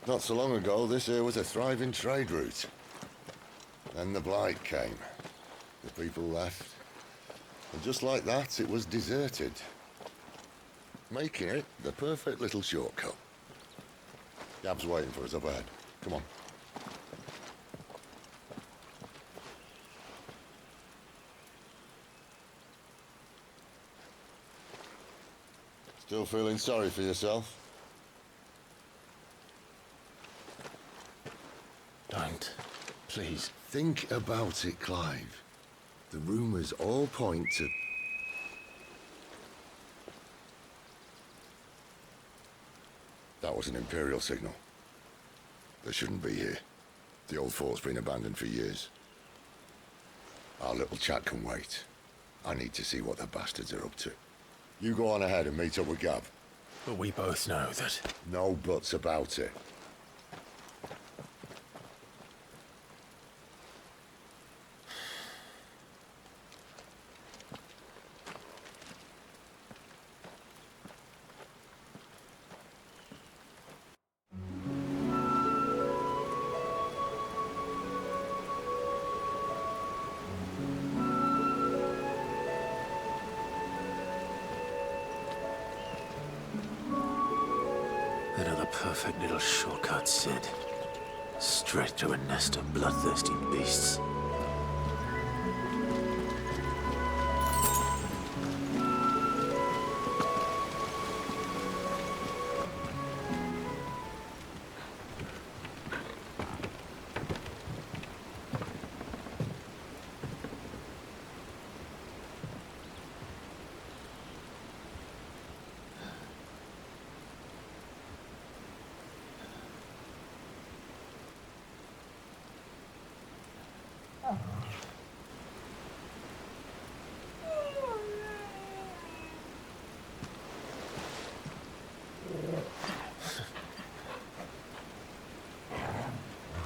Not so long ago, this here was a thriving trade route. Then the blight came. The people left. And just like that, it was deserted. Making it the perfect little shortcut. Gab's waiting for us up ahead. Come on. Still feeling sorry for yourself? Don't. Please. Think about it, Clive. The rumours all point to... That was an Imperial signal. They shouldn't be here. The old fort's been abandoned for years. Our little chat can wait. I need to see what the bastards are up to. You go on ahead and meet up with Gab. But we both know that... No buts about it. Another perfect little shortcut, Sid. Straight to a nest of bloodthirsty beasts.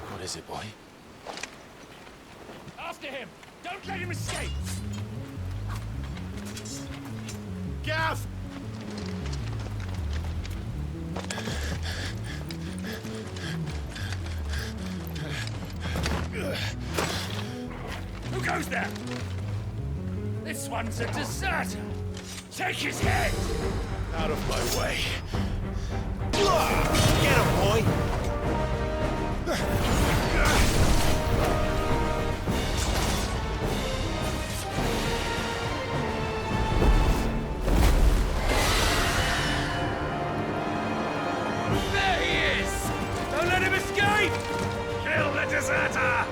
What is it, boy? After him! Don't let him escape! Gav! Who goes there? This one's a deserter! Take his head! Out of my way! Get him, boy! There he is! Don't let him escape! Kill the deserter!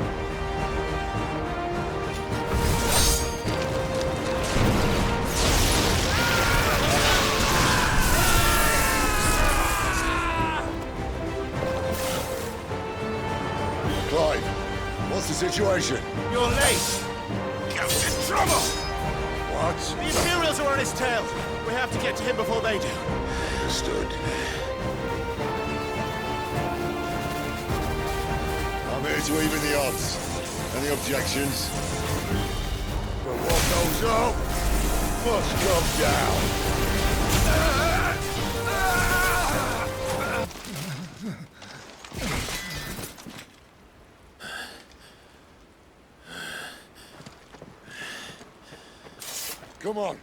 Clive, what's the situation? You're late! Ghost in trouble! What? The Imperials are on his tail! We have to get to him before they do. Understood. I'm here to even the odds. Any objections? But what goes up must come down. Come on.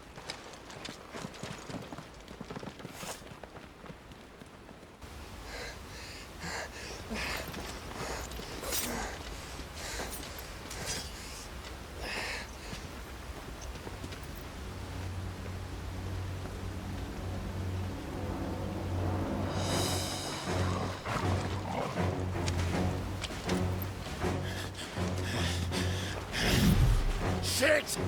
Shit!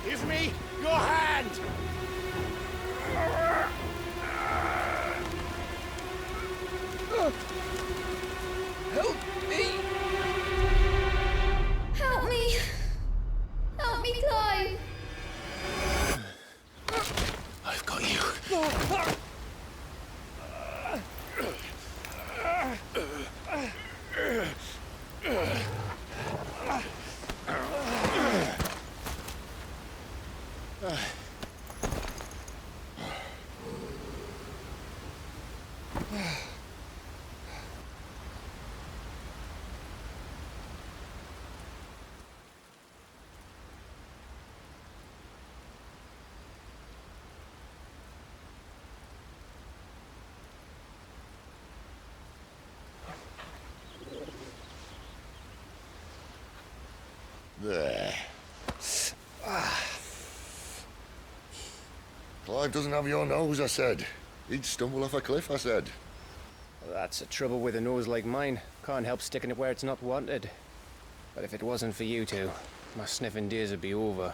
Give me your hand! Help me! Help me! Help me, Clive! I've got you. There. Clive doesn't have your nose, I said. He'd stumble off a cliff, I said. Well, that's the trouble with a nose like mine. Can't help sticking it where it's not wanted. But if it wasn't for you two, my sniffing days would be over.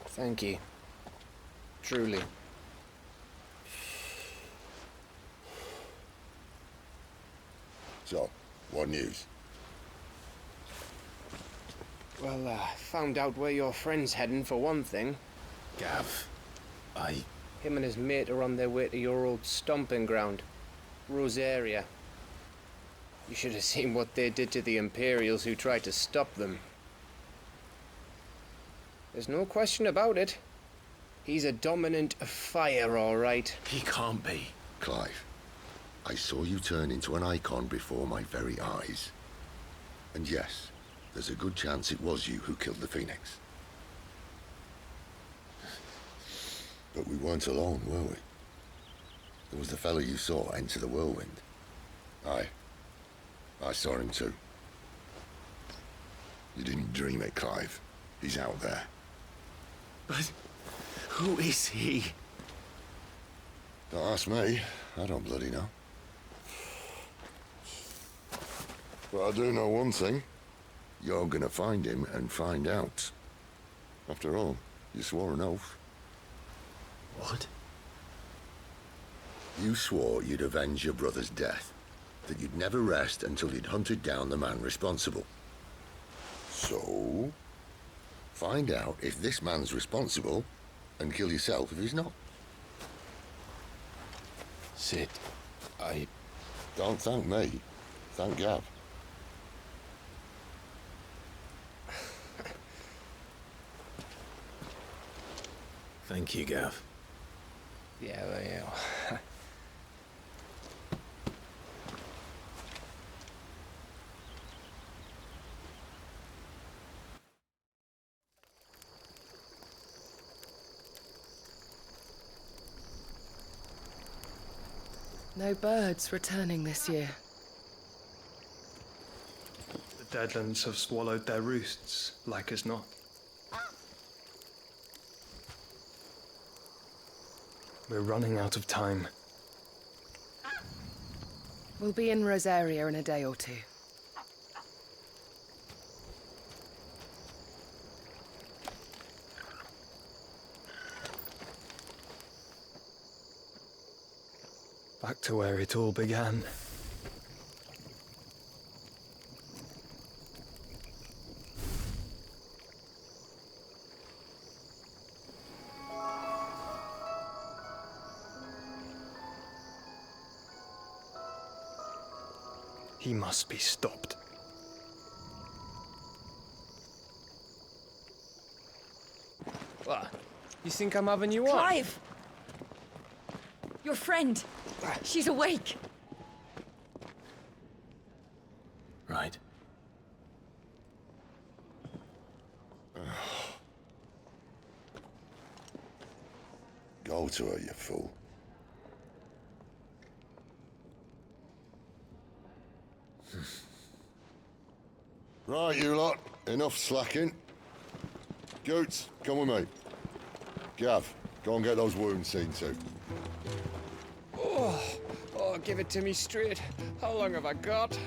Thank you. Truly. So, what news? Well, found out where your friend's heading for one thing. Gav, Him and his mate are on their way to your old stomping ground, Rosaria. You should have seen what they did to the Imperials who tried to stop them. There's no question about it. He's a dominant of fire, all right. he can't be. Clive, I saw you turn into an icon before my very eyes. And yes, there's a good chance it was you who killed the Phoenix. But we weren't alone, were we? There was the fellow you saw enter the whirlwind. I saw him too. You didn't dream it, Clive. He's out there. But who is he? Don't ask me. I don't bloody know. But I do know one thing. You're gonna find him and find out. After all, you swore an oath. What? You swore you'd avenge your brother's death, that you'd never rest until you'd hunted down the man responsible. So, find out if this man's responsible, and kill yourself if he's not. Sid, Don't thank me. Thank Gav. Thank you, Gav. Yeah, well, yeah. No birds returning this year. The Deadlands have swallowed their roosts, like as not. We're running out of time. We'll be in Rosaria in a day or two. Back to where it all began. He must be stopped. What? You think I'm having you on? Clive! Your friend! She's awake! Right. Go to her, you fool. Right, you lot. Enough slacking. Goots, come with me. Gav, go and get those wounds seen to. Oh, give it to me straight. How long have I got?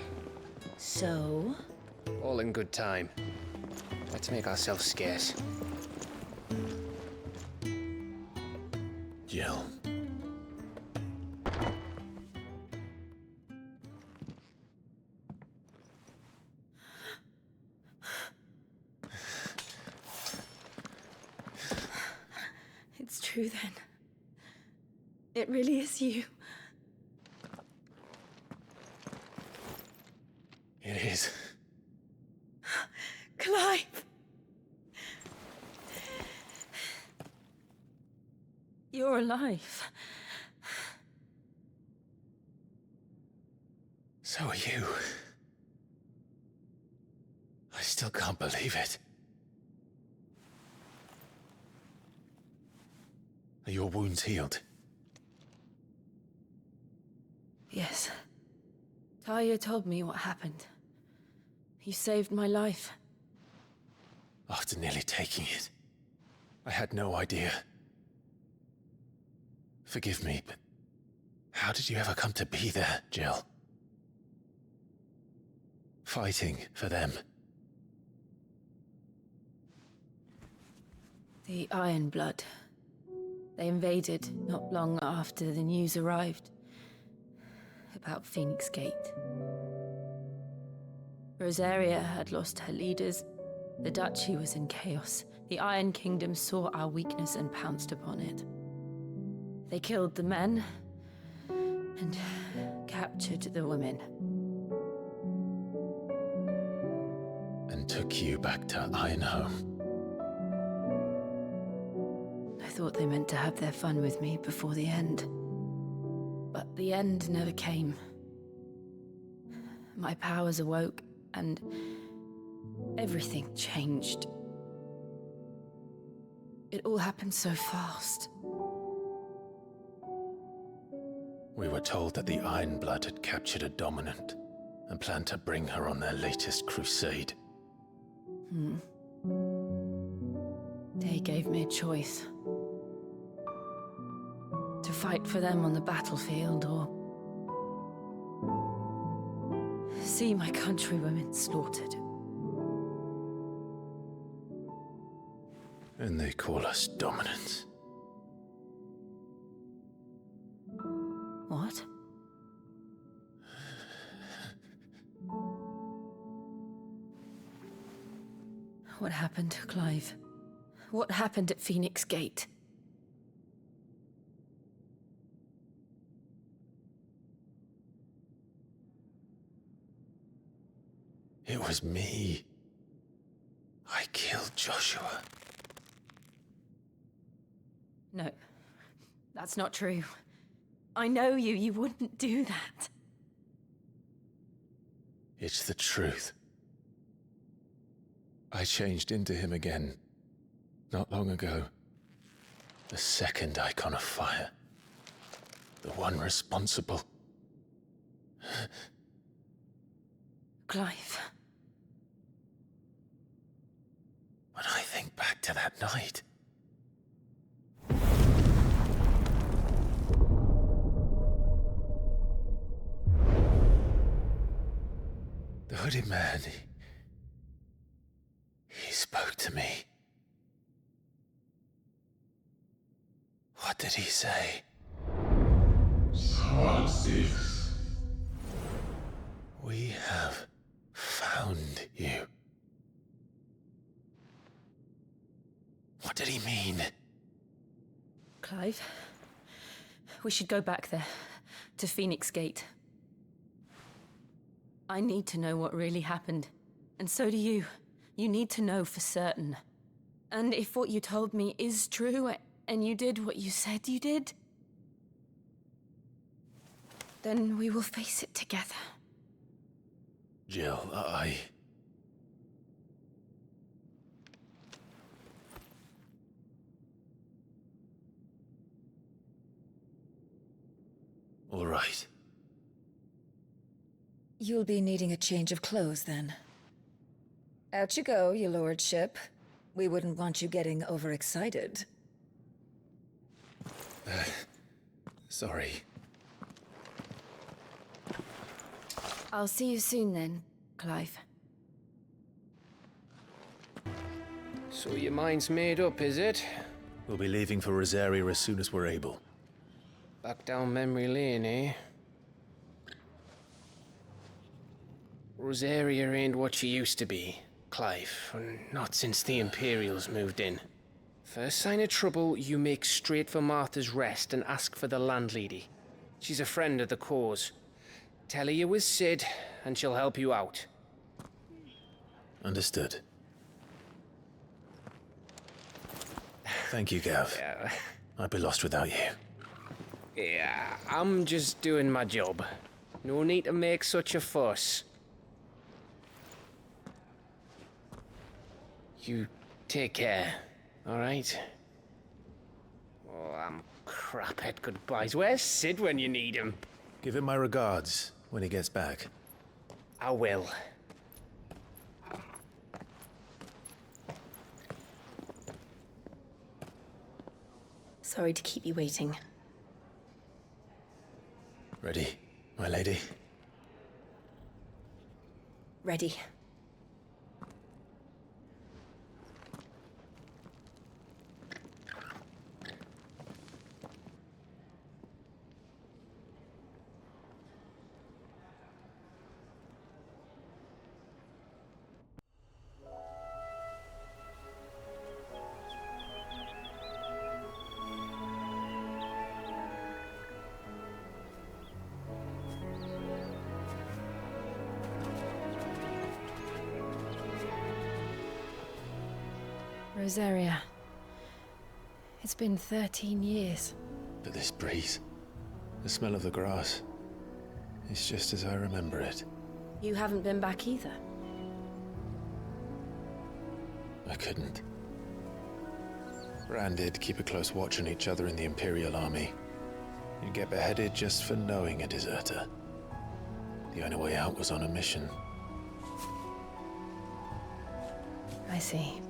So? All in good time. Let's make ourselves scarce. Jill. It's true then. It really is you. It is. Clive! You're alive. So are you. I still can't believe it. Are your wounds healed? Yes. Talia told me what happened. You saved my life. After nearly taking it, I had no idea. Forgive me, but how did you ever come to be there, Jill? Fighting for them. The Iron Blood. They invaded not long after the news arrived about Phoenix Gate. Rosaria had lost her leaders. The Duchy was in chaos. The Iron Kingdom saw our weakness and pounced upon it. They killed the men and captured the women. And took you back to Ironhome. I thought they meant to have their fun with me before the end. But the end never came. My powers awoke, and everything changed. It all happened so fast. We were told that the Iron Blood had captured a dominant and planned to bring her on their latest crusade. They gave me a choice. To fight for them on the battlefield or see my countrywomen slaughtered. And they call us dominants. What? What happened, Clive? What happened at Phoenix Gate? It was me. I killed Joshua. No, that's not true. I know you. You wouldn't do that. It's the truth. I changed into him again, not long ago. The second icon of fire. The one responsible. Clive. When I think back to that night... The hooded man, he spoke to me. What did he say? We have found you. What did he mean? Clive, we should go back there, to Phoenix Gate. I need to know what really happened. And so do you. You need to know for certain. And if what you told me is true, and you did what you said you did, then we will face it together. Jill, All right. You'll be needing a change of clothes, then. Out you go, your lordship. We wouldn't want you getting overexcited. Sorry. I'll see you soon then, Clive. So your mind's made up, is it? We'll be leaving for Rosaria as soon as we're able. Back down memory lane, eh? Rosaria ain't what she used to be, Clive, and not since the Imperials moved in. First sign of trouble, you make straight for Martha's Rest and ask for the landlady. She's a friend of the cause. Tell her you was Sid, and she'll help you out. Understood. Thank you, Gav. Yeah. I'd be lost without you. Yeah, I'm just doing my job. No need to make such a fuss. You take care, all right? Oh, I'm crap at goodbyes. Where's Sid when you need him? Give him my regards when he gets back. I will. Sorry to keep you waiting. Ready, my lady? Ready. Rosaria. It's been 13 years. But this breeze, the smell of the grass, it's just as I remember it. You haven't been back either. I couldn't. Rand did keep a close watch on each other in the Imperial Army. You'd get beheaded just for knowing a deserter. The only way out was on a mission. I see.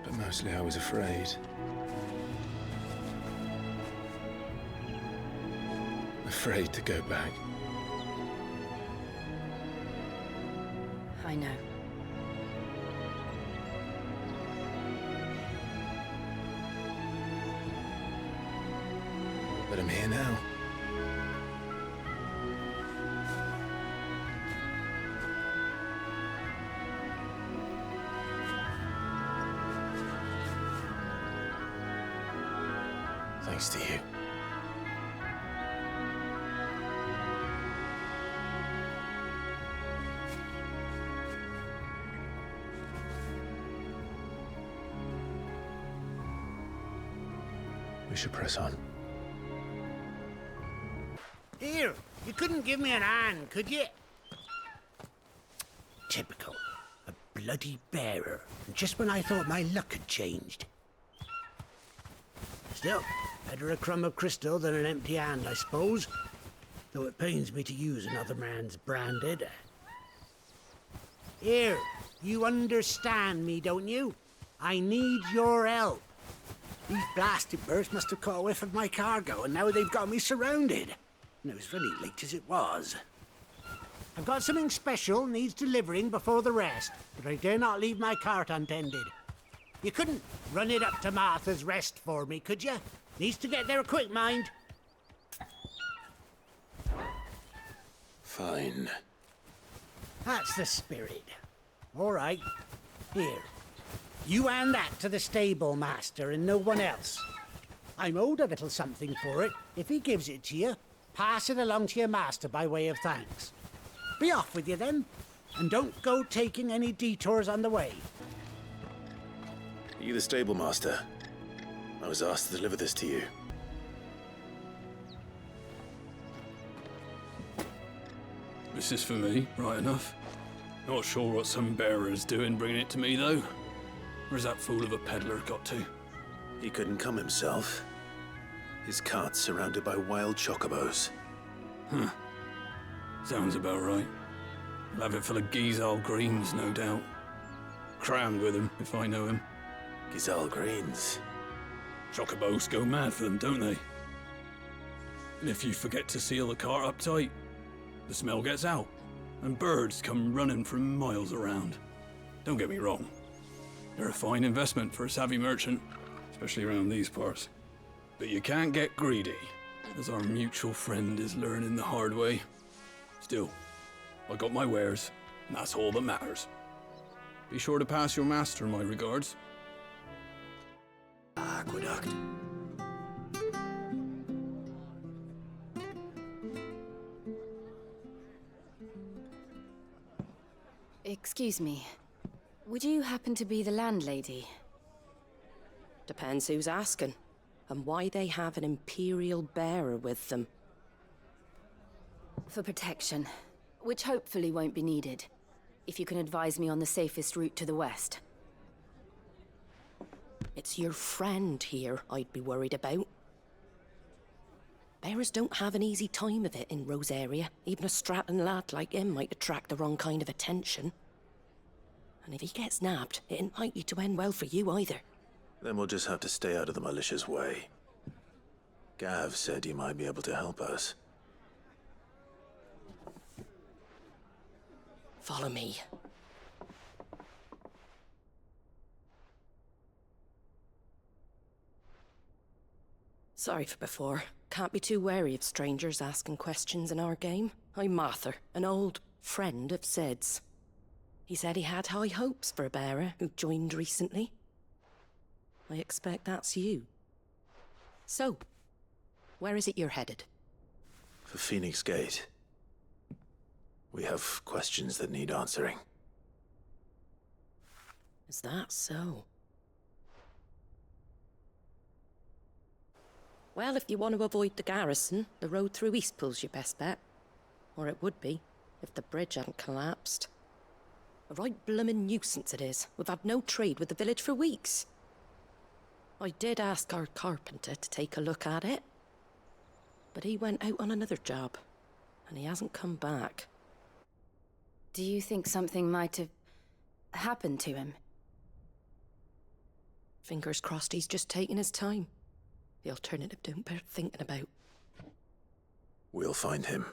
But mostly I was afraid. Afraid to go back. I know. But I'm here now. Thanks to you. We should press on. Here, you couldn't give me an hand, could you? Typical. A bloody bearer. And just when I thought my luck had changed. Still, better a crumb of crystal than an empty hand, I suppose. Though it pains me to use another man's branded. Here, you understand me, don't you? I need your help. These blasted birds must have caught a whiff of my cargo, and now they've got me surrounded. And it was very late as it was. I've got something special needs delivering before the rest, but I dare not leave my cart untended. You couldn't run it up to Martha's Rest for me, could you? Needs to get there quick, mind. Fine. That's the spirit. All right. Here. You hand that to the stable master and no one else. I'm owed a little something for it. If he gives it to you, pass it along to your master by way of thanks. Be off with you then, and don't go taking any detours on the way. Are you the stable master? I was asked to deliver this to you. This is for me, right enough. Not sure what some bearer's doing bringing it to me, though. Where's that fool of a peddler got to? He couldn't come himself. His cart's surrounded by wild chocobos. Huh. Sounds about right. He'll have it full of Gizal greens, no doubt. Crammed with him, if I know him. Gizal greens? Chocobos go mad for them, don't they? And if you forget to seal the cart up tight, the smell gets out, and birds come running from miles around. Don't get me wrong. They're a fine investment for a savvy merchant, especially around these parts. But you can't get greedy, as our mutual friend is learning the hard way. Still, I got my wares, and that's all that matters. Be sure to pass your master my regards. Aqueduct. Excuse me. Would you happen to be the landlady? Depends who's asking, and why they have an Imperial bearer with them. For protection, which hopefully won't be needed. If you can advise me on the safest route to the west. It's your friend here I'd be worried about. Bearers don't have an easy time of it in Rosaria. Even a Stratton lad like him might attract the wrong kind of attention. And if he gets nabbed, it ain't likely to end well for you either. Then we'll just have to stay out of the malicious way. Gav said you might be able to help us. Follow me. Sorry for before. Can't be too wary of strangers asking questions in our game. I'm Martha, an old friend of Sid's. He said he had high hopes for a bearer who joined recently. I expect that's you. So, where is it you're headed? For Phoenix Gate. We have questions that need answering. Is that so? Well, if you want to avoid the garrison, the road through Eastpool's your best bet. Or it would be, if the bridge hadn't collapsed. A right bloomin' nuisance it is. We've had no trade with the village for weeks. I did ask our carpenter to take a look at it. But he went out on another job, and he hasn't come back. Do you think something might have happened to him? Fingers crossed he's just taking his time. The alternative don't bear thinking about. We'll find him.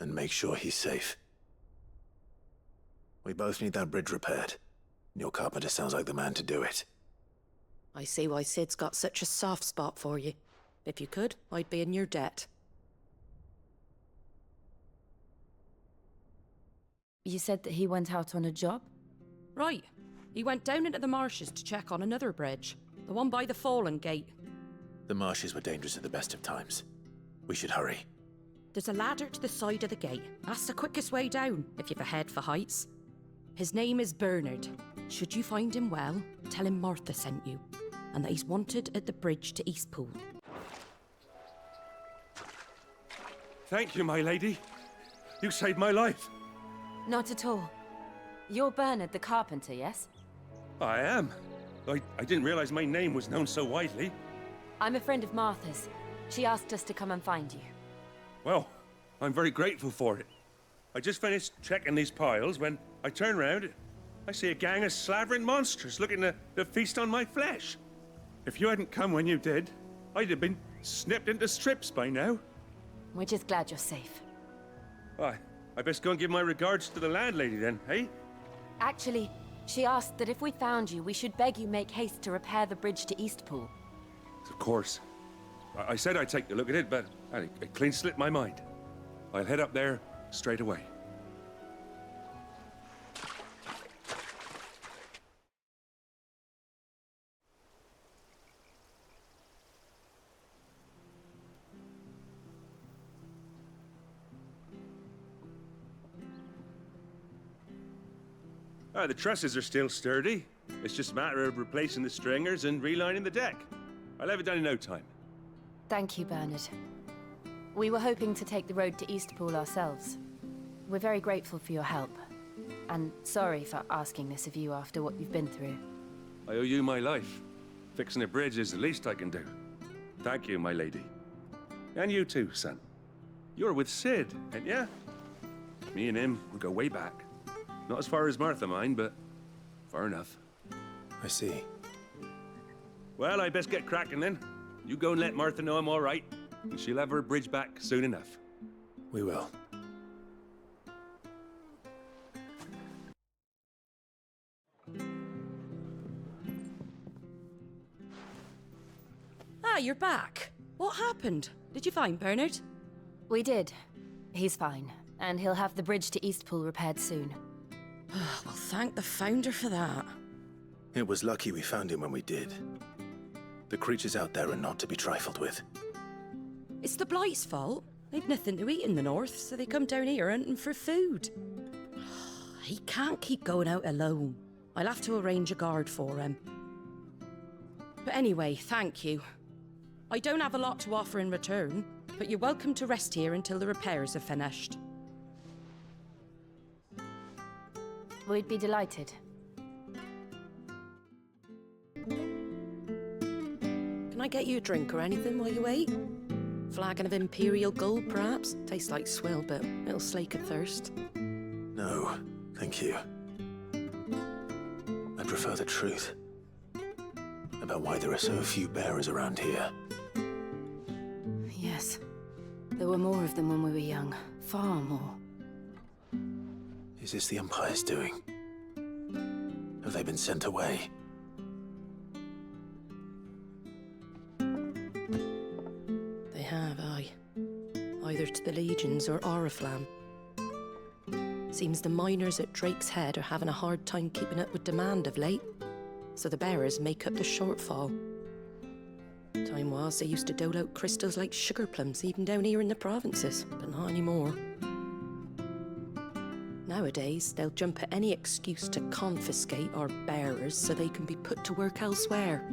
And make sure he's safe. We both need that bridge repaired. Your carpenter sounds like the man to do it. I see why Sid's got such a soft spot for you. If you could, I'd be in your debt. You said that he went out on a job? Right. He went down into the marshes to check on another bridge. The one by the Fallen Gate. The marshes were dangerous at the best of times. We should hurry. There's a ladder to the side of the gate. That's the quickest way down, if you've a head for heights. His name is Bernard. Should you find him well, tell him Martha sent you, and that he's wanted at the bridge to Eastpool. Thank you, my lady. You saved my life. Not at all. You're Bernard the carpenter, yes? I am. I didn't realize my name was known so widely. I'm a friend of Martha's. She asked us to come and find you. Well, I'm very grateful for it. I just finished checking these piles when I turn round. I see a gang of slavering monsters looking to feast on my flesh. If you hadn't come when you did, I'd have been snipped into strips by now. We're just glad you're safe. Why, I best go and give my regards to the landlady then, eh? Actually, she asked that if we found you, we should beg you make haste to repair the bridge to Eastpool. Of course. I said I'd take a look at it, but it clean slipped my mind. I'll head up there straight away. The trusses are still sturdy. It's just a matter of replacing the stringers and relining the deck. I'll have it done in no time. Thank you, Bernard. We were hoping to take the road to Eastpool ourselves. We're very grateful for your help. And sorry for asking this of you after what you've been through. I owe you my life. Fixing a bridge is the least I can do. Thank you, my lady. And you too, son. You're with Sid, ain't ya? Me and him, we go way back. Not as far as Martha, mind, but far enough. I see. Well, I best get cracking then. You go and let Martha know I'm all right, and she'll have her bridge back soon enough. We will. Ah, you're back. What happened? Did you find Bernard? We did. He's fine, and he'll have the bridge to Eastpool repaired soon. Well, thank the Founder for that. It was lucky we found him when we did. The creatures out there are not to be trifled with. It's the Blight's fault. They've nothing to eat in the north, so they come down here hunting for food. He can't keep going out alone. I'll have to arrange a guard for him. But anyway, thank you. I don't have a lot to offer in return, but you're welcome to rest here until the repairs are finished. We'd be delighted. Can I get you a drink or anything while you wait? Flagon of Imperial Gold, perhaps? Tastes like swill, but it'll slake a thirst. No, thank you. I prefer the truth. About why there are so few bearers around here. Yes. There were more of them when we were young. Far more. Is this the Empire's doing? Have they been sent away? They have, aye. Either to the Legions or Oriflamme. Seems the miners at Drake's Head are having a hard time keeping up with demand of late, so the bearers make up the shortfall. Time was they used to dole out crystals like sugar plums even down here in the provinces, but not anymore. Nowadays, they'll jump at any excuse to confiscate our bearers so they can be put to work elsewhere.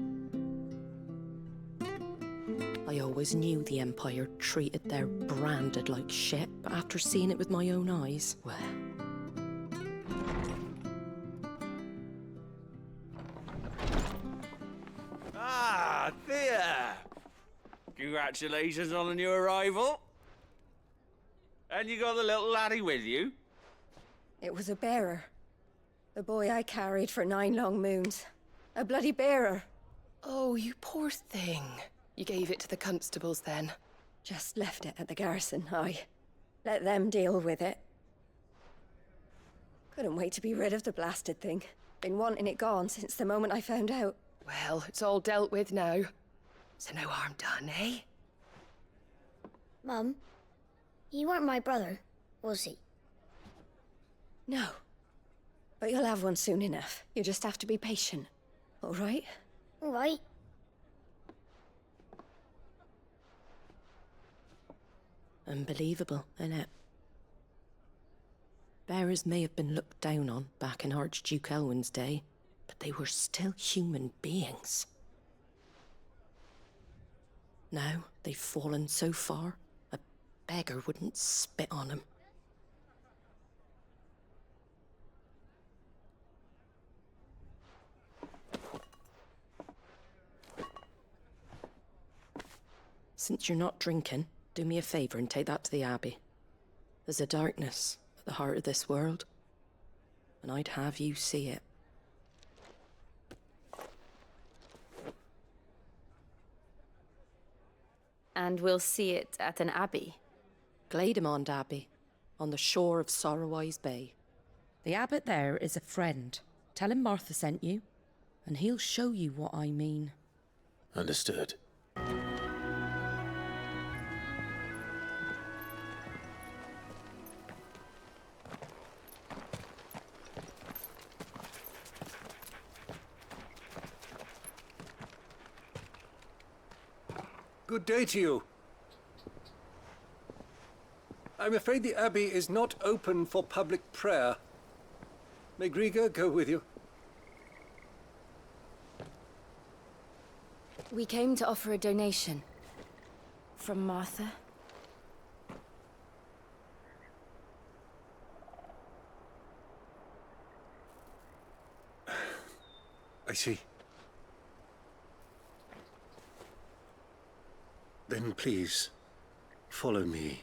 I always knew the Empire treated their branded like shit, but after seeing it with my own eyes, well... Ah, Thea! Congratulations on the new arrival. And you got the little laddie with you? It was a bearer. The boy I carried for 9 long moons. A bloody bearer. Oh, you poor thing. You gave it to the constables then? Just left it at the garrison, aye. Let them deal with it. Couldn't wait to be rid of the blasted thing. Been wanting it gone since the moment I found out. Well, it's all dealt with now. So no harm done, eh? Mum, he weren't my brother, was he? No. But you'll have one soon enough. You just have to be patient. All right? All right. Unbelievable, innit? Bearers may have been looked down on back in Archduke Elwin's day, but they were still human beings. Now they've fallen so far, a beggar wouldn't spit on them. Since you're not drinking, do me a favour and take that to the Abbey. There's a darkness at the heart of this world, and I'd have you see it. And we'll see it at an abbey? Glademond Abbey, on the shore of Sorrowwise Bay. The abbot there is a friend. Tell him Martha sent you, and he'll show you what I mean. Understood. Good day to you. I'm afraid the Abbey is not open for public prayer. May Griga go with you? We came to offer a donation. From Martha. I see. Then please, follow me.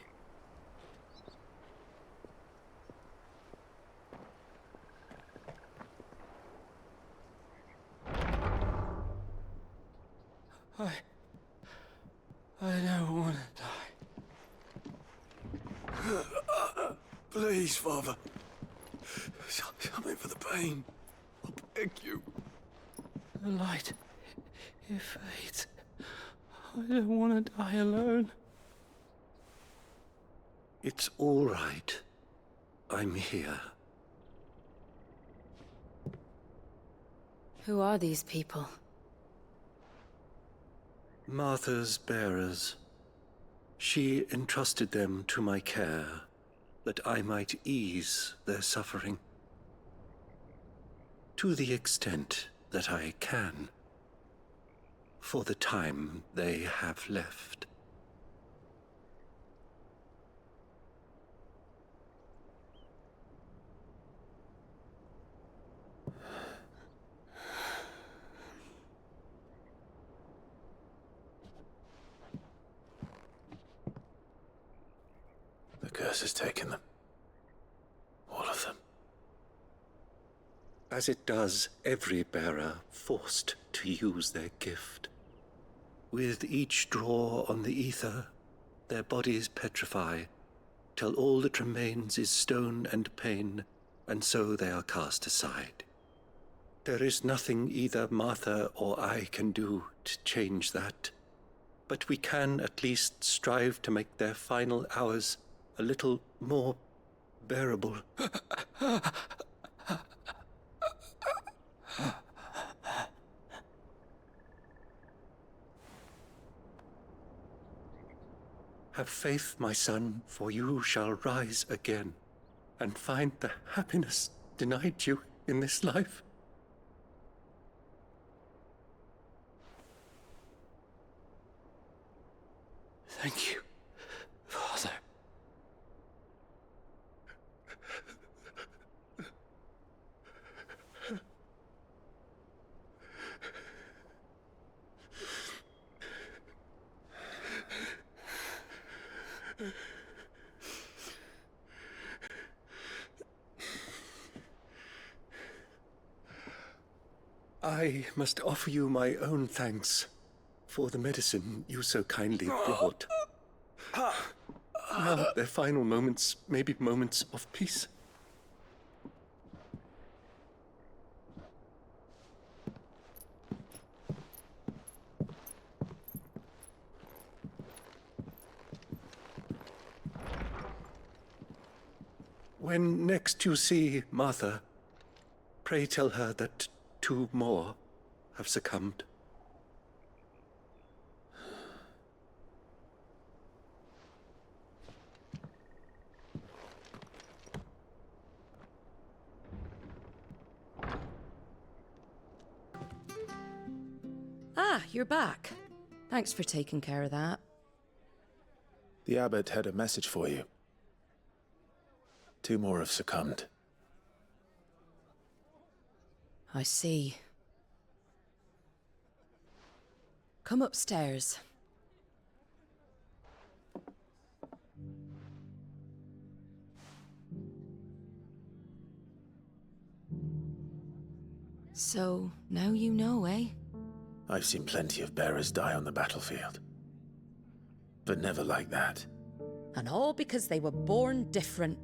I don't want to die. Please, Father. Something for the pain. I beg you. The light, it fades. I don't want to die alone. It's all right. I'm here. Who are these people? Martha's bearers. She entrusted them to my care, that I might ease their suffering. To the extent that I can, for the time they have left. The curse has taken them. All of them. As it does every bearer forced to use their gift. With each draw on the ether, their bodies petrify, till all that remains is stone and pain, and so they are cast aside. There is nothing either Martha or I can do to change that, but we can at least strive to make their final hours a little more bearable. Have faith, my son, for you shall rise again and find the happiness denied you in this life. Thank you, Father. I must offer you my own thanks for the medicine you so kindly brought. Now their final moments may be moments of peace. When next you see Martha, pray tell her that 2 more have succumbed. Ah, you're back. Thanks for taking care of that. The abbot had a message for you. 2 more have succumbed. I see. Come upstairs. So, now you know, eh? I've seen plenty of bearers die on the battlefield. But never like that. And all because they were born different.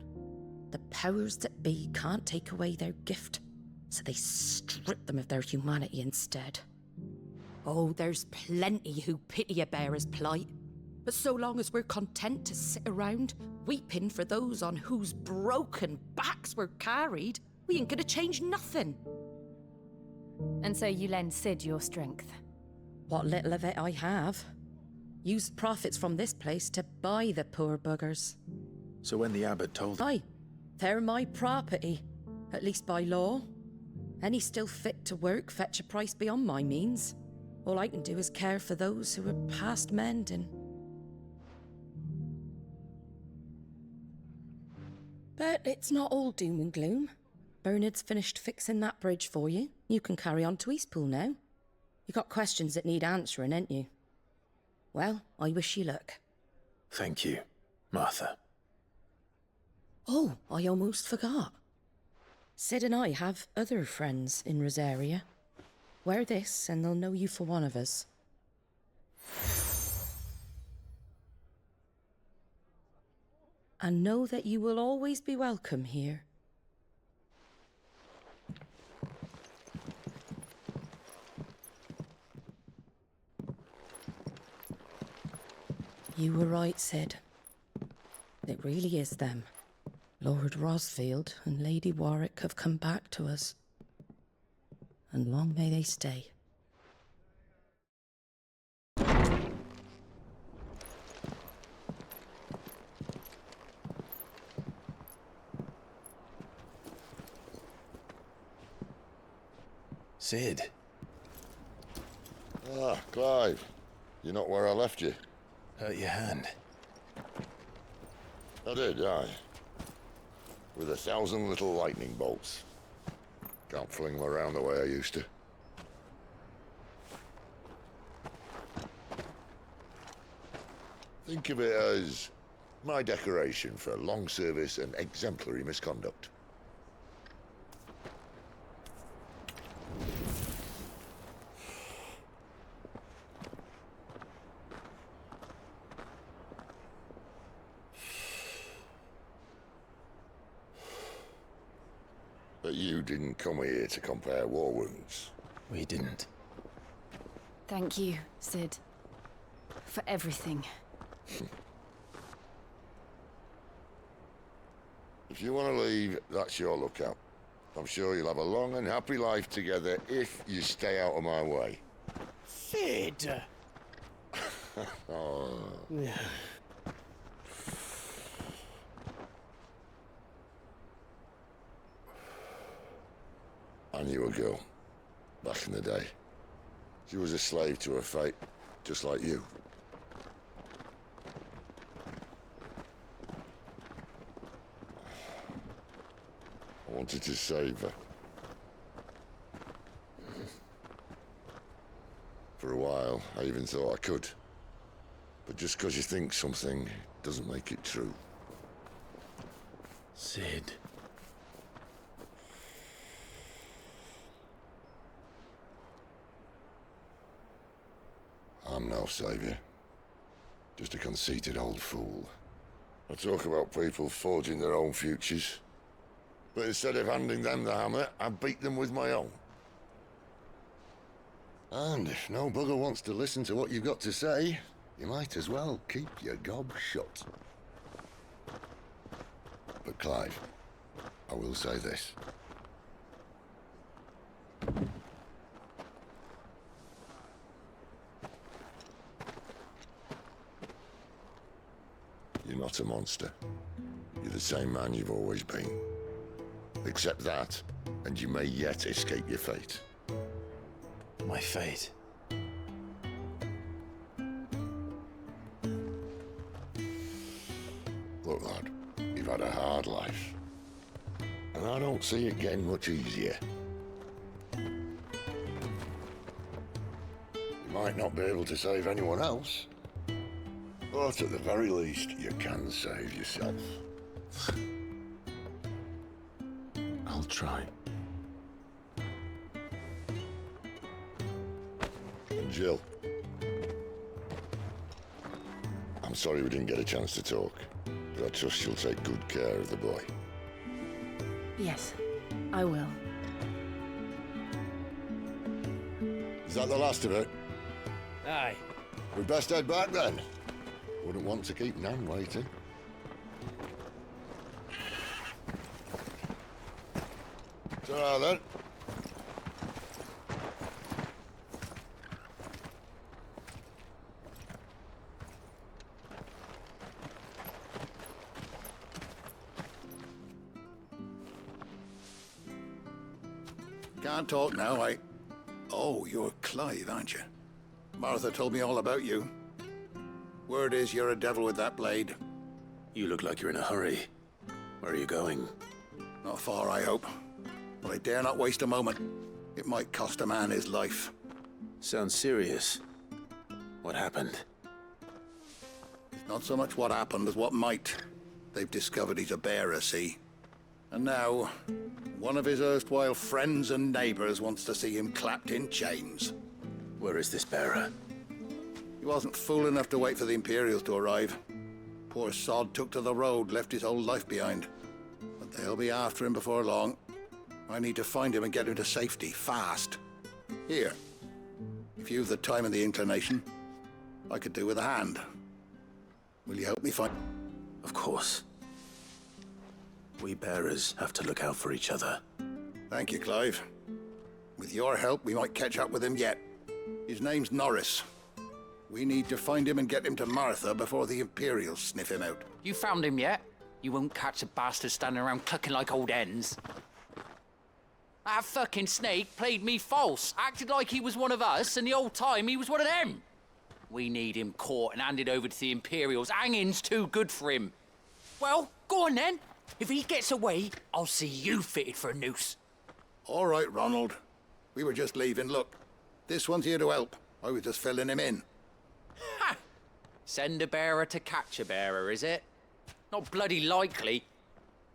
The powers that be can't take away their gift, so they strip them of their humanity instead. Oh, there's plenty who pity a bearer's plight. But so long as we're content to sit around, weeping for those on whose broken backs we're carried, we ain't gonna change nothing. And so you lend Sid your strength? What little of it I have. Used profits from this place to buy the poor buggers. So when the abbot told... Aye, they're my property, at least by law. Any still fit to work fetch a price beyond my means. All I can do is care for those who are past mending. But it's not all doom and gloom. Bernard's finished fixing that bridge for you. You can carry on to Eastpool now. You got questions that need answering, ain't you? Well, I wish you luck. Thank you, Martha. Oh, I almost forgot. Sid and I have other friends in Rosaria. Wear this and they'll know you for one of us. And know that you will always be welcome here. You were right, Sid. It really is them. Lord Rosfield and Lady Warwick have come back to us. And long may they stay. Sid. Ah, Clive. You're not where I left you. Hurt your hand. I did, aye. With 1,000 little lightning bolts. Can't fling them around the way I used to. Think of it as my decoration for long service and exemplary misconduct. But you didn't come here to compare war wounds. We didn't. Thank you, Sid. For everything. If you want to leave, that's your lookout. I'm sure you'll have a long and happy life together if you stay out of my way. Sid! Oh. I knew a girl, back in the day. She was a slave to her fate, just like you. I wanted to save her. For a while, I even thought I could. But just because you think something doesn't make it true. Sid. I'm no savior. Just a conceited old fool. I talk about people forging their own futures. But instead of handing them the hammer, I beat them with my own. And if no bugger wants to listen to what you've got to say, you might as well keep your gob shut. But Clive, I will say this. You're not a monster. You're the same man you've always been. Accept that, and you may yet escape your fate. My fate? Look, lad, you've had a hard life. And I don't see it getting much easier. You might not be able to save anyone else, but at the very least, you can save yourself. I'll try. And Jill, I'm sorry we didn't get a chance to talk, but I trust you'll take good care of the boy. Yes, I will. Is that the last of it? Aye. We'd best head back then. Wouldn't want to keep Nan waiting. Ta-ra then. Can't talk now, Oh, you're Clive, aren't you? Martha told me all about you. Word is you're a devil with that blade. You look like you're in a hurry. Where are you going? Not far, I hope. But I dare not waste a moment. It might cost a man his life. Sounds serious. What happened? It's not so much what happened as what might. They've discovered he's a bearer, see? And now, one of his erstwhile friends and neighbors wants to see him clapped in chains. Where is this bearer? He wasn't fool enough to wait for the Imperials to arrive. Poor sod took to the road, left his whole life behind. But they'll be after him before long. I need to find him and get him to safety, fast. Here, if you've the time and the inclination, I could do with a hand. Will you help me find... Of course. We bearers have to look out for each other. Thank you, Clive. With your help, we might catch up with him yet. His name's Norris. We need to find him and get him to Martha before the Imperials sniff him out. You found him yet? You won't catch a bastard standing around clucking like old hens. That fucking snake played me false, acted like he was one of us, and the whole time he was one of them. We need him caught and handed over to the Imperials. Hanging's too good for him. Well, go on then. If he gets away, I'll see you fitted for a noose. All right, Ronald. We were just leaving. Look, this one's here to help. I was just filling him in. Ha! Send a bearer to catch a bearer, is it? Not bloody likely.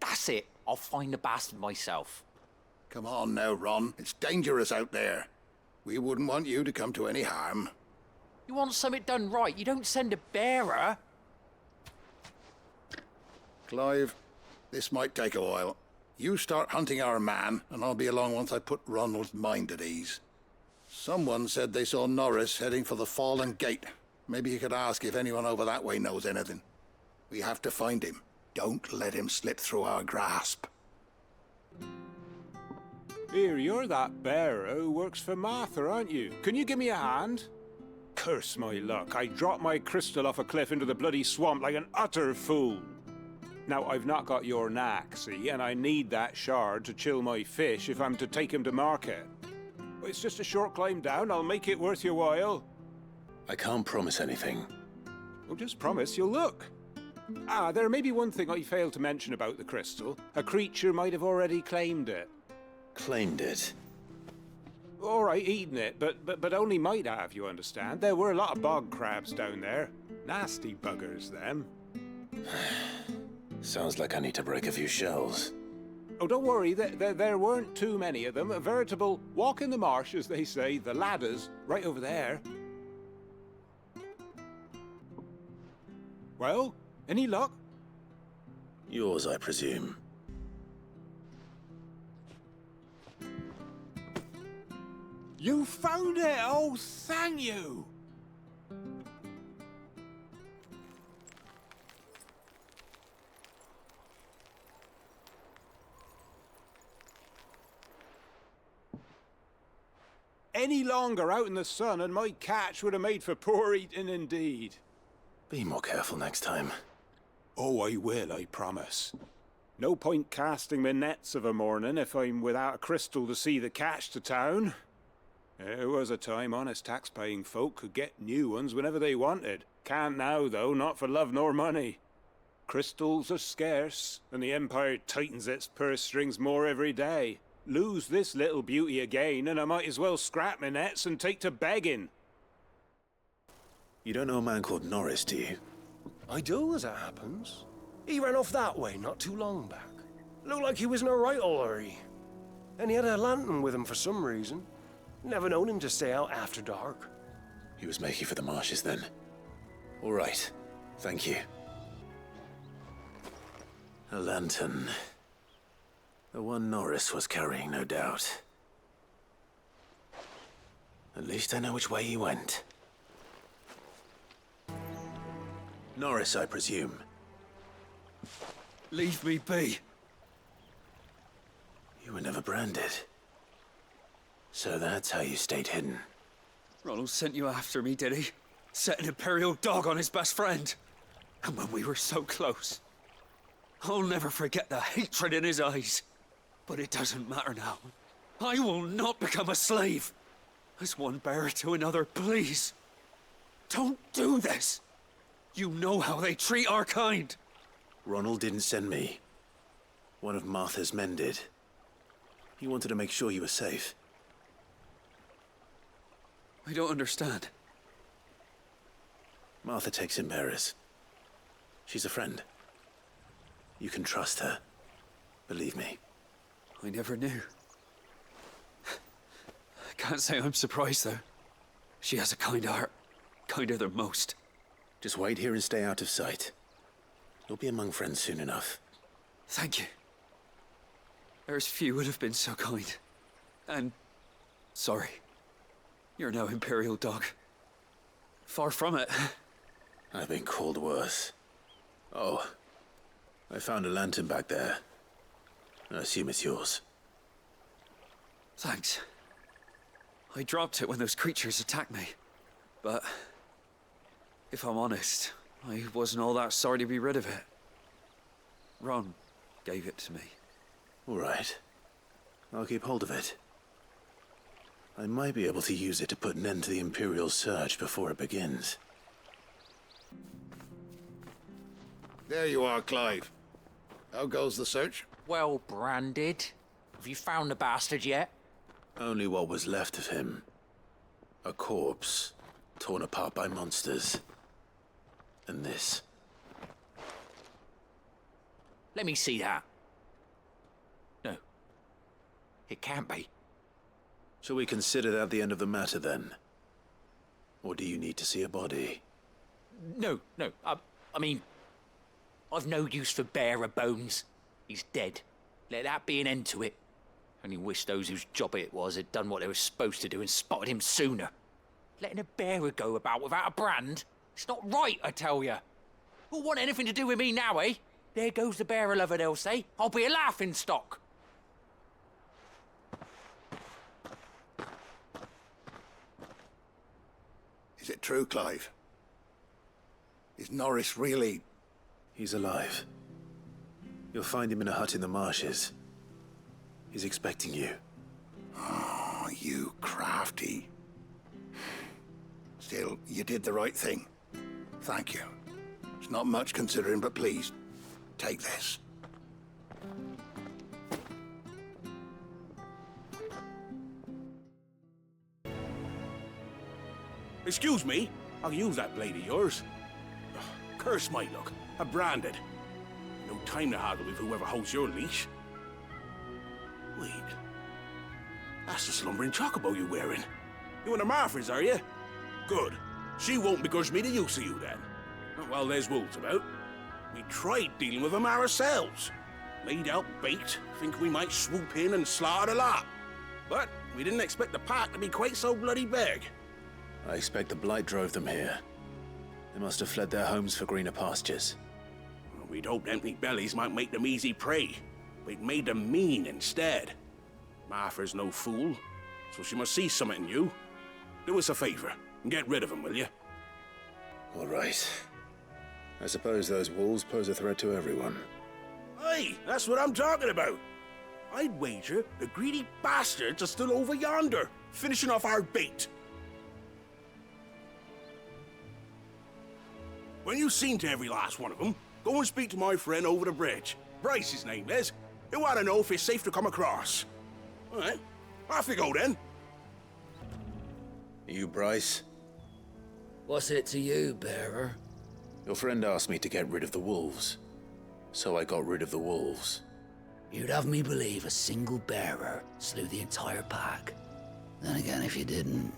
That's it. I'll find the bastard myself. Come on now, Ron. It's dangerous out there. We wouldn't want you to come to any harm. You want something done right, you don't send a bearer. Clive, this might take a while. You start hunting our man, and I'll be along once I put Ronald's mind at ease. Someone said they saw Norris heading for the Fallen Gate. Maybe you could ask if anyone over that way knows anything. We have to find him. Don't let him slip through our grasp. Here, you're that bearer who works for Martha, aren't you? Can you give me a hand? Curse my luck. I dropped my crystal off a cliff into the bloody swamp like an utter fool. Now, I've not got your knack, see, and I need that shard to chill my fish if I'm to take him to market. It's just a short climb down. I'll make it worth your while. I can't promise anything. Well, just promise you'll look. Ah, there may be one thing I failed to mention about the crystal. A creature might have already claimed it. Claimed it? All right, eaten it, but only might have, you understand. There were a lot of bog crabs down there. Nasty buggers, them. Sounds like I need to break a few shells. Oh, don't worry, there weren't too many of them. A veritable walk in the marsh, as they say, the ladders, right over there. Well, any luck? Yours, I presume. You found it! Oh, thank you! Any longer out in the sun and my catch would have made for poor eating indeed. Be more careful next time. Oh, I will, I promise. No point casting my nets of a morning if I'm without a crystal to see the catch to town. There was a time honest tax-paying folk could get new ones whenever they wanted. Can't now, though, not for love nor money. Crystals are scarce, and the Empire tightens its purse strings more every day. Lose this little beauty again, and I might as well scrap my nets and take to begging. You don't know a man called Norris, do you? I do, as it happens. He ran off that way not too long back. Looked like he was in a right hurry. And he had a lantern with him for some reason. Never known him to stay out after dark. He was making for the marshes then. All right. Thank you. A lantern. The one Norris was carrying, no doubt. At least I know which way he went. Norris, I presume. Leave me be. You were never branded. So that's how you stayed hidden. Ronald sent you after me, did he? Set an Imperial dog on his best friend. And when we were so close. I'll never forget the hatred in his eyes. But it doesn't matter now. I will not become a slave. As one bearer to another, please. Don't do this. You know how they treat our kind. Ronald didn't send me. One of Martha's men did. He wanted to make sure you were safe. I don't understand. Martha takes in bearers. She's a friend. You can trust her. Believe me. I never knew. I can't say I'm surprised, though. She has a kind heart. Kinder than most. Just wait here and stay out of sight. You'll be among friends soon enough. Thank you. There's few would have been so kind. And sorry. You're no Imperial dog. Far from it. I've been called worse. Oh, I found a lantern back there. I assume it's yours. Thanks. I dropped it when those creatures attacked me. But if I'm honest, I wasn't all that sorry to be rid of it. Ron gave it to me. All right. I'll keep hold of it. I might be able to use it to put an end to the Imperial search before it begins. There you are, Clive. How goes the search? Well branded. Have you found the bastard yet? Only what was left of him. A corpse, torn apart by monsters. And this. Let me see that. No. It can't be. Shall we consider that the end of the matter, then? Or do you need to see a body? No. I mean, I've no use for bearer bones. He's dead. Let that be an end to it. Only wish those whose job it was had done what they were supposed to do and spotted him sooner. Letting a bearer go about without a brand? It's not right, I tell you. Who'll want anything to do with me now, eh? There goes the bearer lover, they'll say. I'll be a laughingstock. Is it true, Clive? Is Norris really... He's alive. You'll find him in a hut in the marshes. He's expecting you. Oh, you crafty. Still, you did the right thing. Thank you. It's not much considering, but please, take this. Excuse me, I'll use that blade of yours. Ugh, curse my luck. I'm branded. No time to haggle with whoever holds your leash. Wait. That's the slumbering chocobo you're wearing. You and the Marfors, are you? Good. She won't begrudge me the use of you, then. Not while there's wolves about. We tried dealing with them ourselves. Laid out bait, think we might swoop in and slaughter the lot. But we didn't expect the pack to be quite so bloody big. I expect the blight drove them here. They must have fled their homes for greener pastures. We'd hoped empty bellies might make them easy prey, but it made them mean instead. Martha's no fool, so she must see something in you. Do us a favor and get rid of them, will you? All right. I suppose those wolves pose a threat to everyone. Hey, that's what I'm talking about. I'd wager the greedy bastards are still over yonder, finishing off our bait. When you've seen to every last one of them, go and speak to my friend over the bridge. Bryce, his name is. He'll want to know if it's safe to come across. All right, off you go then. You, Bryce? What's it to you, bearer? Your friend asked me to get rid of the wolves, so I got rid of the wolves. You'd have me believe a single bearer slew the entire pack. Then again, if you didn't,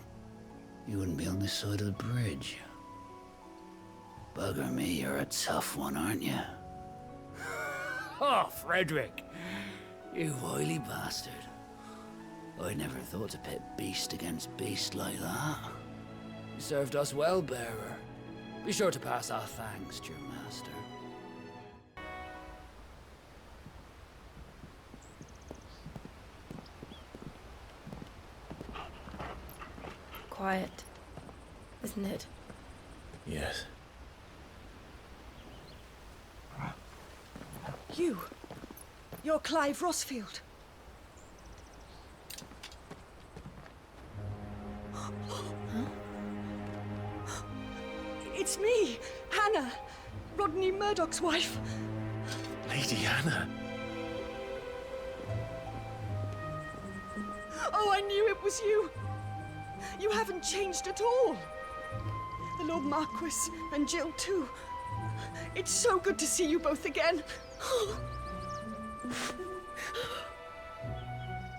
you wouldn't be on this side of the bridge. Bugger me, you're a tough one, aren't you? Oh, Frederick. You wily bastard. I never thought to pit beast against beast like that. You served us well, bearer. Be sure to pass our thanks to your master. Quiet, isn't it? Yes. You're Clive Rossfield. It's me, Hannah, Rodney Murdoch's wife. Lady Hannah. Oh, I knew it was you. You haven't changed at all. The Lord Marquis and Jill too. It's so good to see you both again.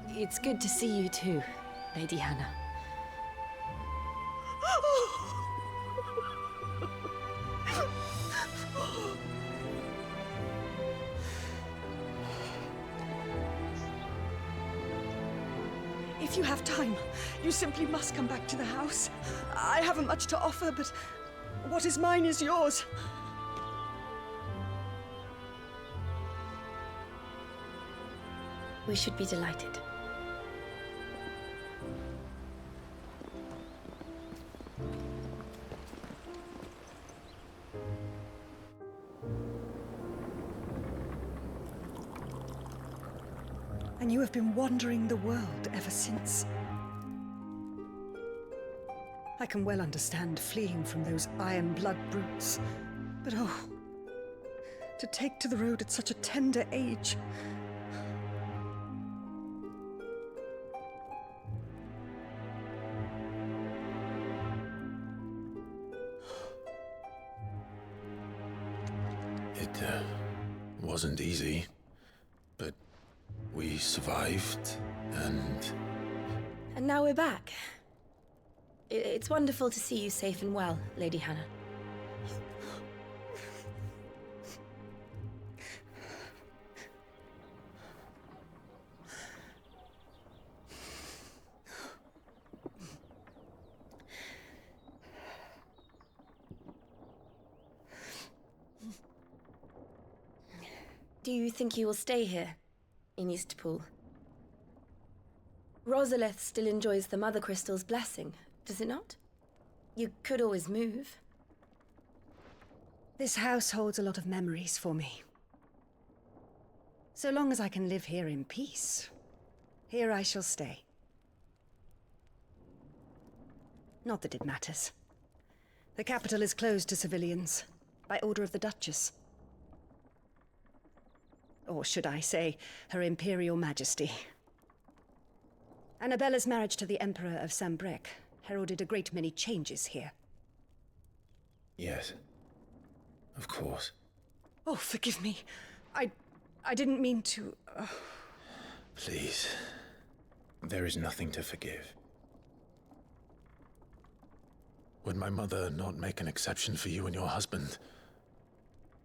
It's good to see you too, Lady Hannah. If you have time, you simply must come back to the house. I haven't much to offer, but what is mine is yours. We should be delighted. And you have been wandering the world ever since. I can well understand fleeing from those iron blood brutes, but oh, to take to the road at such a tender age. It wasn't easy, but we survived, and now we're back. It's wonderful to see you safe and well, Lady Hannah. Do you think you will stay here, in Eastpool? Rosalith still enjoys the Mother Crystal's blessing, does it not? You could always move. This house holds a lot of memories for me. So long as I can live here in peace, here I shall stay. Not that it matters. The capital is closed to civilians, by order of the Duchess. Or should I say, Her Imperial Majesty. Annabella's marriage to the Emperor of Sambrec heralded a great many changes here. yes, of course. Oh, forgive me. I didn't mean to... Please, there is nothing to forgive. Would my mother not make an exception for you and your husband?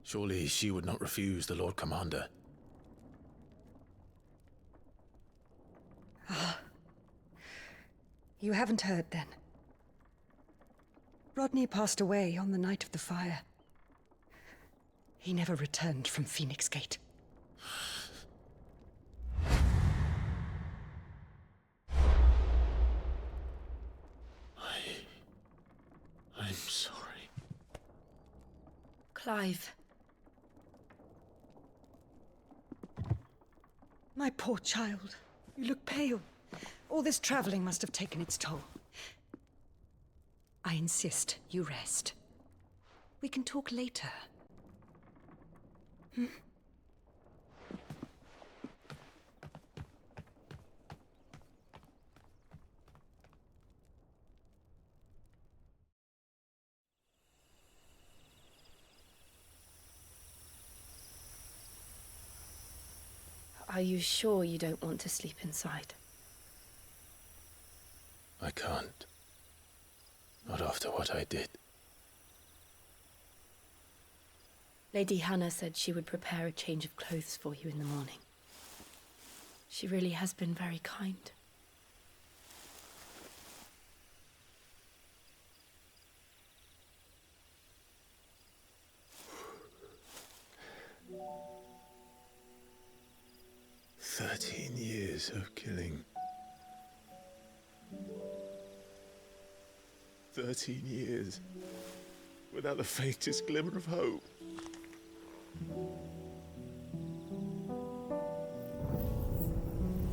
Surely she would not refuse the Lord Commander. You haven't heard, then. Rodney passed away on the night of the fire. He never returned from Phoenix Gate. I'm sorry. Clive. My poor child. You look pale. All this traveling must have taken its toll. I insist you rest. We can talk later. Hmm? Are you sure you don't want to sleep inside? I can't. Not after what I did. Lady Hannah said she would prepare a change of clothes for you in the morning. She really has been very kind. Years of killing. 13 years without the faintest glimmer of hope.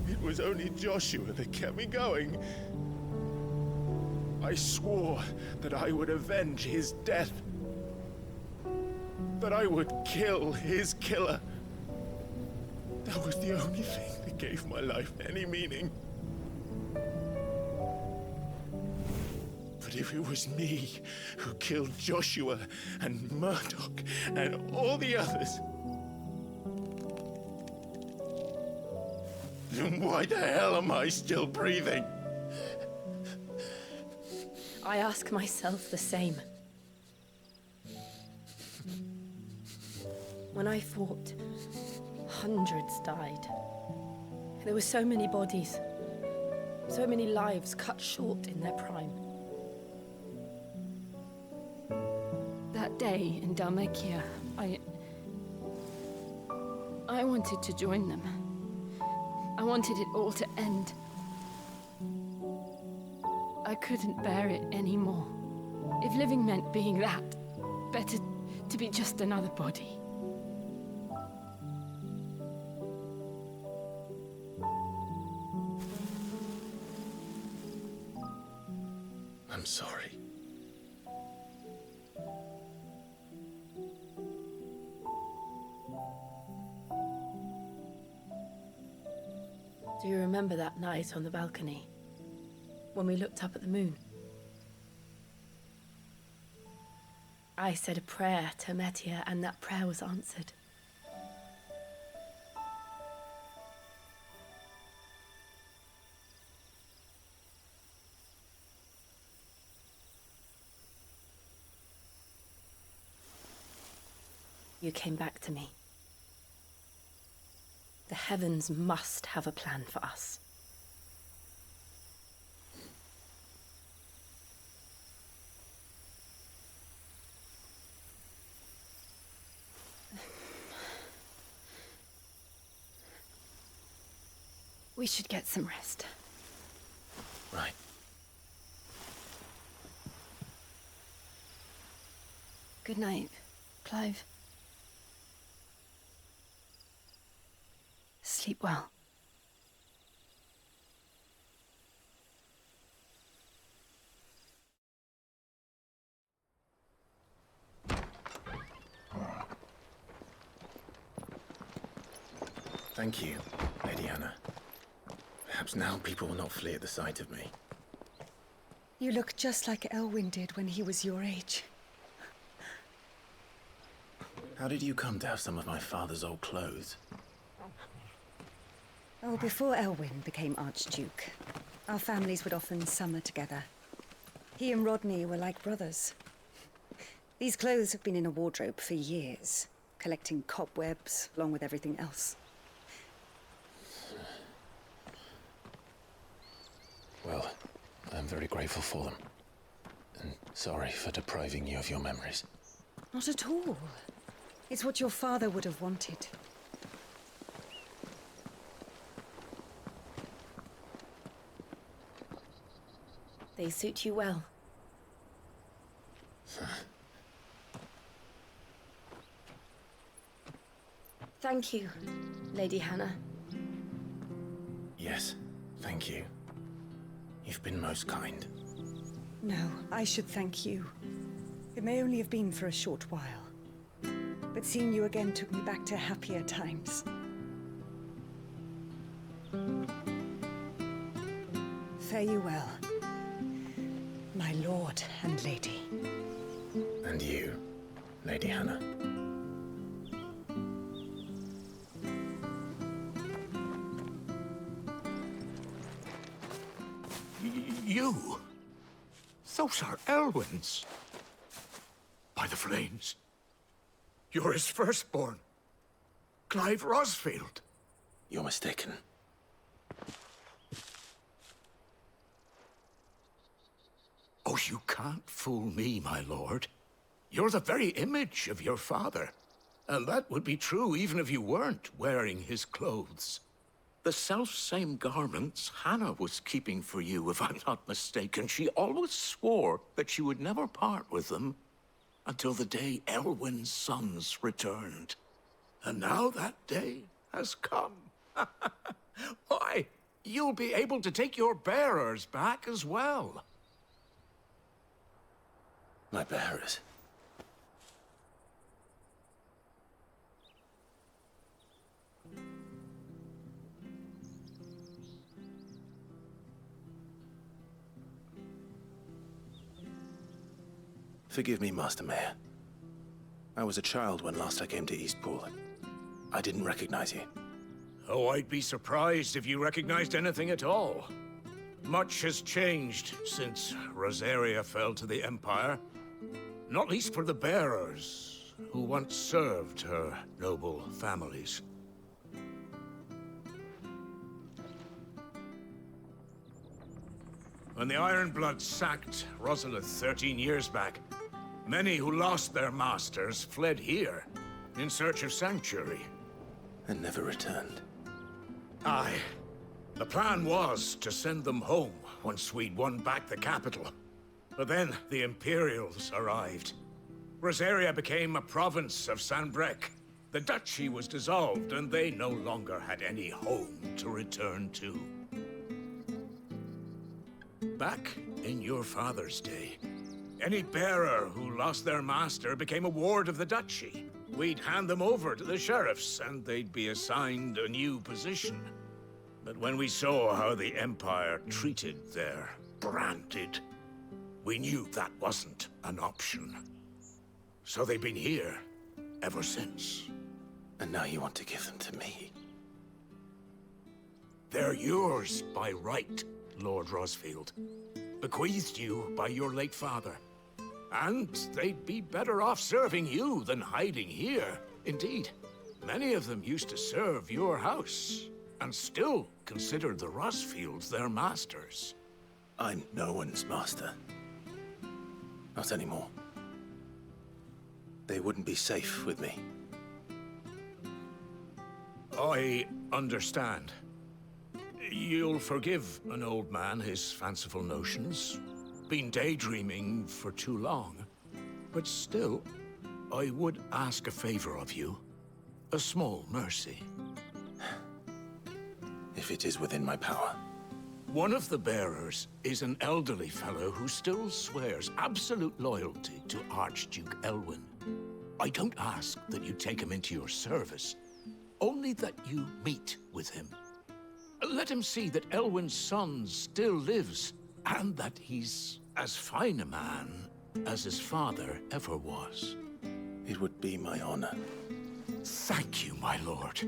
It was only Joshua that kept me going. I swore that I would avenge his death. That I would kill his killer. That was the only thing that gave my life any meaning. But if it was me who killed Joshua and Murdoch and all the others, then why the hell am I still breathing? I ask myself the same. When I fought, hundreds died. There were so many bodies, so many lives cut short in their prime. That day in Dalmekia, I wanted to join them. I wanted it all to end. I couldn't bear it anymore. If living meant being that, better to be just another body. I'm sorry. Do you remember that night on the balcony? When we looked up at the moon? I said a prayer to Metia, and that prayer was answered. You came back to me. The heavens must have a plan for us. We should get some rest. Right. Good night, Clive. Sleep well. Thank you, Lady Hannah. Perhaps now people will not flee at the sight of me. You look just like Elwyn did when he was your age. How did you come to have some of my father's old clothes? Oh, before Elwyn became Archduke, our families would often summer together. He and Rodney were like brothers. These clothes have been in a wardrobe for years, collecting cobwebs along with everything else. Well, I'm very grateful for them. And sorry for depriving you of your memories. Not at all. It's what your father would have wanted. They suit you well. Thank you, Lady Hannah. Yes, thank you. You've been most kind. No, I should thank you. It may only have been for a short while, but seeing you again took me back to happier times. Fare you well, my lord and lady. And you, Lady Hannah. You? Those are Elwyn's. By the flames. You're his firstborn. Clive Rosfield. You're mistaken. Oh, you can't fool me, my lord. You're the very image of your father. And that would be true even if you weren't wearing his clothes. The self-same garments Hannah was keeping for you, if I'm not mistaken. She always swore that she would never part with them until the day Elwyn's sons returned. And now that day has come. Why, you'll be able to take your bearers back as well. My bearers? Forgive me, Master Mayor. I was a child when last I came to Eastpool. I didn't recognize you. Oh, I'd be surprised if you recognized anything at all. Much has changed since Rosaria fell to the Empire. Not least for the bearers, who once served her noble families. When the Ironbloods sacked Rosalith 13 years back, many who lost their masters fled here in search of sanctuary. And never returned. Aye, The plan was to send them home once we'd won back the capital. But then the Imperials arrived. Rosaria became a province of Sanbreque. The duchy was dissolved, and they no longer had any home to return to. Back in your father's day, any bearer who lost their master became a ward of the duchy. We'd hand them over to the sheriffs, and they'd be assigned a new position. But when we saw how the Empire treated their branded, we knew that wasn't an option. So they've been here ever since. And now you want to give them to me? They're yours by right, Lord Rosfield. Bequeathed you by your late father. And they'd be better off serving you than hiding here. Indeed, many of them used to serve your house, and still considered the Rosfields their masters. I'm no one's master. Not anymore. They wouldn't be safe with me. I understand. You'll forgive an old man his fanciful notions. Been daydreaming for too long. But still, I would ask a favor of you. A small mercy. If it is within my power. One of the bearers is an elderly fellow who still swears absolute loyalty to Archduke Elwyn. I don't ask that you take him into your service, only that you meet with him. Let him see that Elwyn's son still lives, and that he's as fine a man as his father ever was. It would be my honor. Thank you, my lord.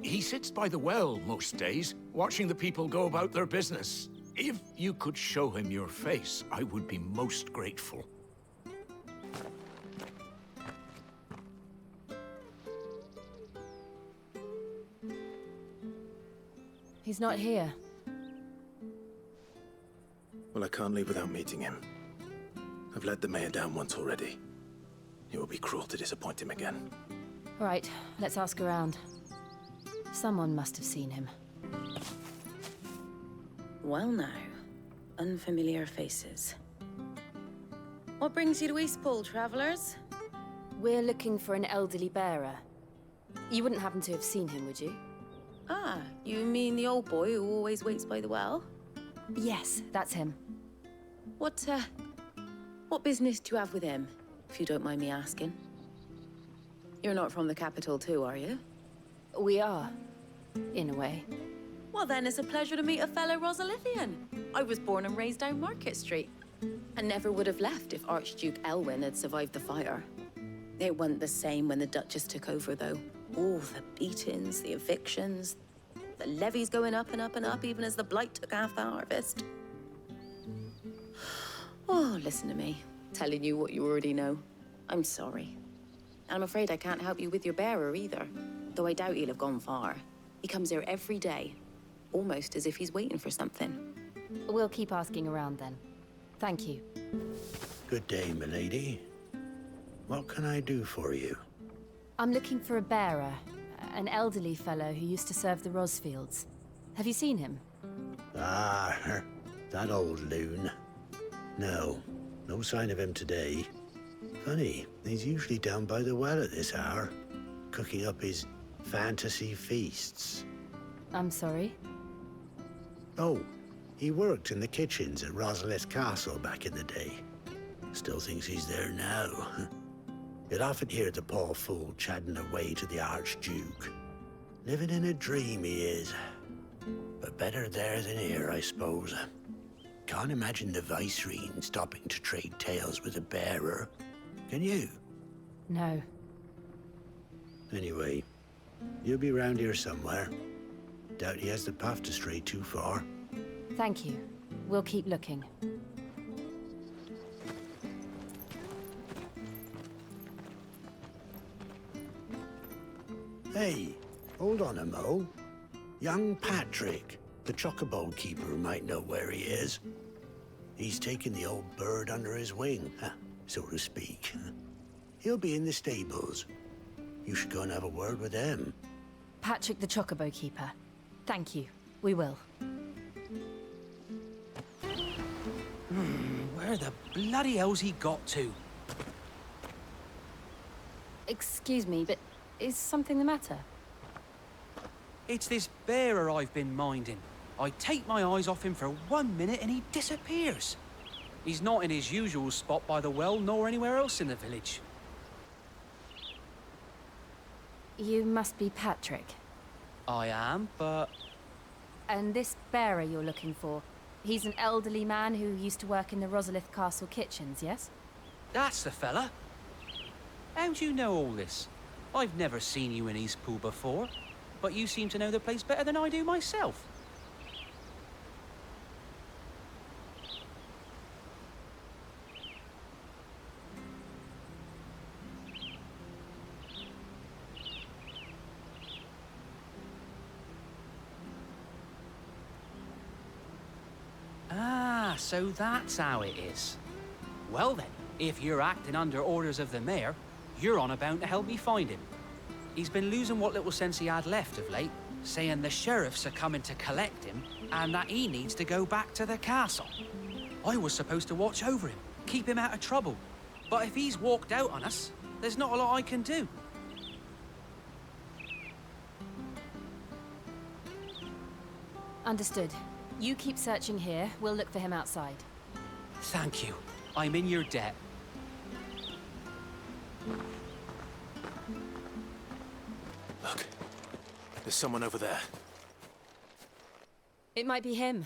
He sits by the well most days, watching the people go about their business. If you could show him your face, I would be most grateful. He's not here. Well, I can't leave without meeting him. I've let the mayor down once already. It would be cruel to disappoint him again. Right, let's ask around. Someone must have seen him. Well now, unfamiliar faces. What brings you to Eastpool, travelers? We're looking for an elderly bearer. You wouldn't happen to have seen him, would you? Ah, you mean the old boy who always waits by the well? Yes, that's him. What business do you have with him, if you don't mind me asking? You're not from the capital too, are you? We are, in a way. Well then, it's a pleasure to meet a fellow Rosalithian. I was born and raised down Market Street. And never would have left if Archduke Elwyn had survived the fire. It wasn't the same when the Duchess took over, though. All the beatings, the evictions, the levies going up and up and up, even as the blight took half the harvest. Oh, listen to me, telling you what you already know. I'm sorry. And I'm afraid I can't help you with your bearer either, though I doubt he'll have gone far. He comes here every day, almost as if he's waiting for something. We'll keep asking around then. Thank you. Good day, milady. What can I do for you? I'm looking for a bearer, an elderly fellow who used to serve the Rosfields. Have you seen him? Ah, that old loon. No sign of him today. Funny, he's usually down by the well at this hour, cooking up his fantasy feasts. I'm sorry? Oh, he worked in the kitchens at Rosalith Castle back in the day. Still thinks he's there now. You'd often hear the poor fool chatting away to the Archduke. Living in a dream he is. But better there than here, I suppose. Can't imagine the Vicereine stopping to trade tales with a bearer. Can you? No. Anyway, you'll be round here somewhere. Doubt he has the path to stray too far. Thank you. We'll keep looking. Hey, hold on a mo. Young Patrick, the chocobo keeper, might know where he is. He's taken the old bird under his wing, so to speak. He'll be in the stables. You should go and have a word with him. Patrick the Chocobo Keeper. Thank you. We will. Where the bloody hell's he got to? Excuse me, but is something the matter? It's this bearer I've been minding. I take my eyes off him for 1 minute and he disappears. He's not in his usual spot by the well, nor anywhere else in the village. You must be Patrick. I am, but... And this bearer you're looking for, he's an elderly man who used to work in the Rosalith Castle kitchens, yes? That's the fella. How do you know all this? I've never seen you in Eastpool before, but you seem to know the place better than I do myself. Ah, so that's how it is. Well then, if you're acting under orders of the mayor, you're on about to help me find him. He's been losing what little sense he had left of late, saying the sheriffs are coming to collect him and that he needs to go back to the castle. I was supposed to watch over him, keep him out of trouble. But if he's walked out on us, there's not a lot I can do. Understood. You keep searching here, we'll look for him outside. Thank you. I'm in your debt. Look, there's someone over there. It might be him.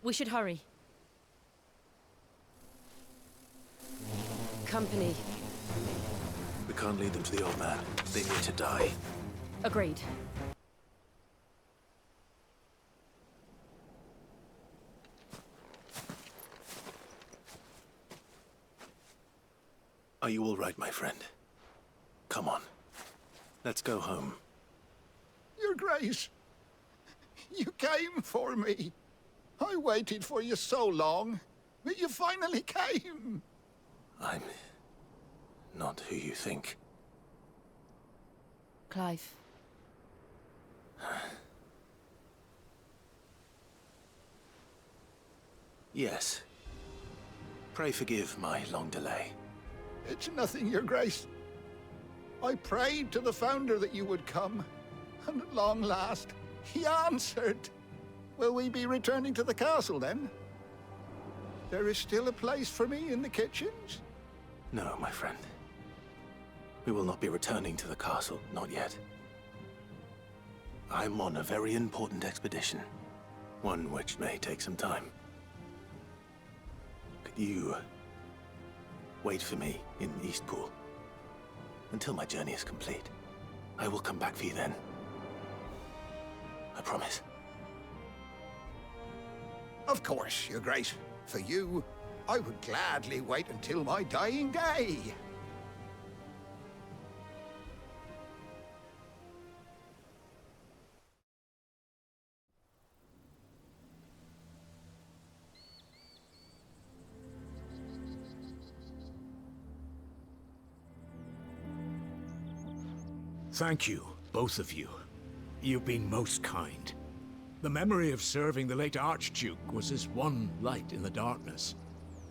We should hurry. Company. We can't lead them to the old man. They need to die. Agreed. Are you all right, my friend? Come on. Let's go home. Your Grace, you came for me. I waited for you so long, but you finally came. I'm not who you think. Clive. Yes. Pray forgive my long delay. It's nothing, Your Grace. I prayed to the Founder that you would come, and at long last, he answered. Will we be returning to the castle, then? There is still a place for me in the kitchens? No, my friend. We will not be returning to the castle, not yet. I'm on a very important expedition, one which may take some time. Could you wait for me in Eastpool until my journey is complete? I will come back for you then. I promise. Of course, Your Grace. For you, I would gladly wait until my dying day. Thank you, both of you. You've been most kind. The memory of serving the late Archduke was as one light in the darkness,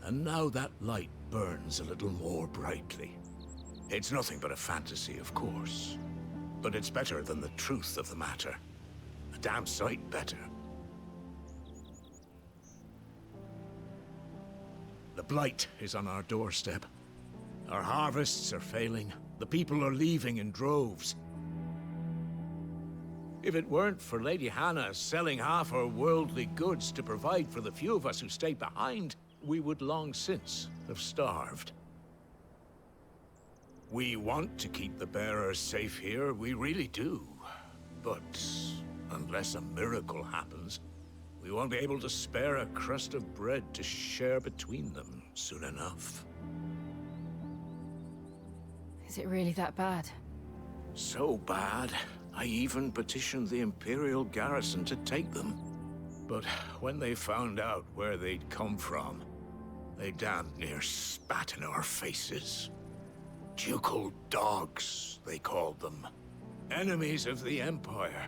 and now that light burns a little more brightly. It's nothing but a fantasy, of course, but it's better than the truth of the matter. A damn sight better. The blight is on our doorstep. Our harvests are failing. The people are leaving in droves. If it weren't for Lady Hannah selling half her worldly goods to provide for the few of us who stayed behind, we would long since have starved. We want to keep the bearers safe here, we really do. But unless a miracle happens, we won't be able to spare a crust of bread to share between them soon enough. Is it really that bad? So bad, I even petitioned the Imperial garrison to take them. But when they found out where they'd come from, they damn near spat in our faces. Ducal dogs, they called them. Enemies of the Empire.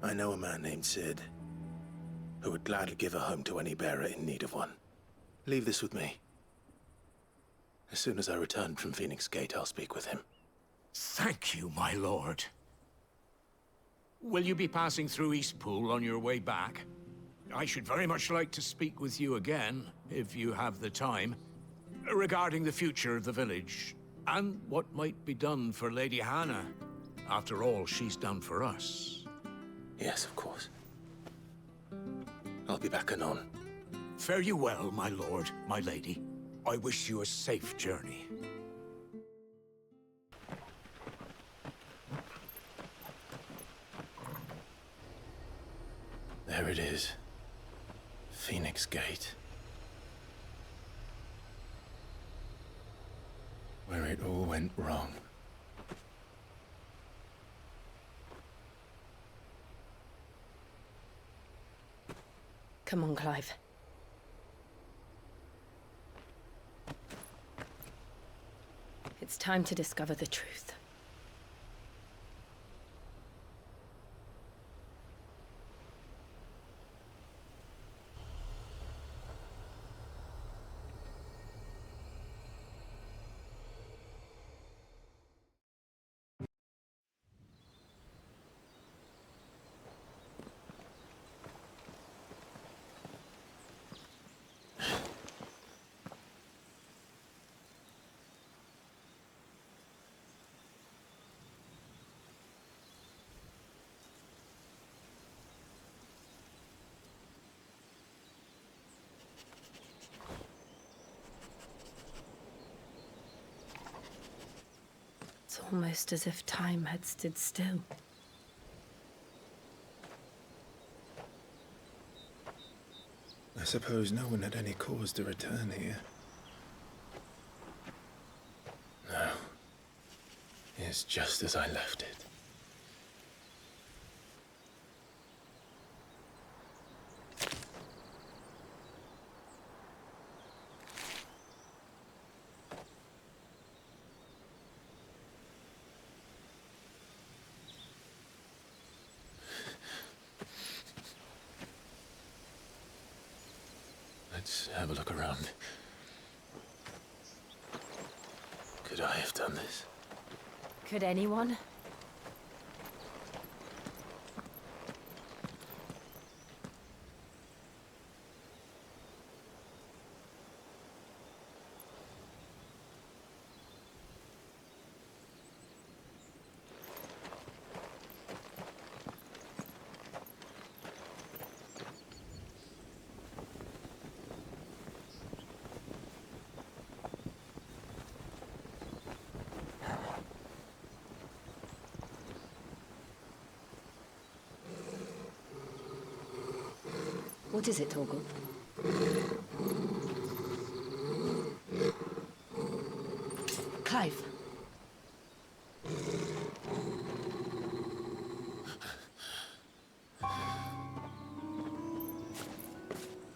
I know a man named Sid. who would gladly give a home to any bearer in need of one. Leave this with me. As soon as I return from Phoenix Gate, I'll speak with him. Thank you, my lord. Will you be passing through Eastpool on your way back? I should very much like to speak with you again, if you have the time, regarding the future of the village, and what might be done for Lady Hannah, after all she's done for us. Yes, of course. I'll be back anon. Fare you well, my lord, my lady. I wish you a safe journey. There it is. Phoenix Gate. Where it all went wrong. Come on, Clive. It's time to discover the truth. It's almost as if time had stood still. I suppose no one had any cause to return here. No. It's just as I left it. Let's have a look around. Could I have done this? Could anyone? What is it, Torgal? Clive.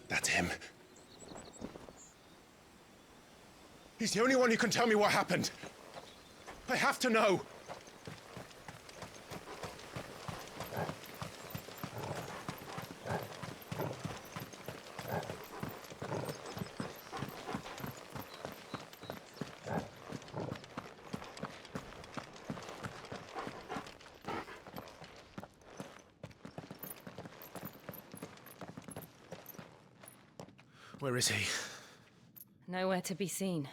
That's him. He's the only one who can tell me what happened. I have to know. Where is he? Nowhere to be seen.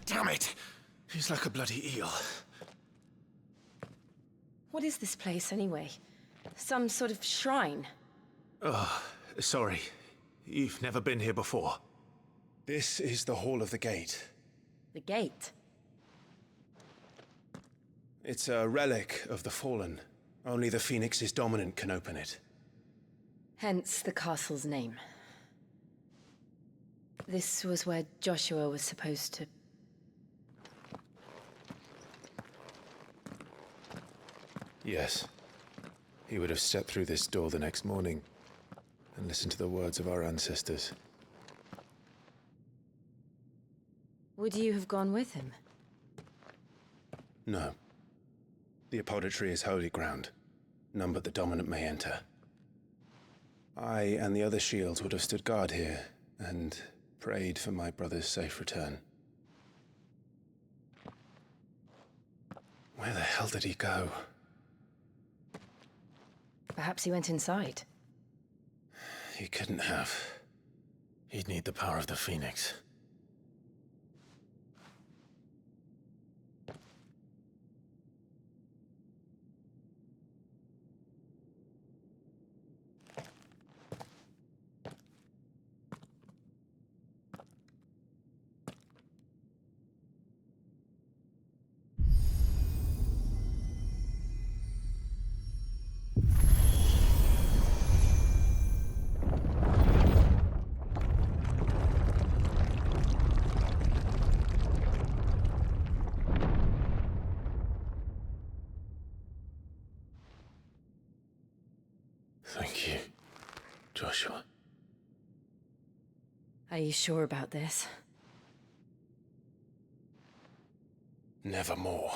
Damn it! He's like a bloody eel. What is this place, anyway? Some sort of shrine? Oh, sorry. You've never been here before. This is the Hall of the Gate. The gate? It's a relic of the Fallen. Only the Phoenix's dominant can open it. Hence the castle's name. This was where Joshua was supposed to... Yes. He would have stepped through this door the next morning and listened to the words of our ancestors. Would you have gone with him? No. The apodatory is holy ground. None but the dominant may enter. I and the other shields would have stood guard here, and prayed for my brother's safe return. Where the hell did he go? Perhaps he went inside. He couldn't have. He'd need the power of the Phoenix. Thank you, Joshua. Are you sure about this? Nevermore.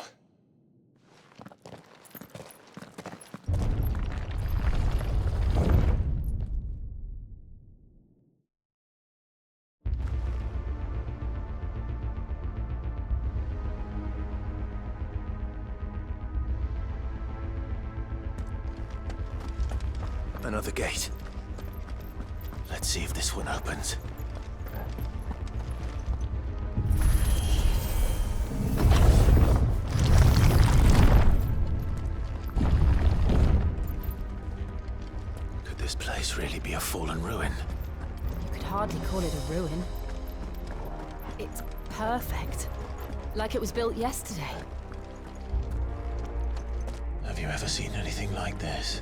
Another gate. Let's see if this one opens. Could this place really be a fallen ruin? You could hardly call it a ruin. It's perfect. Like it was built yesterday. Have you ever seen anything like this?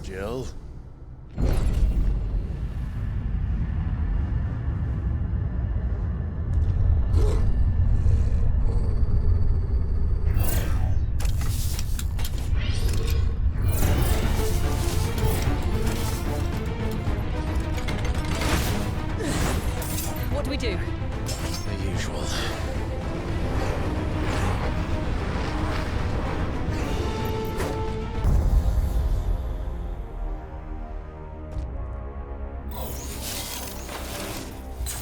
Jill? What do we do? The usual.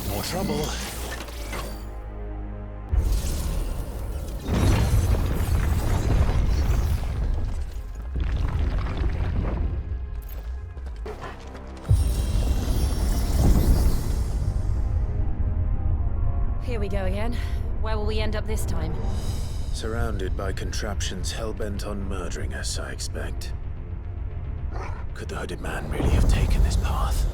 More trouble. Here we go again. Where will we end up this time? Surrounded by contraptions hell-bent on murdering us, I expect. Could the hooded man really have taken this path?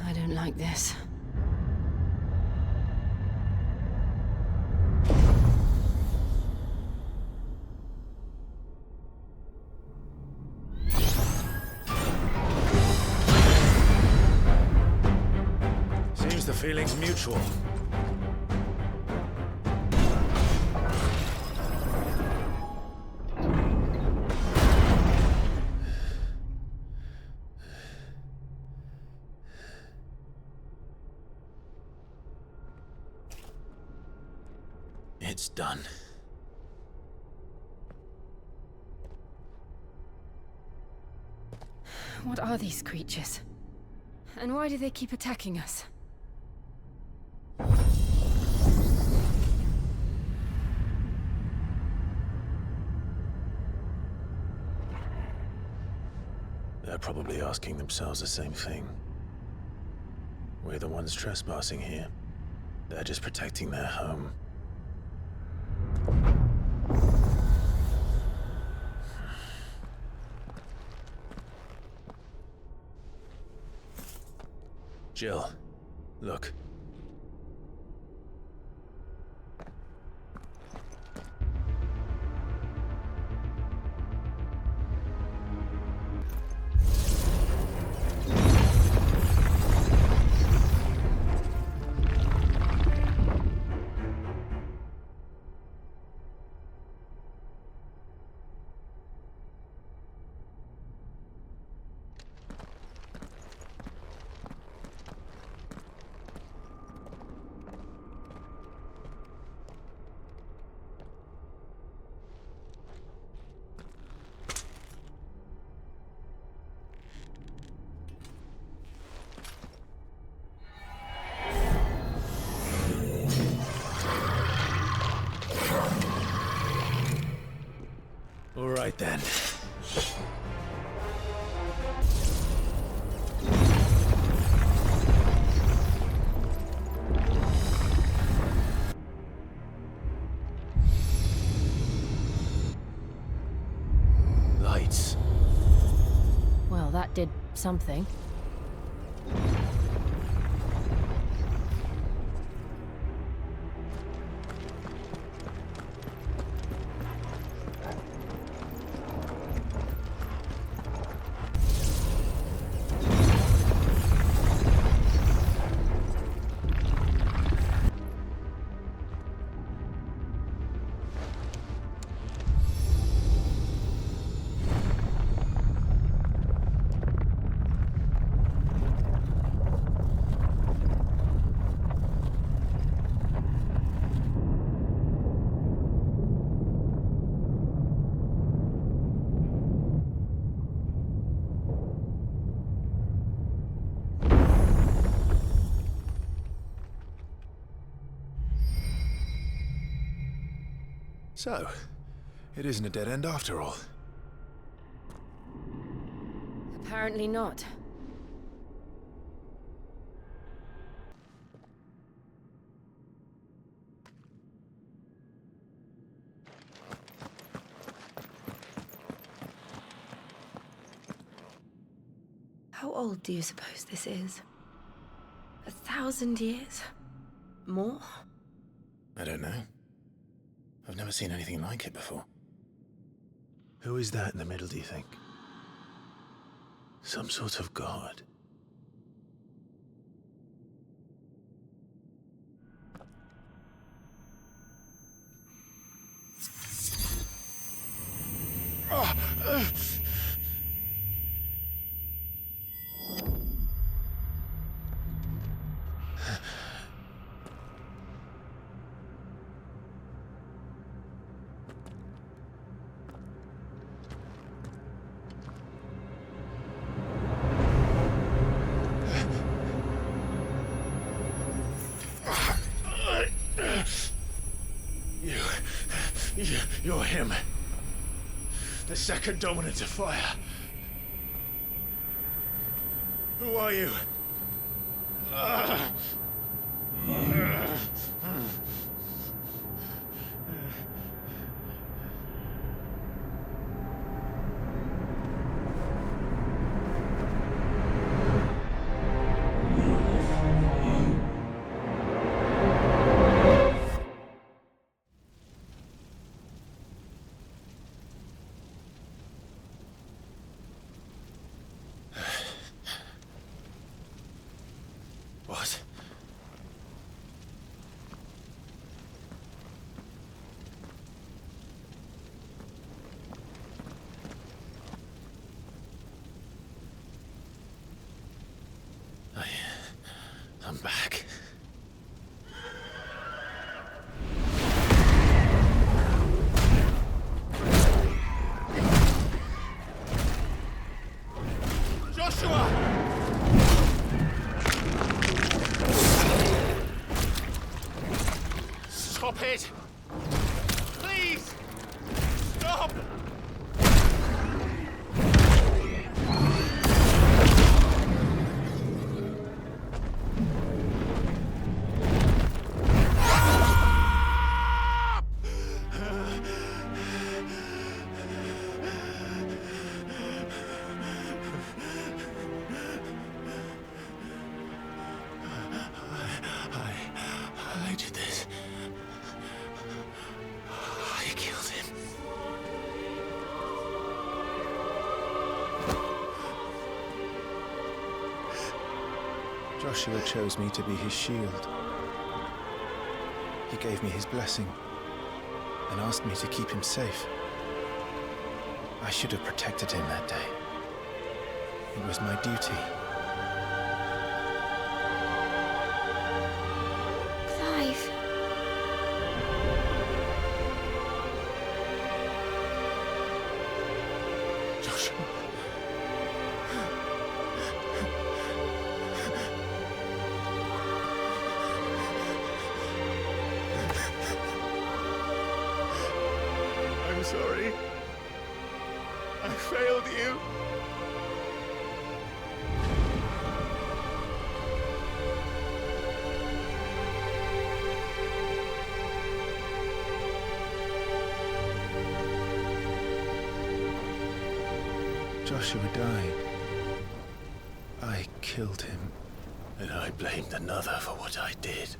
I don't like this. Seems the feeling's mutual. It's done. What are these creatures? And why do they keep attacking us? They're probably asking themselves the same thing. We're the ones trespassing here. They're just protecting their home. Jill, look. All right then. Lights. Well, that did something. So, it isn't a dead end after all. Apparently not. How old do you suppose this is? 1,000 years? More? I don't know. I've never seen anything like it before. Who is that in the middle, do you think? Some sort of god? You're him. The second dominant of fire. Who are you? What? I'm back. Joshua! Stop it! Please! Stop! Joshua chose me to be his shield. He gave me his blessing and asked me to keep him safe. I should have protected him that day. It was my duty. Clive. Joshua. I'm sorry. I failed you. Joshua died. I killed him. And I blamed another for what I did,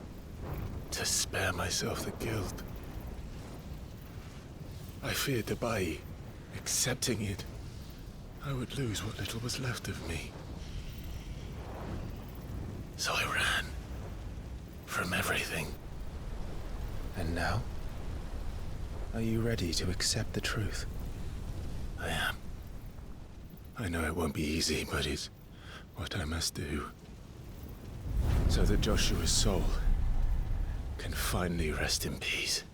to spare myself the guilt. I feared that by accepting it, I would lose what little was left of me. So I ran from everything. And now? Are you ready to accept the truth? I am. I know it won't be easy, but it's what I must do. So that Joshua's soul can finally rest in peace.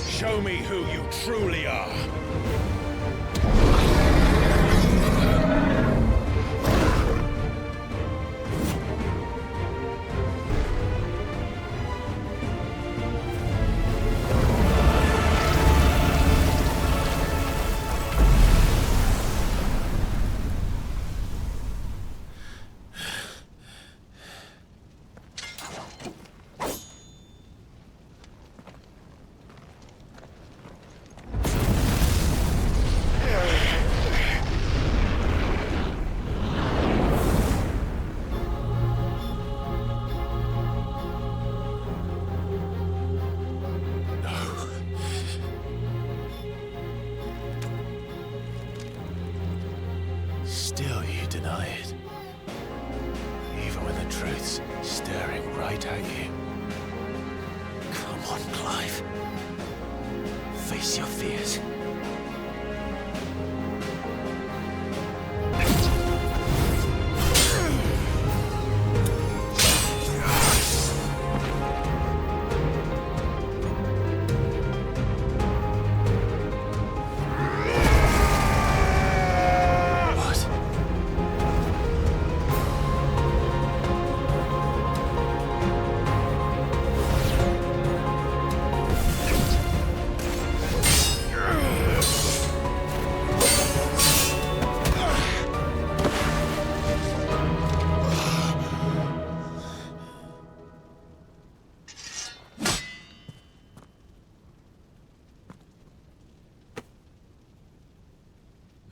Show me who you truly are. Still you deny it. Even when the truth's staring right at you. Come on, Clive. Face your fears.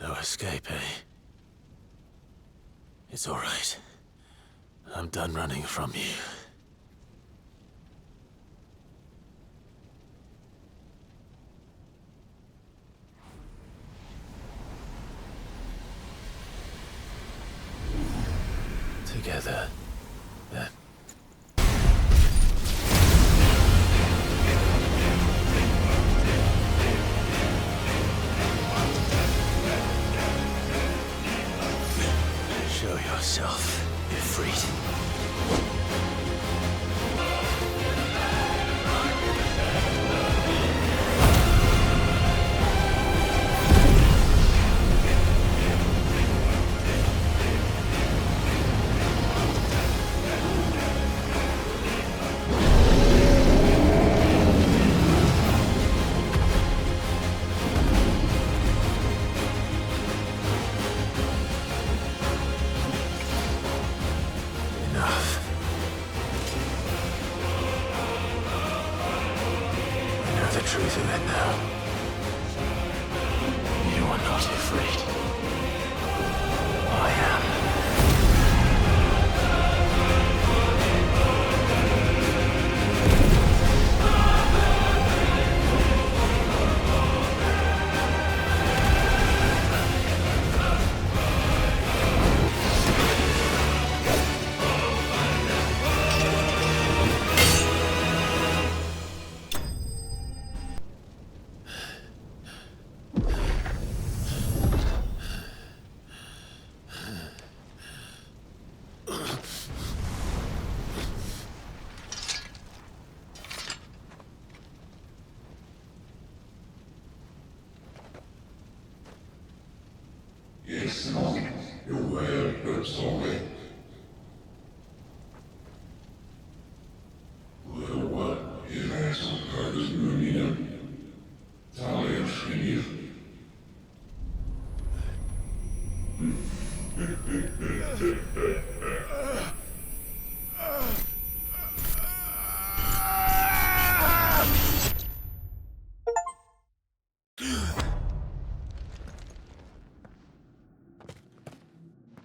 No escape, eh? It's all right. I'm done running from you. Together, then. Ifrit.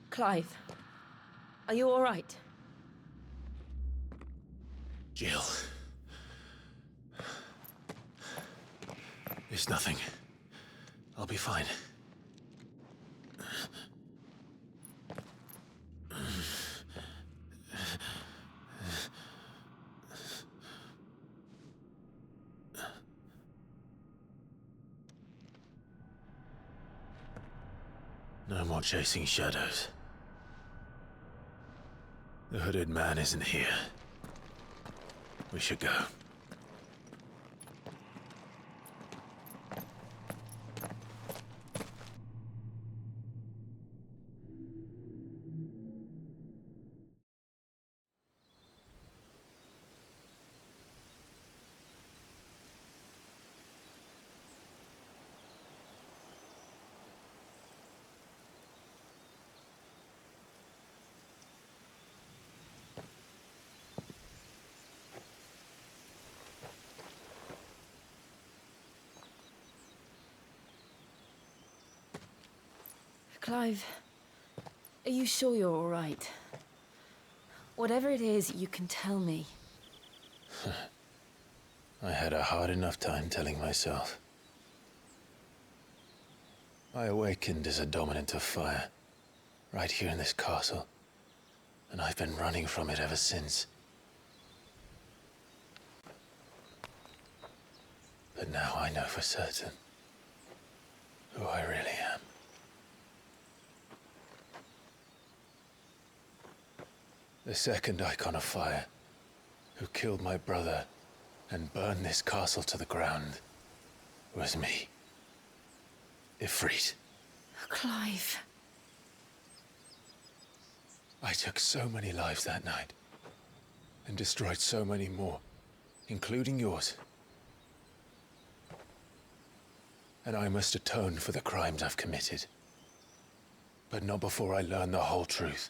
Clive, are you all right? Jill. It's nothing. I'll be fine. No more chasing shadows. The hooded man isn't here. We should go. Clive, are you sure you're all right? Whatever it is, you can tell me. I had a hard enough time telling myself. I awakened as a dominant of fire, right here in this castle, and I've been running from it ever since. But now I know for certain who I really am. The second icon of fire, who killed my brother and burned this castle to the ground, was me. Ifrit. Clive. I took so many lives that night, and destroyed so many more, including yours. And I must atone for the crimes I've committed. But not before I learn the whole truth.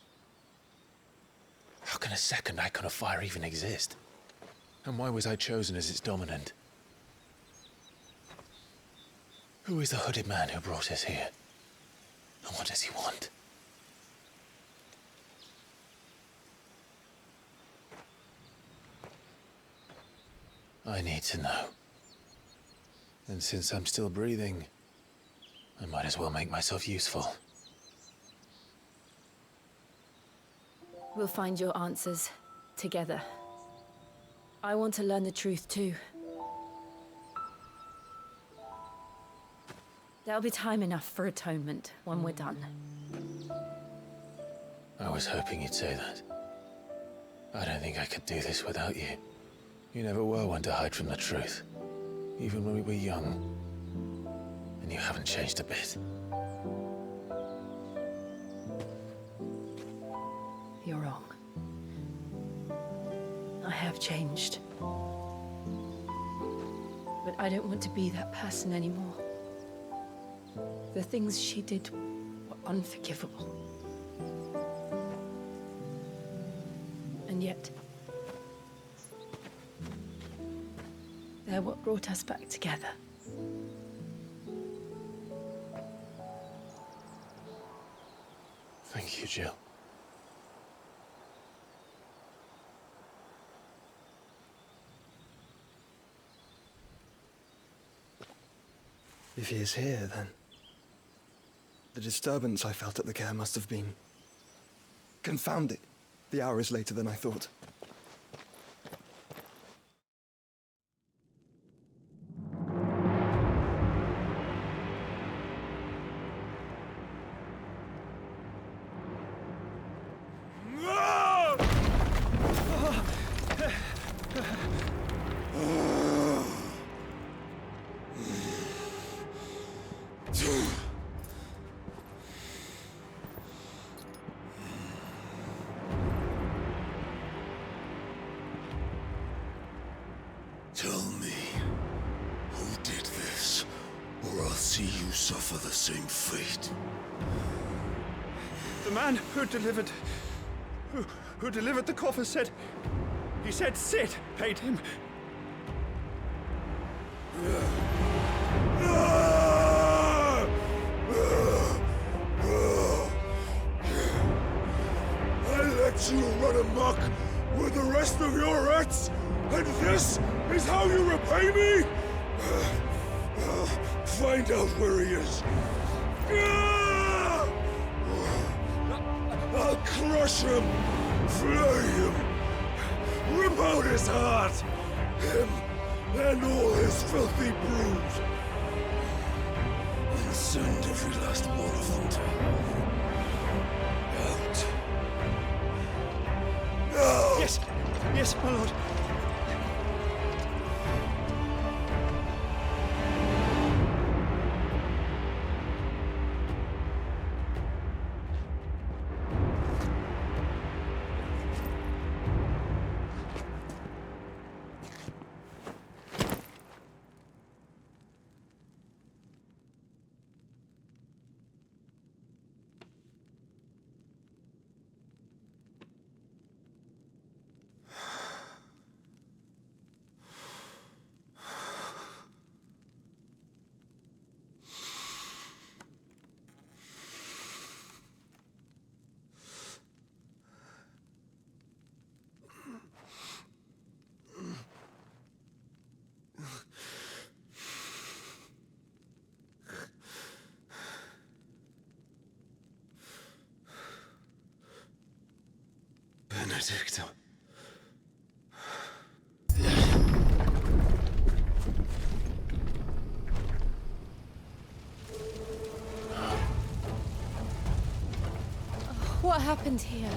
How can a second icon of fire even exist? And why was I chosen as its dominant? Who is the hooded man who brought us here? And what does he want? I need to know. And since I'm still breathing, I might as well make myself useful. We'll find your answers together. I want to learn the truth too. There'll be time enough for atonement when we're done. I was hoping you'd say that. I don't think I could do this without you. You never were one to hide from the truth, even when we were young. And you haven't changed a bit. You're wrong. I have changed. But I don't want to be that person anymore. The things she did were unforgivable. And yet, they're what brought us back together. Thank you, Jill. If he is here, then the disturbance I felt at the care must have been... Confound it. The hour is later than I thought. Tell me, who did this, or I'll see you suffer the same fate. The man who delivered the coffer said... He said Sid paid him. I let you run amok with the rest of your rats, and this is how you repay me? Find out where he is. I'll crush him, flay him, rip out his heart, him and all his filthy brood, and send every last one of them to hell. Out. Now! Yes, yes, my lord. Benedicta. What happened here?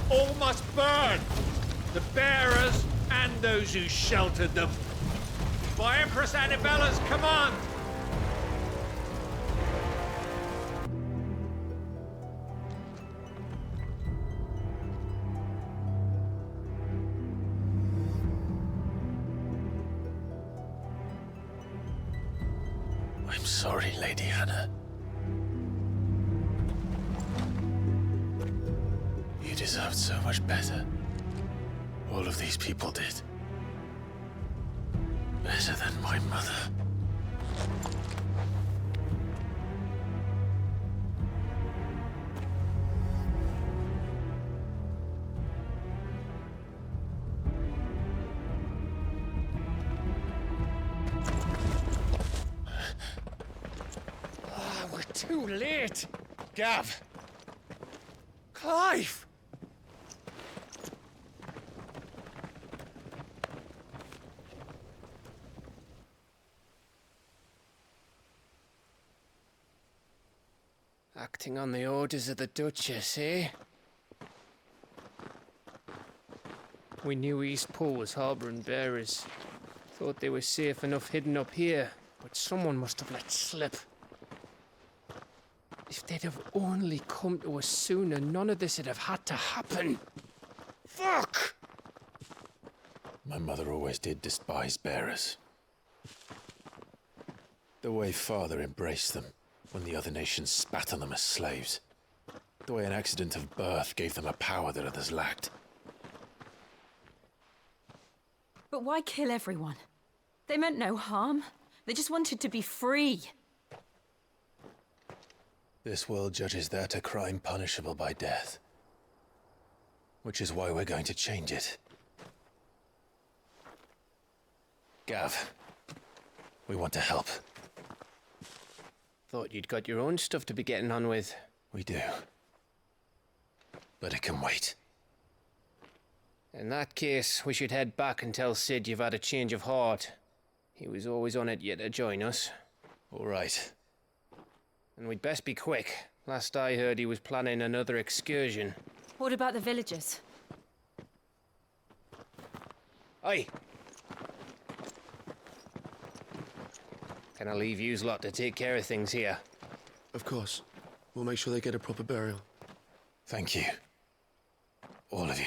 All must burn! The bearers and those who sheltered them. By Empress Annabella's command! I'm sorry, Lady Hannah. You deserved so much better. All of these people did. Better than my mother. We're too late! Gav! Clive! Acting on the orders of the Duchess, eh? We knew East Pole was harbouring bearers. Thought they were safe enough hidden up here, but someone must have let slip. If they'd have only come to us sooner, none of this would have had to happen. Fuck! My mother always did despise bearers. The way Father embraced them when the other nations spat on them as slaves. The way an accident of birth gave them a power that others lacked. But why kill everyone? They meant no harm. They just wanted to be free. This world judges that a crime punishable by death. Which is why we're going to change it. Gav, we want to help. Thought you'd got your own stuff to be getting on with. We do. But it can wait. In that case, we should head back and tell Sid you've had a change of heart. He was always on it yet to join us. All right. And we'd best be quick. Last I heard, he was planning another excursion. What about the villagers? Aye. Can I leave yous lot to take care of things here? Of course. We'll make sure they get a proper burial. Thank you. All of you.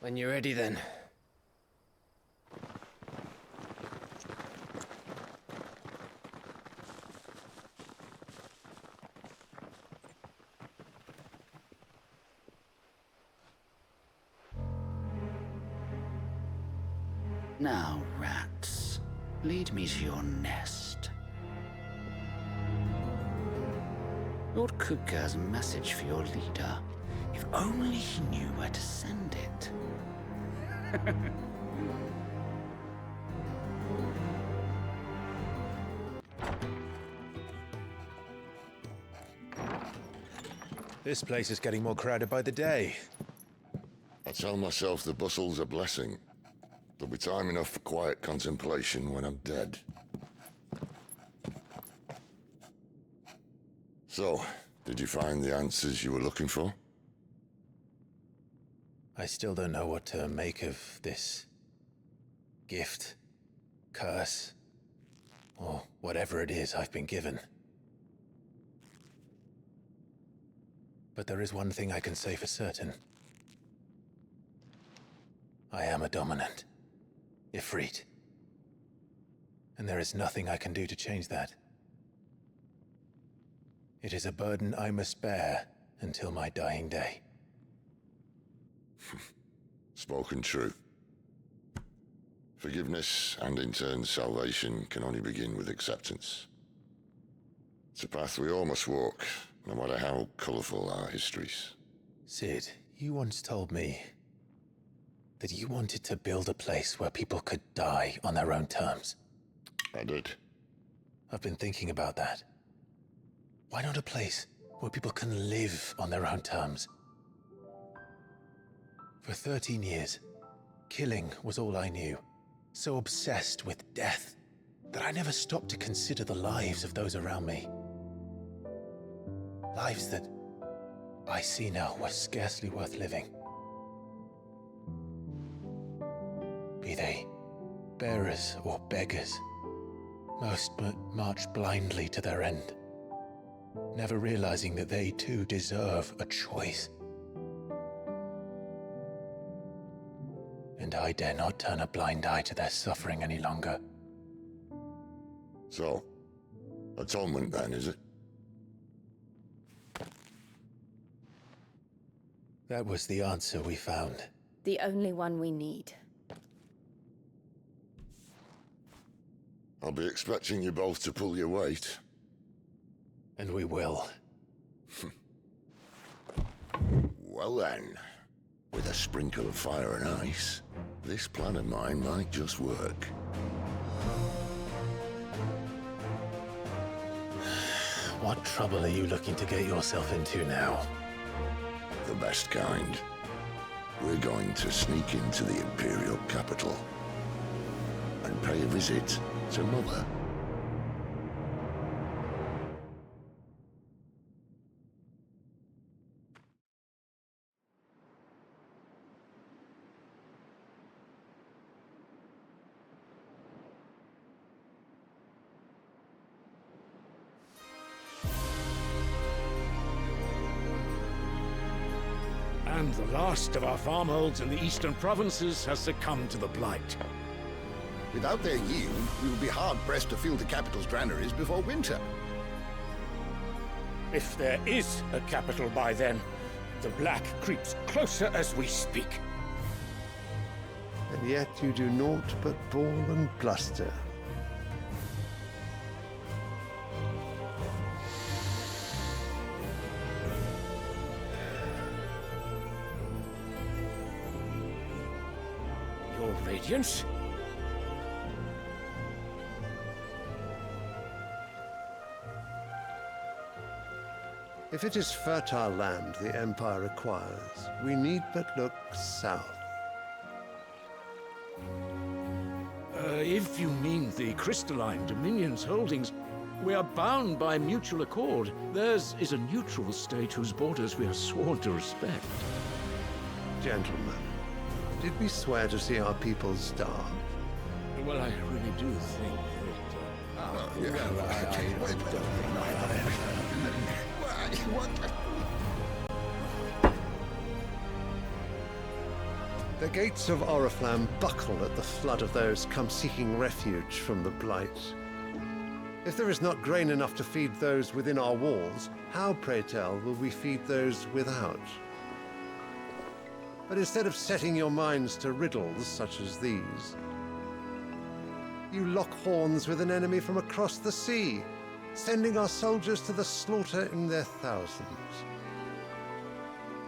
When you're ready, then. Now, rats, lead me to your nest. Lord Kuka has a message for your leader. If only he knew where to send it. This place is getting more crowded by the day. I tell myself the bustle's a blessing. There'll be time enough for quiet contemplation when I'm dead. So, did you find the answers you were looking for? I still don't know what to make of this gift, curse, or whatever it is I've been given. But there is one thing I can say for certain. I am a dominant. Ifrit. And there is nothing I can do to change that. It is a burden I must bear until my dying day. Spoken true. Forgiveness and in turn salvation can only begin with acceptance. It's a path we all must walk, no matter how colourful our histories. Sid, you once told me that you wanted to build a place where people could die on their own terms. I did. I've been thinking about that. Why not a place where people can live on their own terms? For 13 years, killing was all I knew. So obsessed with death that I never stopped to consider the lives of those around me. Lives that I see now were scarcely worth living. Be they bearers or beggars, most march blindly to their end, never realizing that they too deserve a choice. And I dare not turn a blind eye to their suffering any longer. So, atonement then, is it? That was the answer we found. The only one we need. I'll be expecting you both to pull your weight. And we will. Well then, with a sprinkle of fire and ice, this plan of mine might just work. What trouble are you looking to get yourself into now? The best kind. We're going to sneak into the Imperial capital and pay a visit to Mother. And the last of our farmholds in the eastern provinces has succumbed to the blight. Without their yield, we will be hard-pressed to fill the capital's granaries before winter. If there is a capital by then, the black creeps closer as we speak. And yet you do naught but bawl and bluster. Your Radiance? If it is fertile land the Empire requires, we need but look south. If you mean the crystalline Dominion's holdings, we are bound by mutual accord. Theirs is a neutral state whose borders we are sworn to respect. Gentlemen, did we swear to see our people starve? Well, I really do think that... The gates of Oriflamme buckle at the flood of those come seeking refuge from the blight. If there is not grain enough to feed those within our walls, how, pray tell, will we feed those without? But instead of setting your minds to riddles such as these, you lock horns with an enemy from across the sea, sending our soldiers to the slaughter in their thousands.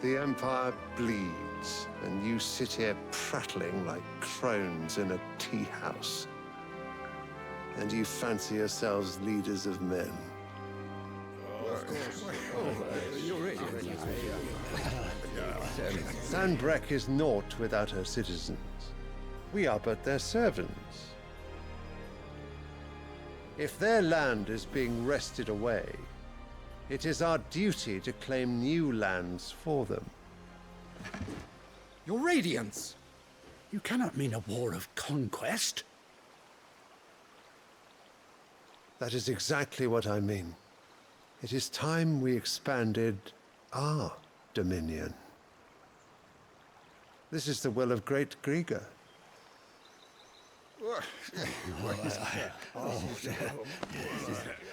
The Empire bleeds, and you sit here prattling like crones in a tea house. And you fancy yourselves leaders of men. Sanbreque is naught without her citizens. We are but their servants. If their land is being wrested away, it is our duty to claim new lands for them. Your Radiance! You cannot mean a war of conquest. That is exactly what I mean. It is time we expanded our dominion. This is the will of great Grieger.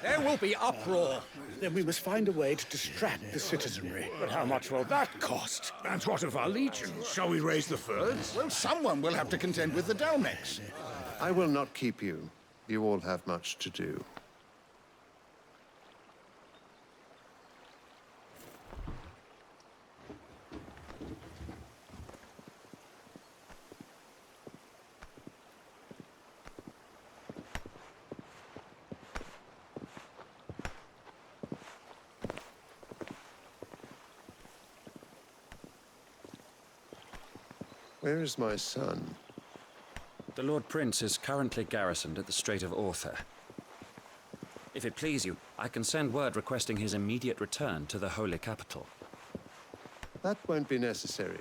There will be uproar. Then we must find a way to distract the citizenry. But how much will that cost? And what of our legions? Shall we raise the furs? Well, someone will have to contend with the Dalmex. I will not keep you. You all have much to do. Where is my son? The Lord Prince is currently garrisoned at the Strait of Arthur. If it please you, I can send word requesting his immediate return to the Holy Capital. That won't be necessary.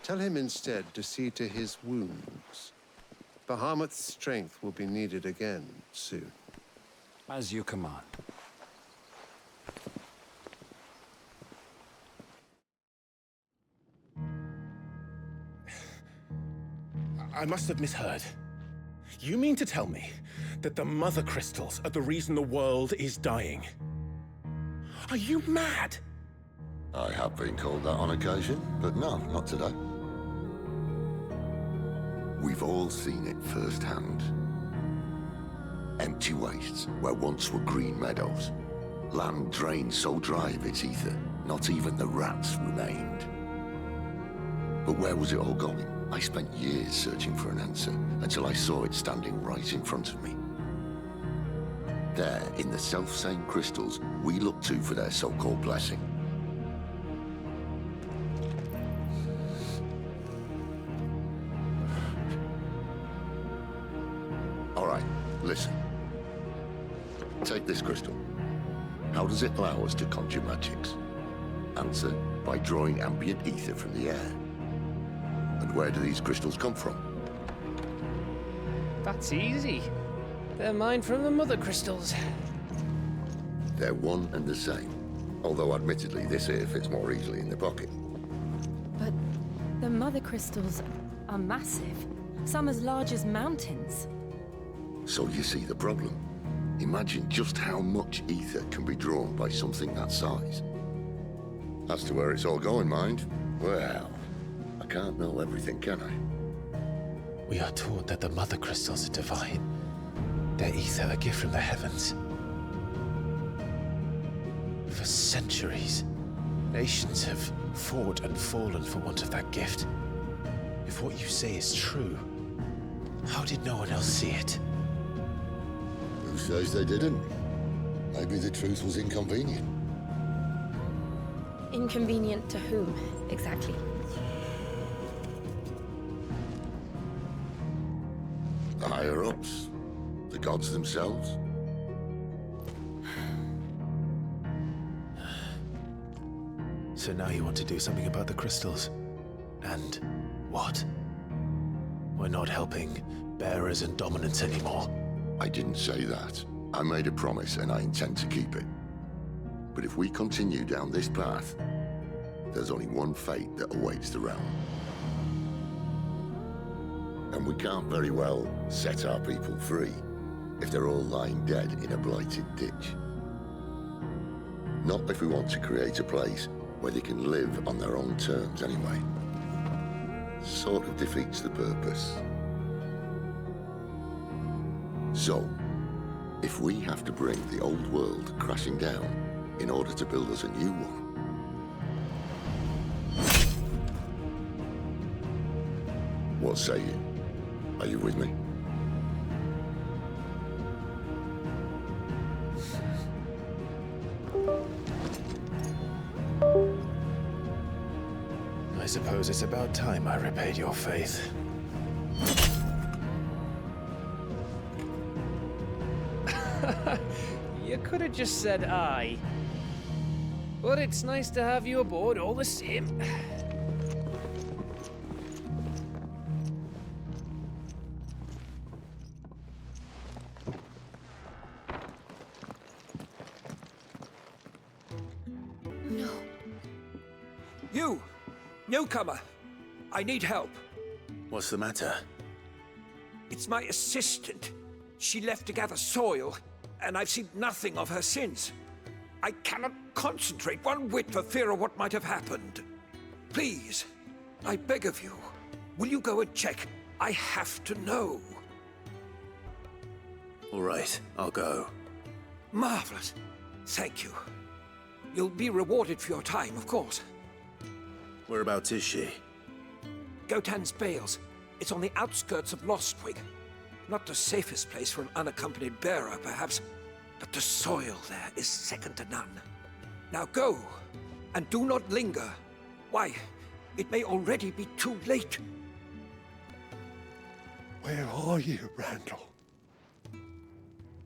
Tell him instead to see to his wounds. Bahamut's strength will be needed again soon. As you command. I must have misheard. You mean to tell me that the Mother Crystals are the reason the world is dying? Are you mad? I have been called that on occasion, but no, not today. We've all seen it firsthand. Empty wastes where once were green meadows. Land drained so dry of its ether, not even the rats remained. But where was it all going? I spent years searching for an answer, until I saw it standing right in front of me. There, in the self-same crystals, we look to for their so-called blessing. All right, Listen. Take this crystal. How does it allow us to conjure magics? Answer, by drawing ambient ether from the air. And where do these crystals come from? That's easy. They're mine from the mother crystals. They're one and the same. Although admittedly, this here fits more easily in the pocket. But the mother crystals are massive. Some as large as mountains. So you see the problem. Imagine just how much ether can be drawn by something that size. As to where it's all going, mind, well, I can't know everything, can I? We are taught that the mother crystals are divine. Their ether a gift from the heavens. For centuries, nations have fought and fallen for want of that gift. If what you say is true, how did no one else see it? Who says they didn't? Maybe the truth was inconvenient. Inconvenient to whom, exactly? The higher-ups, the gods themselves. So now you want to do something about the crystals. And what? We're not helping bearers and dominants anymore. I didn't say that. I made a promise and I intend to keep it. But if we continue down this path, there's only one fate that awaits the realm. And we can't very well set our people free if they're all lying dead in a blighted ditch. Not if we want to create a place where they can live on their own terms anyway. Sort of defeats the purpose. So, if we have to bring the old world crashing down in order to build us a new one, what say you? Are you with me? I suppose it's about time I repaid your faith. You could have just said aye. But it's nice to have you aboard all the same. No. You! Newcomer! I need help. What's the matter? It's my assistant. She left to gather soil, and I've seen nothing of her since. I cannot concentrate one whit for fear of what might have happened. Please, I beg of you, will you go and check? I have to know. All right, I'll go. Marvelous. Thank you. You'll be rewarded for your time, of course. Whereabouts is she? Gotan's Bales. It's on the outskirts of Lostwing. Not the safest place for an unaccompanied bearer, perhaps, but the soil there is second to none. Now go, and do not linger. Why, it may already be too late. Where are you, Randall?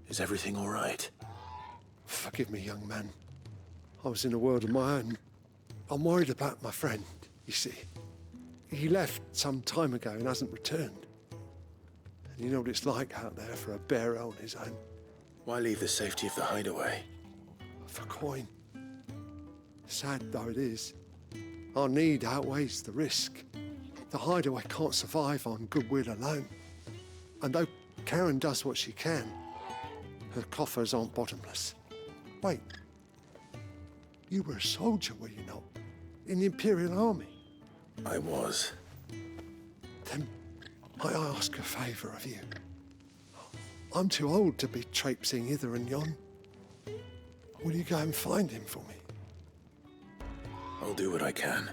Is everything all right? Forgive me, young man. I was in a world of my own. I'm worried about my friend, you see. He left some time ago and hasn't returned. And you know what it's like out there for a bearer on his own. Why leave the safety of the hideaway? For coin. Sad though it is, our need outweighs the risk. The hideaway can't survive on goodwill alone. And though Karen does what she can, her coffers aren't bottomless. Wait, you were a soldier, were you not? In the Imperial Army? I was. Then I ask a favour of you. I'm too old to be traipsing hither and yon. Will you go and find him for me? I'll do what I can.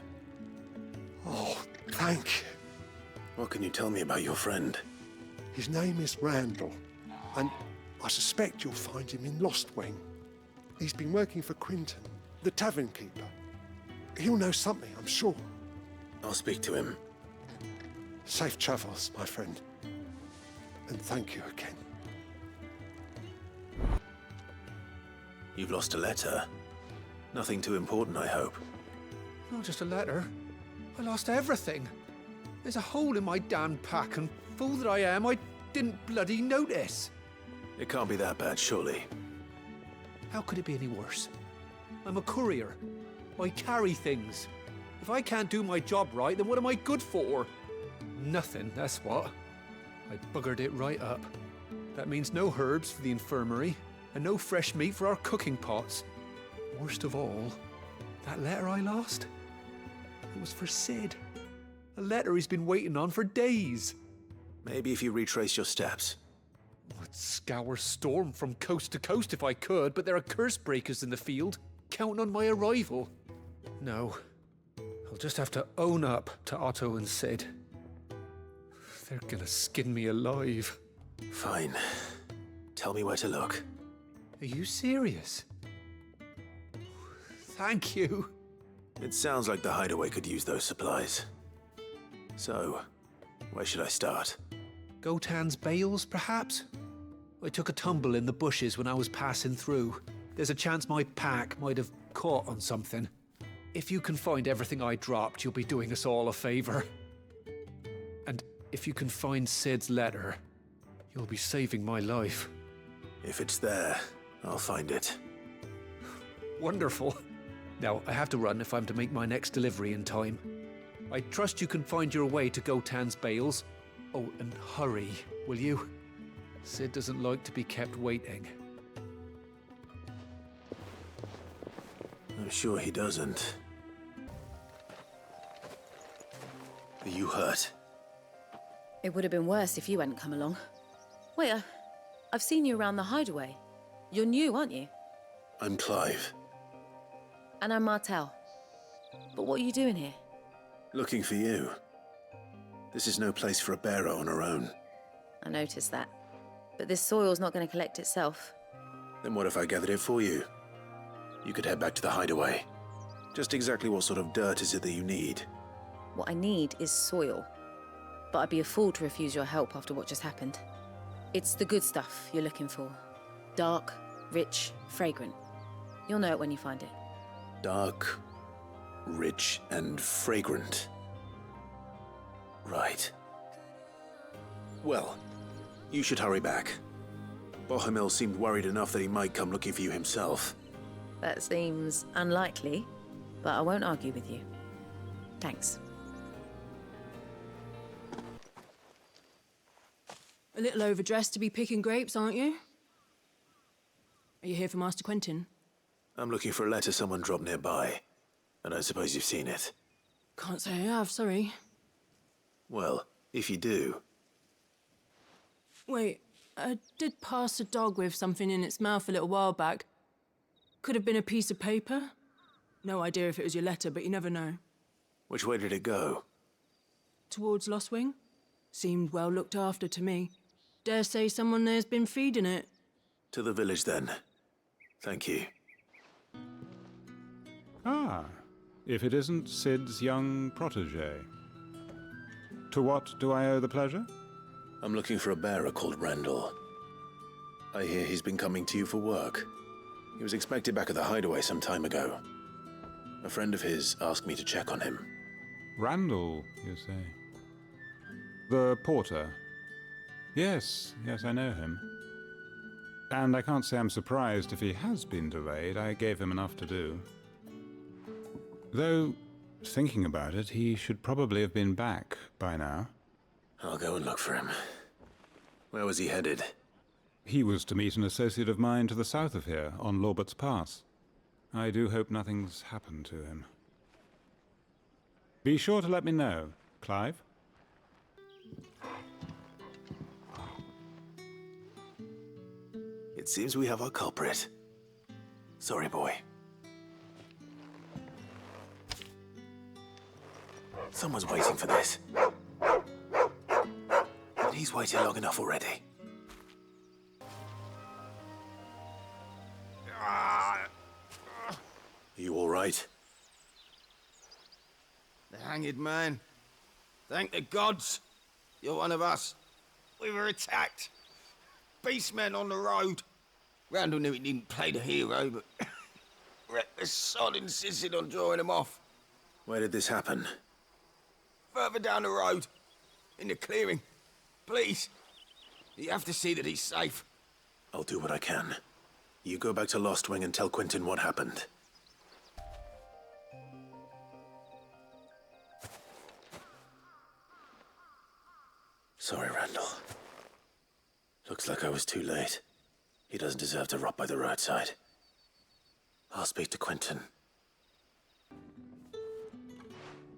Oh, thank you. What can you tell me about your friend? His name is Randall, and I suspect you'll find him in Lostwing. He's been working for Quinton, the tavern keeper. He'll know something, I'm sure. I'll speak to him. Safe travels, my friend. And thank you again. You've lost a letter. Nothing too important, I hope. Not just a letter. I lost everything. There's a hole in my damn pack, and fool that I am, I didn't bloody notice. It can't be that bad, surely. How could it be any worse? I'm a courier. I carry things. If I can't do my job right, then what am I good for? Nothing, that's what. I buggered it right up. That means no herbs for the infirmary, and no fresh meat for our cooking pots. Worst of all, that letter I lost, it was for Sid. A letter he's been waiting on for days. Maybe if you retrace your steps. I'd scour Storm from coast to coast if I could, but there are curse breakers in the field, counting on my arrival. No, I'll just have to own up to Otto and Sid. They're gonna skin me alive. Fine. Tell me where to look. Are you serious? Thank you. It sounds like the hideaway could use those supplies. So, where should I start? Gotan's bales, perhaps? I took a tumble in the bushes when I was passing through. There's a chance my pack might have caught on something. If you can find everything I dropped, you'll be doing us all a favor. And if you can find Sid's letter, you'll be saving my life. If it's there, I'll find it. Wonderful. Now, I have to run if I'm to make my next delivery in time. I trust you can find your way to Gotan's bales. Oh, and hurry, will you? Sid doesn't like to be kept waiting. I'm sure he doesn't. Are you hurt? It would have been worse if you hadn't come along. Wait, I've seen you around the hideaway. You're new, aren't you? I'm Clive. And I'm Martel. But what are you doing here? Looking for you. This is no place for a bearer on her own. I noticed that. But this soil's not going to collect itself. Then what if I gathered it for you? You could head back to the hideaway. Just exactly what sort of dirt is it that you need? What I need is soil. But I'd be a fool to refuse your help after what just happened. It's the good stuff you're looking for. Dark, rich, fragrant. You'll know it when you find it. Dark, rich, and fragrant. Right. Well, you should hurry back. Bohemil seemed worried enough that he might come looking for you himself. That seems unlikely, but I won't argue with you. Thanks. A little overdressed to be picking grapes, aren't you? Are you here for Master Quentin? I'm looking for a letter someone dropped nearby, and I suppose you've seen it. Can't say I have, sorry. Well, if you do... Wait, I did pass a dog with something in its mouth a little while back. Could have been a piece of paper. No idea if it was your letter, but you never know. Which way did it go? Towards Lost Wing? Seemed well looked after to me. Dare say someone there's been feeding it. To the village, then. Thank you. Ah, if it isn't Sid's young protege. To what do I owe the pleasure? I'm looking for a bearer called Randall. I hear he's been coming to you for work. He was expected back at the hideaway some time ago. A friend of his asked me to check on him. Randall, you say? The porter? Yes, I know him. And I can't say I'm surprised if he has been delayed. I gave him enough to do. Though, thinking about it, he should probably have been back by now. I'll go and look for him. Where was he headed? He was to meet an associate of mine to the south of here, on Lorbert's Pass. I do hope nothing's happened to him. Be sure to let me know, Clive. It seems we have our culprit. Sorry, boy. Someone's waiting for this. And he's waited long enough already. Are you all right? The hanged man. Thank the gods. You're one of us. We were attacked. Beastmen on the road. Randall knew he didn't play the hero, but the sod insisted on drawing him off. Where did this happen? Further down the road. In the clearing. Please. You have to see that he's safe. I'll do what I can. You go back to Lost Wing and tell Quentin what happened. Sorry, Randall. Looks like I was too late. He doesn't deserve to rot by the roadside. I'll speak to Quentin.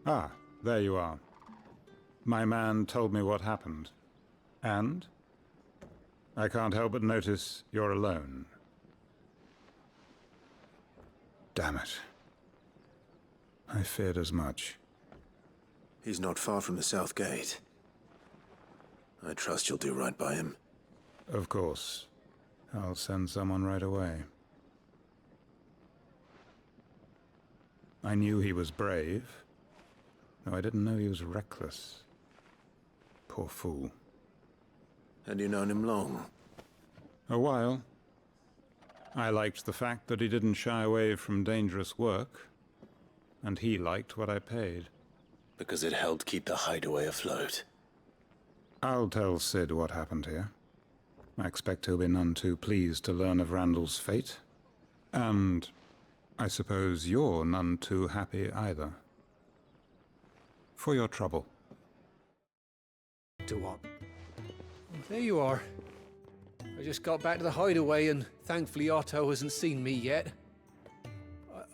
Ah, there you are. My man told me what happened. And? I can't help but notice you're alone. Damn it. I feared as much. He's not far from the South Gate. I trust you'll do right by him. Of course. I'll send someone right away. I knew he was brave, though I didn't know he was reckless. Poor fool. Had you known him long? A while. I liked the fact that he didn't shy away from dangerous work, and he liked what I paid. Because it helped keep the hideaway afloat. I'll tell Sid what happened here. I expect he'll be none too pleased to learn of Randall's fate. And I suppose you're none too happy either. For your trouble. To what? There you are. I just got back to the hideaway and thankfully Otto hasn't seen me yet.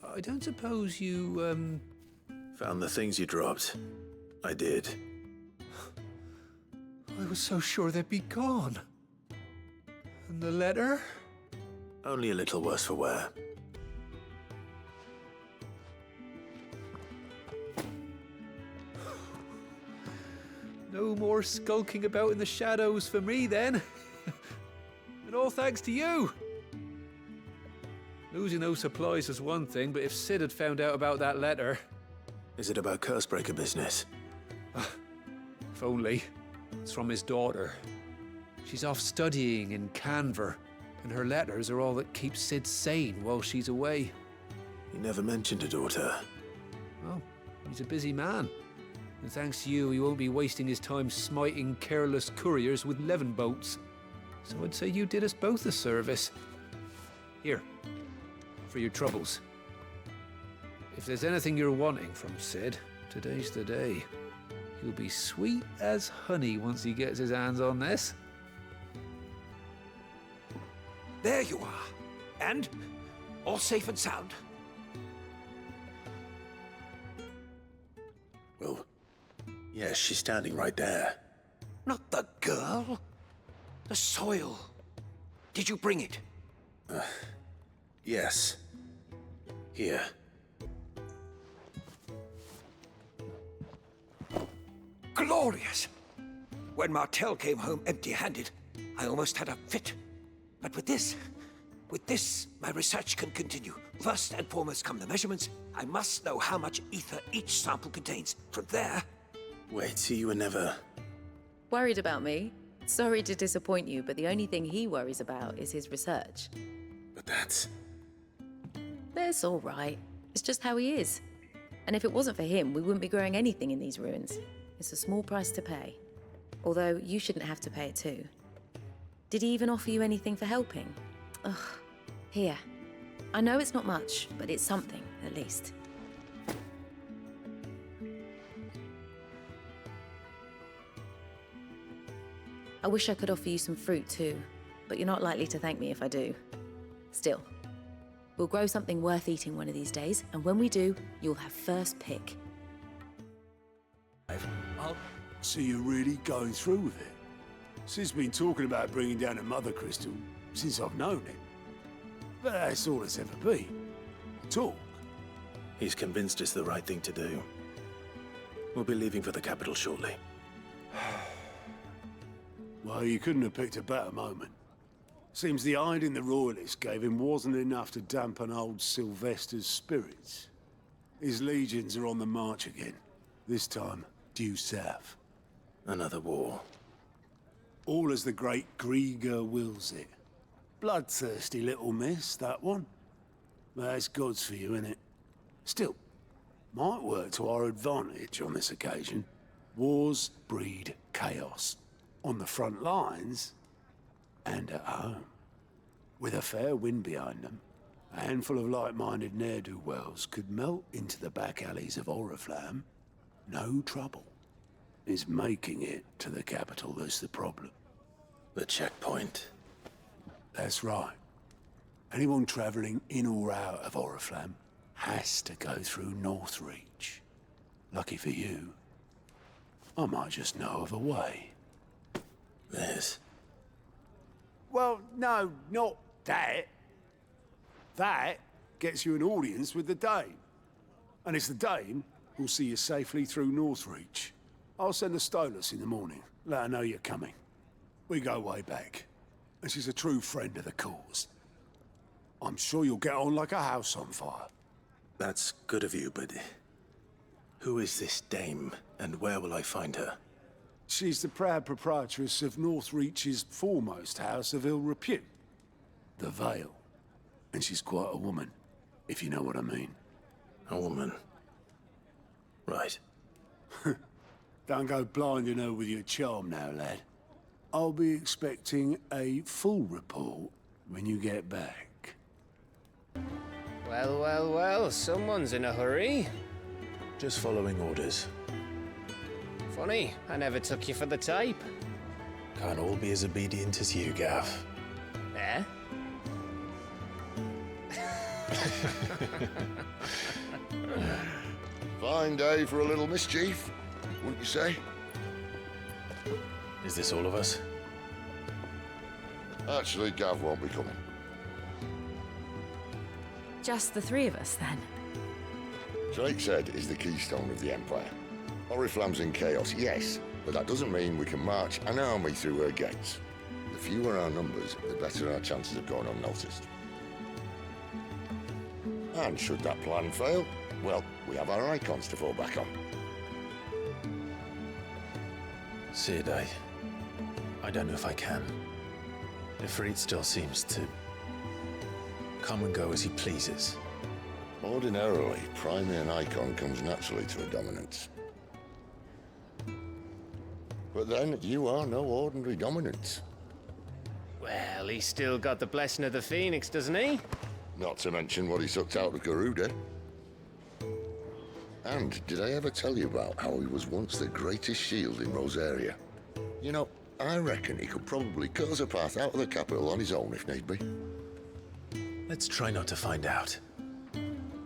I don't suppose you, Found the things you dropped. I did. I was so sure they'd be gone. And the letter? Only a little worse for wear. No more skulking about in the shadows for me, then. And all thanks to you. Losing those supplies was one thing, but if Sid had found out about that letter... Is it about Cursebreaker business? If only. It's from his daughter. She's off studying in Canver, and her letters are all that keeps Sid sane while she's away. He never mentioned a daughter. Well, he's a busy man. And thanks to you, he won't be wasting his time smiting careless couriers with levin boats. So I'd say you did us both a service. Here, for your troubles. If there's anything you're wanting from Sid, today's the day. He'll be sweet as honey once he gets his hands on this. There you are. And all safe and sound. Well, yes, she's standing right there. Not the girl. The soil. Did you bring it? Yes. Here. Glorious! When Martel came home empty-handed, I almost had a fit. But with this, my research can continue. First and foremost come the measurements. I must know how much ether each sample contains. From there... Wait, so you were never... Worried about me? Sorry to disappoint you, but the only thing he worries about is his research. But that's... That's all right. It's just how he is. And if it wasn't for him, we wouldn't be growing anything in these ruins. It's a small price to pay. Although, you shouldn't have to pay it too. Did he even offer you anything for helping? Ugh. Here. I know it's not much, but it's something, at least. I wish I could offer you some fruit too, but you're not likely to thank me if I do. Still, we'll grow something worth eating one of these days, and when we do, you'll have first pick. So you're really going through with it? Sid's been talking about bringing down a mother crystal since I've known him. But that's all it's ever been. Talk. He's convinced it's the right thing to do. We'll be leaving for the capital shortly. Well, you couldn't have picked a better moment. Seems the hiding the royalists gave him wasn't enough to dampen old Sylvester's spirits. His legions are on the march again. This time, due south. Another war. All as the great Grieger wills it. Bloodthirsty little miss, that one. That's God's for you, innit? Still, might work to our advantage on this occasion. Wars breed chaos. On the front lines, and at home. With a fair wind behind them, a handful of like-minded ne'er-do-wells could melt into the back alleys of Oriflamme. No trouble. It's making it to the capital that's the problem. The checkpoint. That's right. Anyone travelling in or out of Oriflamme has to go through Northreach. Lucky for you, I might just know of a way. This? Well, no, not that. That gets you an audience with the Dame. And it's the Dame who'll see you safely through Northreach. I'll send the Stolas in the morning. Let her know you're coming. We go way back. And she's a true friend of the cause. I'm sure you'll get on like a house on fire. That's good of you, but who is this dame, and where will I find her? She's the proud proprietress of Northreach's foremost house of ill repute, the Vale. And she's quite a woman, if you know what I mean. A woman? Right. Don't go blinding her with your charm now, lad. I'll be expecting a full report when you get back. Well, well, well, someone's in a hurry. Just following orders. Funny, I never took you for the type. Can't all be as obedient as you, Gav. Eh? Fine day for a little mischief, wouldn't you say? Is this all of us? Actually, Gav won't be coming. Just the three of us, then? Drake's Head is the keystone of the Empire. Oriflamme's in chaos, yes, but that doesn't mean we can march an army through her gates. The fewer our numbers, the better our chances of going unnoticed. And should that plan fail, well, we have our icons to fall back on. Sid, I don't know if I can. Ifrit still seems to come and go as he pleases. Ordinarily, priming an icon comes naturally to a dominance. But then, you are no ordinary dominance. Well, he's still got the blessing of the Phoenix, doesn't he? Not to mention what he sucked out of Garuda. And did I ever tell you about how he was once the greatest shield in Rosaria? You know, I reckon he could probably cut us a path out of the capital on his own if need be. Let's try not to find out.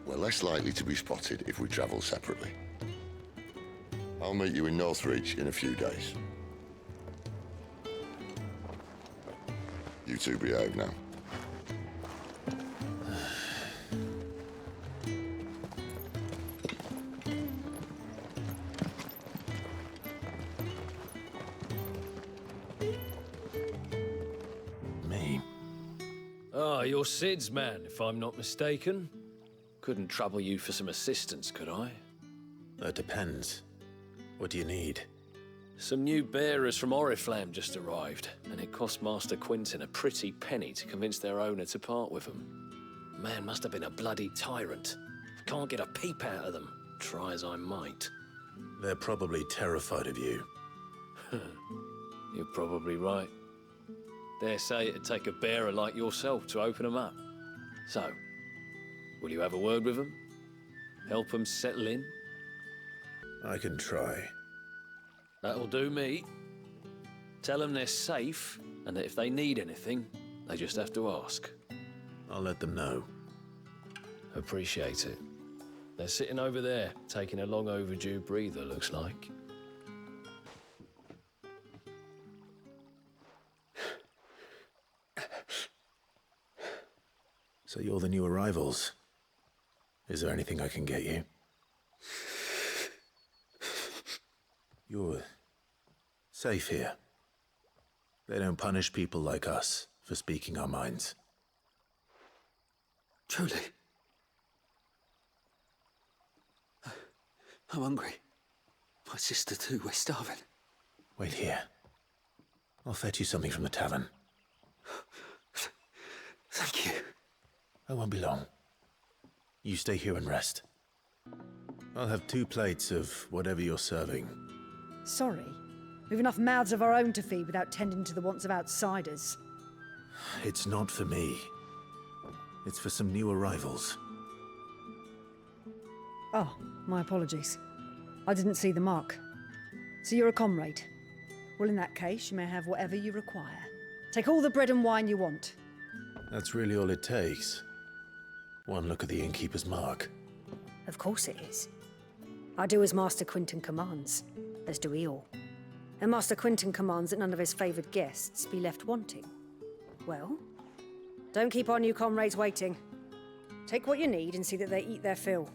We're less likely to be spotted if we travel separately. I'll meet you in Northreach in a few days. You two behave now. Me? Ah, you're Sid's man, if I'm not mistaken. Couldn't trouble you for some assistance, could I? That depends. What do you need? Some new bearers from Oriflamme just arrived, and it cost Master Quinton a pretty penny to convince their owner to part with them. Man must have been a bloody tyrant. Can't get a peep out of them, try as I might. They're probably terrified of you. You're probably right. Dare say it'd take a bearer like yourself to open them up. So, will you have a word with them? Help them settle in? I can try. That'll do me. Tell them they're safe, and that if they need anything, they just have to ask. I'll let them know. Appreciate it. They're sitting over there, taking a long overdue breather, looks like. So you're the new arrivals. Is there anything I can get you? You're safe here. They don't punish people like us for speaking our minds. Truly. I'm hungry. My sister too, we're starving. Wait here. I'll fetch you something from the tavern. Thank you. I won't be long. You stay here and rest. I'll have 2 plates of whatever you're serving. Sorry. We've enough mouths of our own to feed without tending to the wants of outsiders. It's not for me. It's for some new arrivals. Oh, my apologies. I didn't see the mark. So you're a comrade. Well, in that case, you may have whatever you require. Take all the bread and wine you want. That's really all it takes. One look at the innkeeper's mark. Of course it is. I do as Master Quinton commands, as do we all. And Master Quinton commands that none of his favoured guests be left wanting. Well, don't keep our new comrades waiting. Take what you need and see that they eat their fill.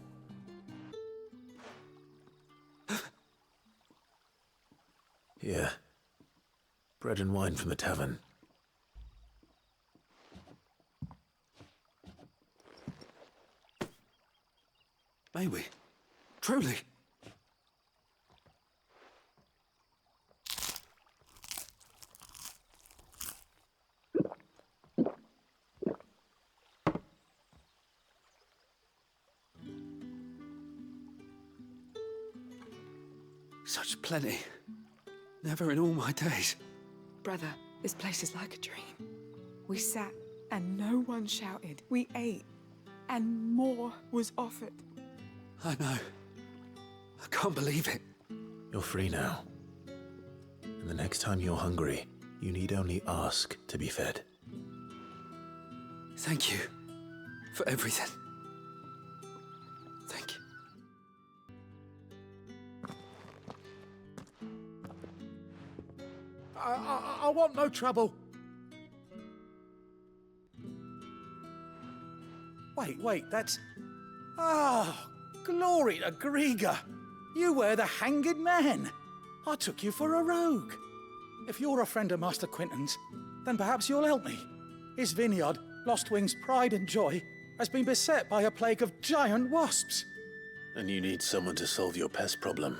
Here. Bread and wine from the tavern. May we? Truly? Such plenty. Never in all my days. Brother, this place is like a dream. We sat and no one shouted. We ate and more was offered. I know. I can't believe it. You're free now. And the next time you're hungry, you need only ask to be fed. Thank you for everything. Thank you. I want no trouble. Wait, that's... Ah, glory to Grieger. You were the hanged man. I took you for a rogue. If you're a friend of Master Quinton's, then perhaps you'll help me. His vineyard, Lostwing's pride and joy, has been beset by a plague of giant wasps. And you need someone to solve your pest problem.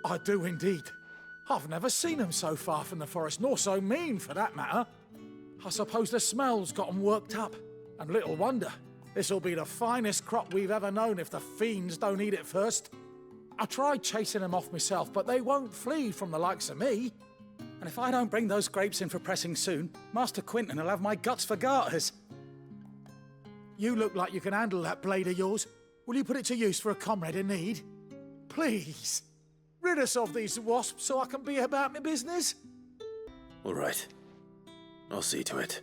I do indeed. I've never seen them so far from the forest, nor so mean, for that matter. I suppose the smell's got them worked up, and little wonder. This'll be the finest crop we've ever known if the fiends don't eat it first. I tried chasing them off myself, but they won't flee from the likes of me. And if I don't bring those grapes in for pressing soon, Master Quinton will have my guts for garters. You look like you can handle that blade of yours. Will you put it to use for a comrade in need? Please. Rid us of these wasps so I can be about my business. All right. I'll see to it.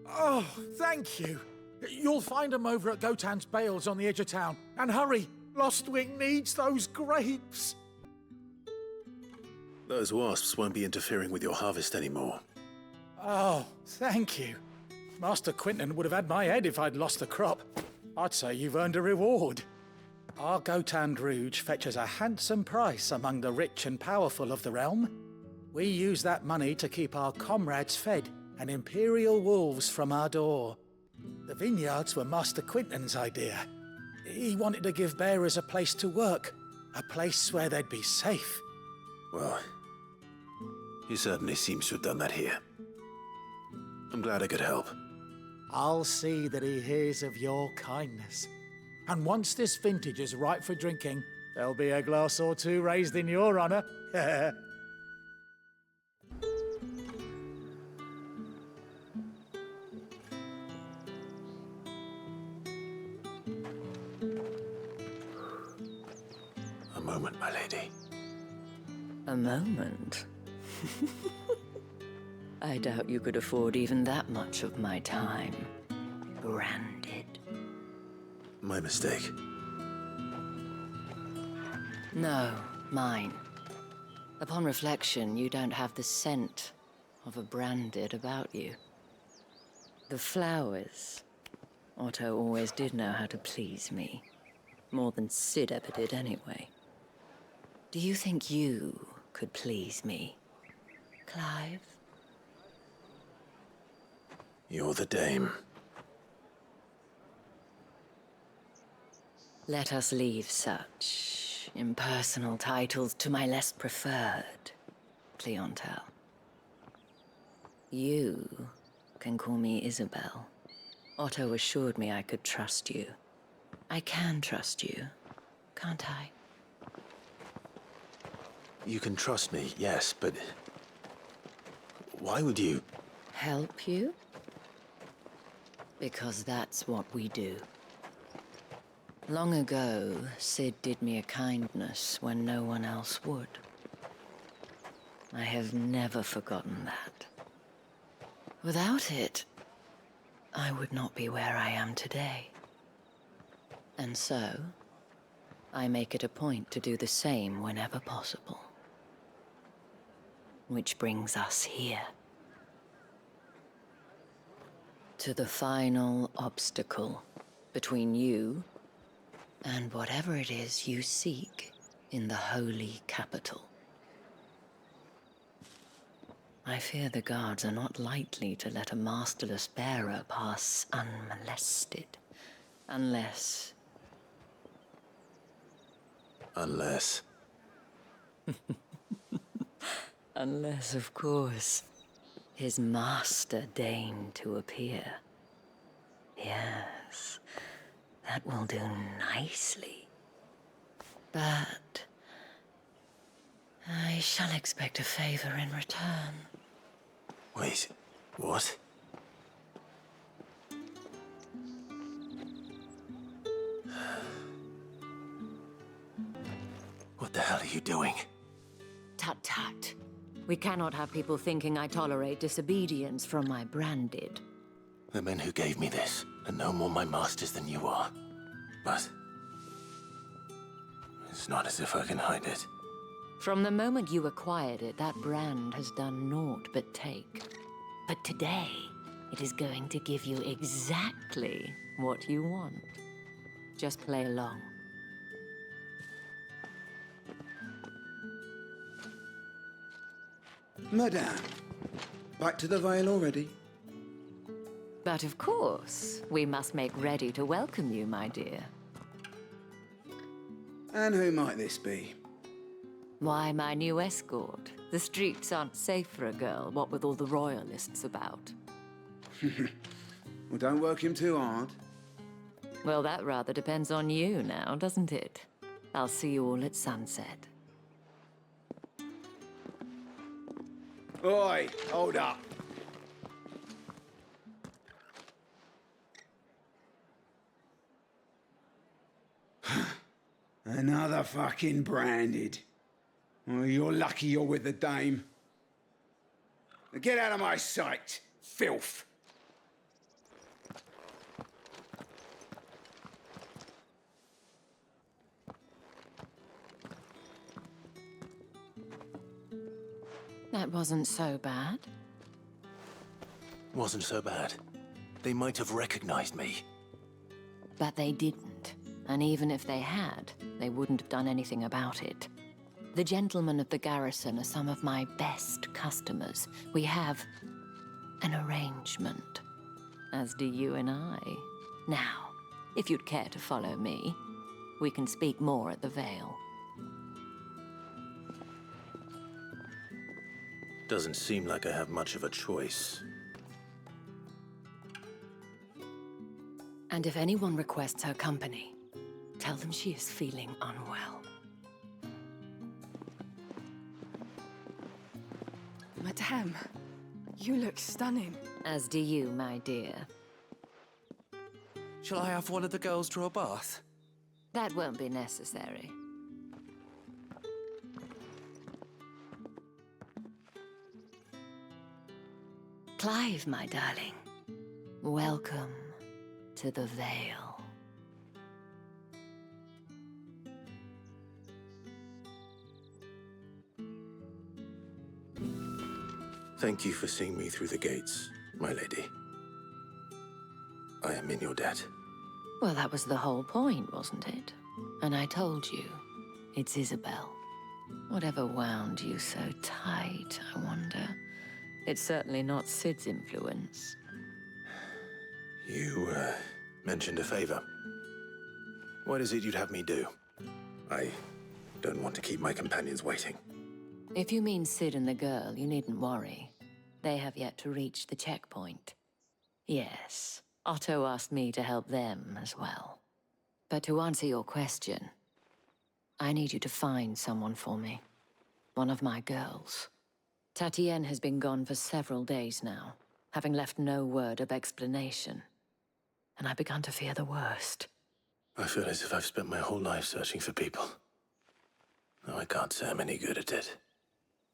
Oh, thank you. You'll find them over at Gotan's Bales on the edge of town. And hurry, Lostwing needs those grapes. Those wasps won't be interfering with your harvest anymore. Oh, thank you. Master Quinton would have had my head if I'd lost the crop. I'd say you've earned a reward. Our Gotan Rouge fetches a handsome price among the rich and powerful of the realm. We use that money to keep our comrades fed and imperial wolves from our door. The vineyards were Master Quinton's idea. He wanted to give bearers a place to work, a place where they'd be safe. Well, he certainly seems to have done that here. I'm glad I could help. I'll see that he hears of your kindness. And once this vintage is ripe for drinking, there'll be a glass or two raised in your honor. A moment, my lady. A moment? I doubt you could afford even that much of my time. Branded. My mistake. No, mine. Upon reflection, you don't have the scent of a branded about you. The flowers. Otto always did know how to please me. More than Sid ever did anyway. Do you think you could please me, Clive? You're the dame. Let us leave such impersonal titles to my less preferred clientele. You can call me Isabel. Otto assured me I could trust you. I can trust you, can't I? You can trust me, yes, but... why would you? Help you? Because that's what we do. Long ago, Sid did me a kindness when no one else would. I have never forgotten that. Without it, I would not be where I am today. And so, I make it a point to do the same whenever possible. Which brings us here. To the final obstacle between you and whatever it is you seek in the holy capital. I fear the guards are not likely to let a masterless bearer pass unmolested. Unless... Unless... Unless, of course, his master deigned to appear. Yes, that will do nicely. But... I shall expect a favor in return. Wait, what? What the hell are you doing? Tut-tut. We cannot have people thinking I tolerate disobedience from my branded. The men who gave me this are no more my masters than you are. But... it's not as if I can hide it. From the moment you acquired it, that brand has done naught but take. But today, it is going to give you exactly what you want. Just play along. Madame, back to the Vale already? But of course, we must make ready to welcome you, my dear. And who might this be? Why, my new escort. The streets aren't safe for a girl, what with all the royalists about. Well, don't work him too hard. Well, that rather depends on you now, doesn't it? I'll see you all at sunset. Oi, hold up. Another fucking branded. Well, you're lucky you're with the dame. Now get out of my sight, filth. That wasn't so bad. Wasn't so bad. They might have recognized me. But they didn't. And even if they had, they wouldn't have done anything about it. The gentlemen of the garrison are some of my best customers. We have an arrangement, as do you and I. Now, if you'd care to follow me, we can speak more at the Vale. Doesn't seem like I have much of a choice. And if anyone requests her company, tell them she is feeling unwell. Madame, you look stunning. As do you, my dear. Shall I have one of the girls draw a bath? That won't be necessary. Clive, my darling. Welcome to the Vale. Thank you for seeing me through the gates, my lady. I am in your debt. Well, that was the whole point, wasn't it? And I told you, it's Isabel. Whatever wound you so tight, I wonder. It's certainly not Sid's influence. You, mentioned a favor. What is it you'd have me do? I don't want to keep my companions waiting. If you mean Sid and the girl, you needn't worry. They have yet to reach the checkpoint. Yes, Otto asked me to help them as well. But to answer your question, I need you to find someone for me. One of my girls. Tatienne has been gone for several days now, having left no word of explanation. And I've begun to fear the worst. I feel as if I've spent my whole life searching for people. No, I can't say I'm any good at it.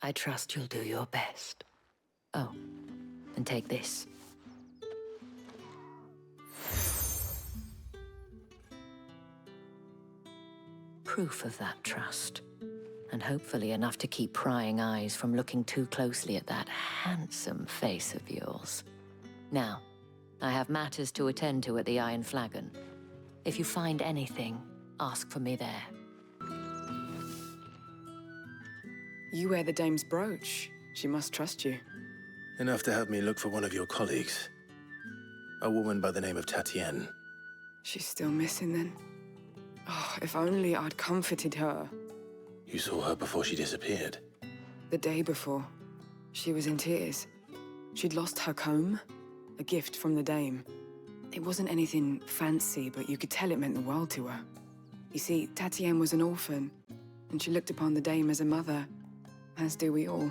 I trust you'll do your best. Oh, and take this. Proof of that trust. And hopefully enough to keep prying eyes from looking too closely at that handsome face of yours. Now, I have matters to attend to at the Iron Flagon. If you find anything, ask for me there. You wear the dame's brooch. She must trust you. Enough to have me look for one of your colleagues. A woman by the name of Tatienne. She's still missing then. Oh, if only I'd comforted her. You saw her before she disappeared? The day before. She was in tears. She'd lost her comb, a gift from the dame. It wasn't anything fancy, but you could tell it meant the world to her. You see, Tatienne was an orphan, and she looked upon the dame as a mother, as do we all.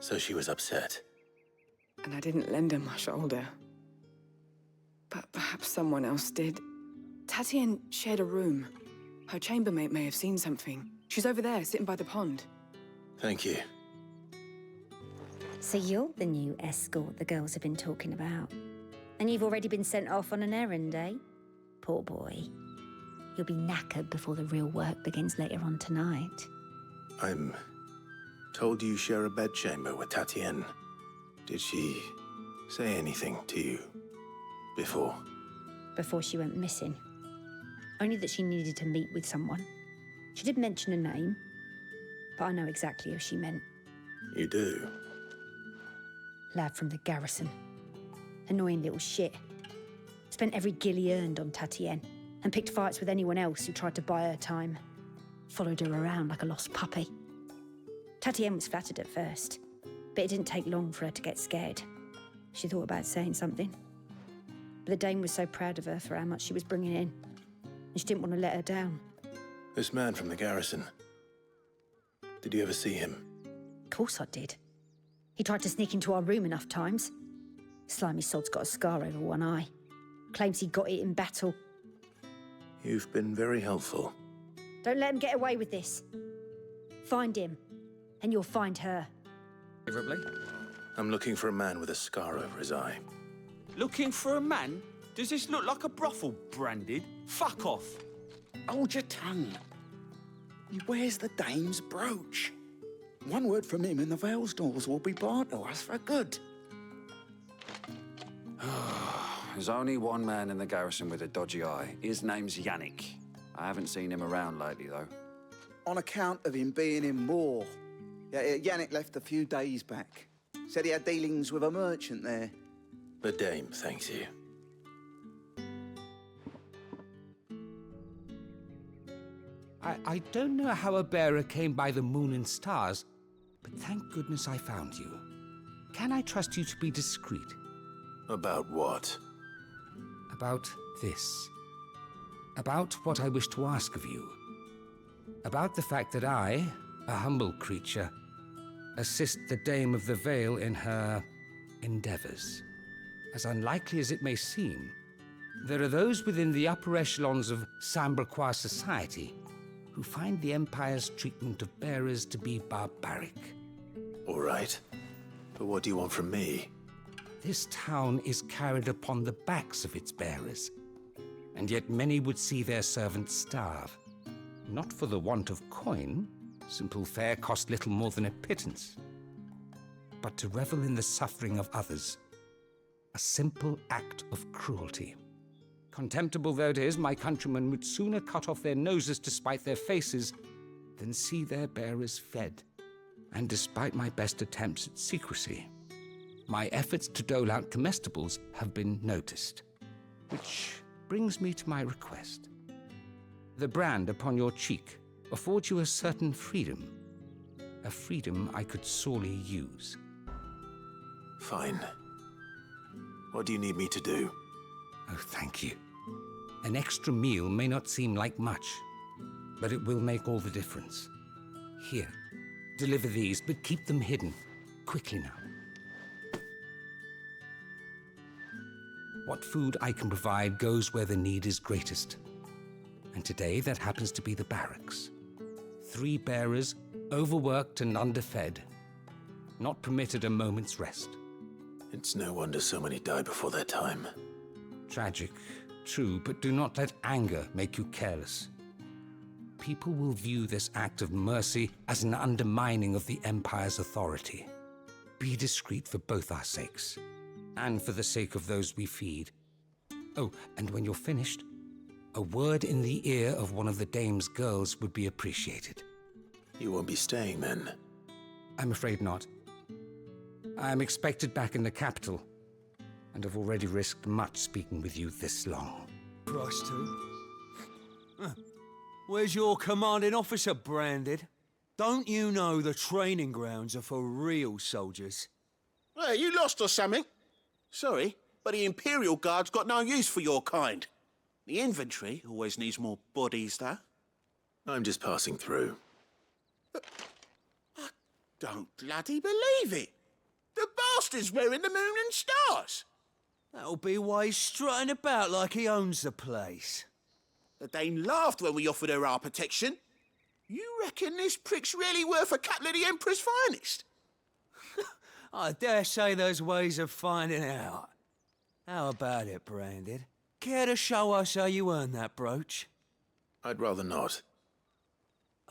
So she was upset. And I didn't lend her my shoulder. But perhaps someone else did. Tatienne shared a room. Her chambermaid may have seen something. She's over there, sitting by the pond. Thank you. So you're the new escort the girls have been talking about. And you've already been sent off on an errand, eh? Poor boy. You'll be knackered before the real work begins later on tonight. I'm told you share a bedchamber with Tatienne. Did she say anything to you before? Before she went missing. Only that she needed to meet with someone. She did mention a name, but I know exactly who she meant. You do? Lad from the garrison. Annoying little shit. Spent every guil he earned on Tatienne, and picked fights with anyone else who tried to buy her time. Followed her around like a lost puppy. Tatienne was flattered at first, but it didn't take long for her to get scared. She thought about saying something. But the dame was so proud of her for how much she was bringing in, and she didn't want to let her down. This man from the garrison. Did you ever see him? Of course I did. He tried to sneak into our room enough times. Slimy sod's got a scar over one eye. Claims he got it in battle. You've been very helpful. Don't let him get away with this. Find him, and you'll find her. Favorably? I'm looking for a man with a scar over his eye. Looking for a man? Does this look like a brothel, Branded? Fuck off. Hold your tongue. He wears the dame's brooch. One word from him and the Vale's doors will be barred to us for good. There's only one man in the garrison with a dodgy eye. His name's Yannick. I haven't seen him around lately, though. On account of him being in war. Yeah, Yannick left a few days back. Said he had dealings with a merchant there. The dame thanks you. I don't know how a bearer came by the moon and stars, but thank goodness I found you. Can I trust you to be discreet? About what? About this. About what I wish to ask of you. About the fact that I, a humble creature, assist the Dame of the Vale in her endeavors. As unlikely as it may seem, there are those within the upper echelons of Samberquois society who find the Empire's treatment of bearers to be barbaric. All right. But what do you want from me? This town is carried upon the backs of its bearers, and yet many would see their servants starve. Not for the want of coin, simple fare cost little more than a pittance, but to revel in the suffering of others, a simple act of cruelty. Contemptible though it is, my countrymen would sooner cut off their noses to spite their faces than see their bearers fed. And despite my best attempts at secrecy, my efforts to dole out comestibles have been noticed. Which brings me to my request. The brand upon your cheek affords you a certain freedom. A freedom I could sorely use. Fine. What do you need me to do? Oh, thank you. An extra meal may not seem like much, but it will make all the difference. Here, deliver these, but keep them hidden. Quickly now. What food I can provide goes where the need is greatest. And today, that happens to be the barracks. 3 bearers, overworked and underfed, not permitted a moment's rest. It's no wonder so many die before their time. Tragic, true, but do not let anger make you careless. People will view this act of mercy as an undermining of the Empire's authority. Be discreet for both our sakes, and for the sake of those we feed. Oh, and when you're finished, a word in the ear of one of the Dame's girls would be appreciated. You won't be staying, then? I'm afraid not. I am expected back in the capital, and have already risked much speaking with you this long. Christ, too. Where's your commanding officer, Branded? Don't you know the training grounds are for real soldiers? Hey, you lost or something? Sorry, but the Imperial Guard's got no use for your kind. The infantry always needs more bodies, though. I'm just passing through. I don't bloody believe it. The bastard's wearing the moon and stars. That'll be why he's strutting about like he owns the place. The Dane laughed when we offered her our protection. You reckon this prick's really worth a couple of the Emperor's finest? I dare say there's ways of finding out. How about it, Branded? Care to show us how you earned that brooch? I'd rather not.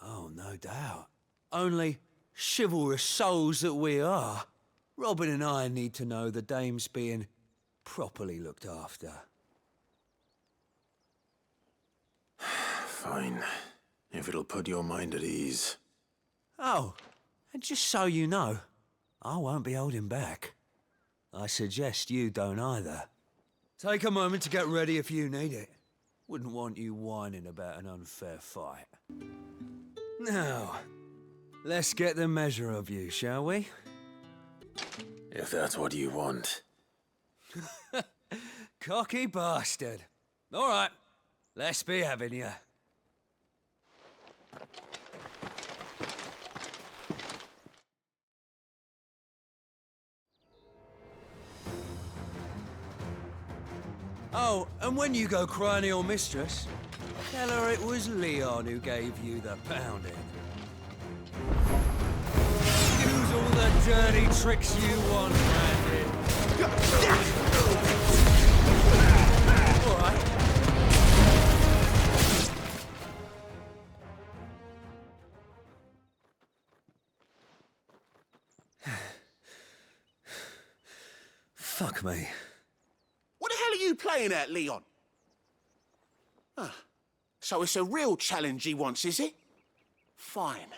Oh, no doubt. Only chivalrous souls that we are, Robin and I need to know the dame's being properly looked after. Fine. If it'll put your mind at ease. Oh, and just so you know, I won't be holding back. I suggest you don't either. Take a moment to get ready if you need it. Wouldn't want you whining about an unfair fight. Now, let's get the measure of you, shall we? If that's what you want. Cocky bastard. All right, let's be having you. Oh, and when you go crying to your mistress, tell her it was Leon who gave you the pounding. Use all the dirty tricks you want, Branded. All right. Fuck me. What the hell are you playing at, Leon? Ah, so it's a real challenge he wants, is it? Fine.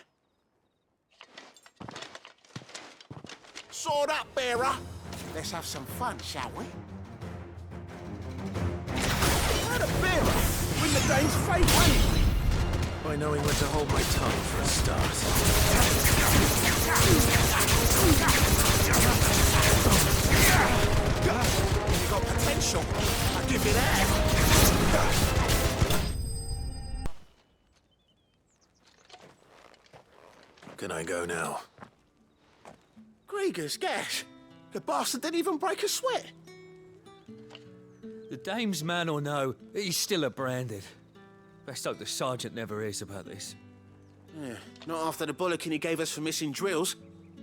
Sword up, bearer. Let's have some fun, shall we? How the bearer win the Dane's favour? By knowing when to hold my tongue for a start. You got potential. I'll give you that. Can I go now? Gregor's gas. The bastard didn't even break a sweat. The dame's man or no, he's still a Branded. Best hope the sergeant never hears about this. Yeah, not after the bollocking he gave us for missing drills.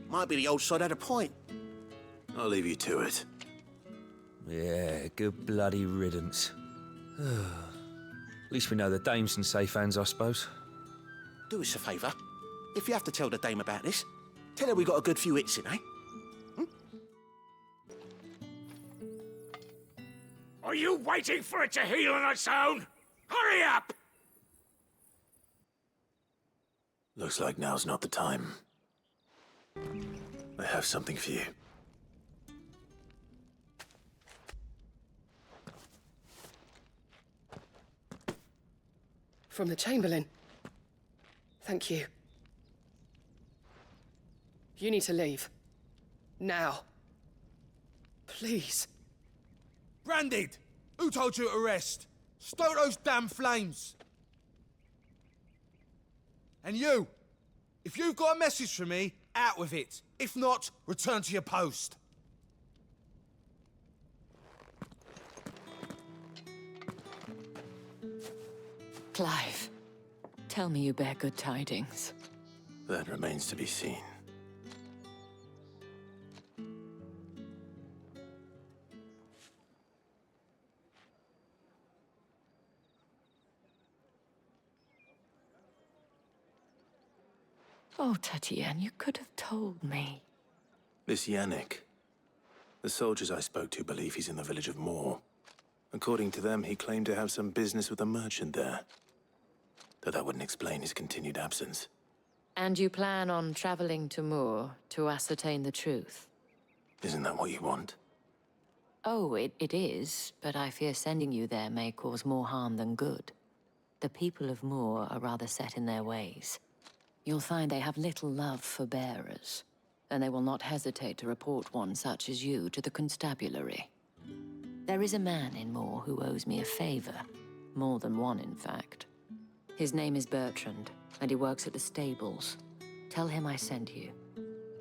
Might be the old sod had a point. I'll leave you to it. Yeah, good bloody riddance. At least we know the dame's in safe hands, I suppose. Do us a favour. If you have to tell the dame about this, tell her we got a good few hits in, eh? Are you waiting for it to heal on its own? Hurry up! Looks like now's not the time. I have something for you. From the Chamberlain. Thank you. You need to leave. Now. Please. Branded! Who told you to rest? Stoke those damn flames! And you, if you've got a message for me, out with it. If not, return to your post. Clive, tell me you bear good tidings. That remains to be seen. Oh, Tatienne, you could have told me. This Yannick. The soldiers I spoke to believe he's in the village of Moor. According to them, he claimed to have some business with a merchant there. Though that wouldn't explain his continued absence. And you plan on traveling to Moor to ascertain the truth? Isn't that what you want? Oh, it is, but I fear sending you there may cause more harm than good. The people of Moor are rather set in their ways. You'll find they have little love for bearers, and they will not hesitate to report one such as you to the constabulary. There is a man in Moor who owes me a favor. More than one, in fact. His name is Bertrand, and he works at the stables. Tell him I sent you.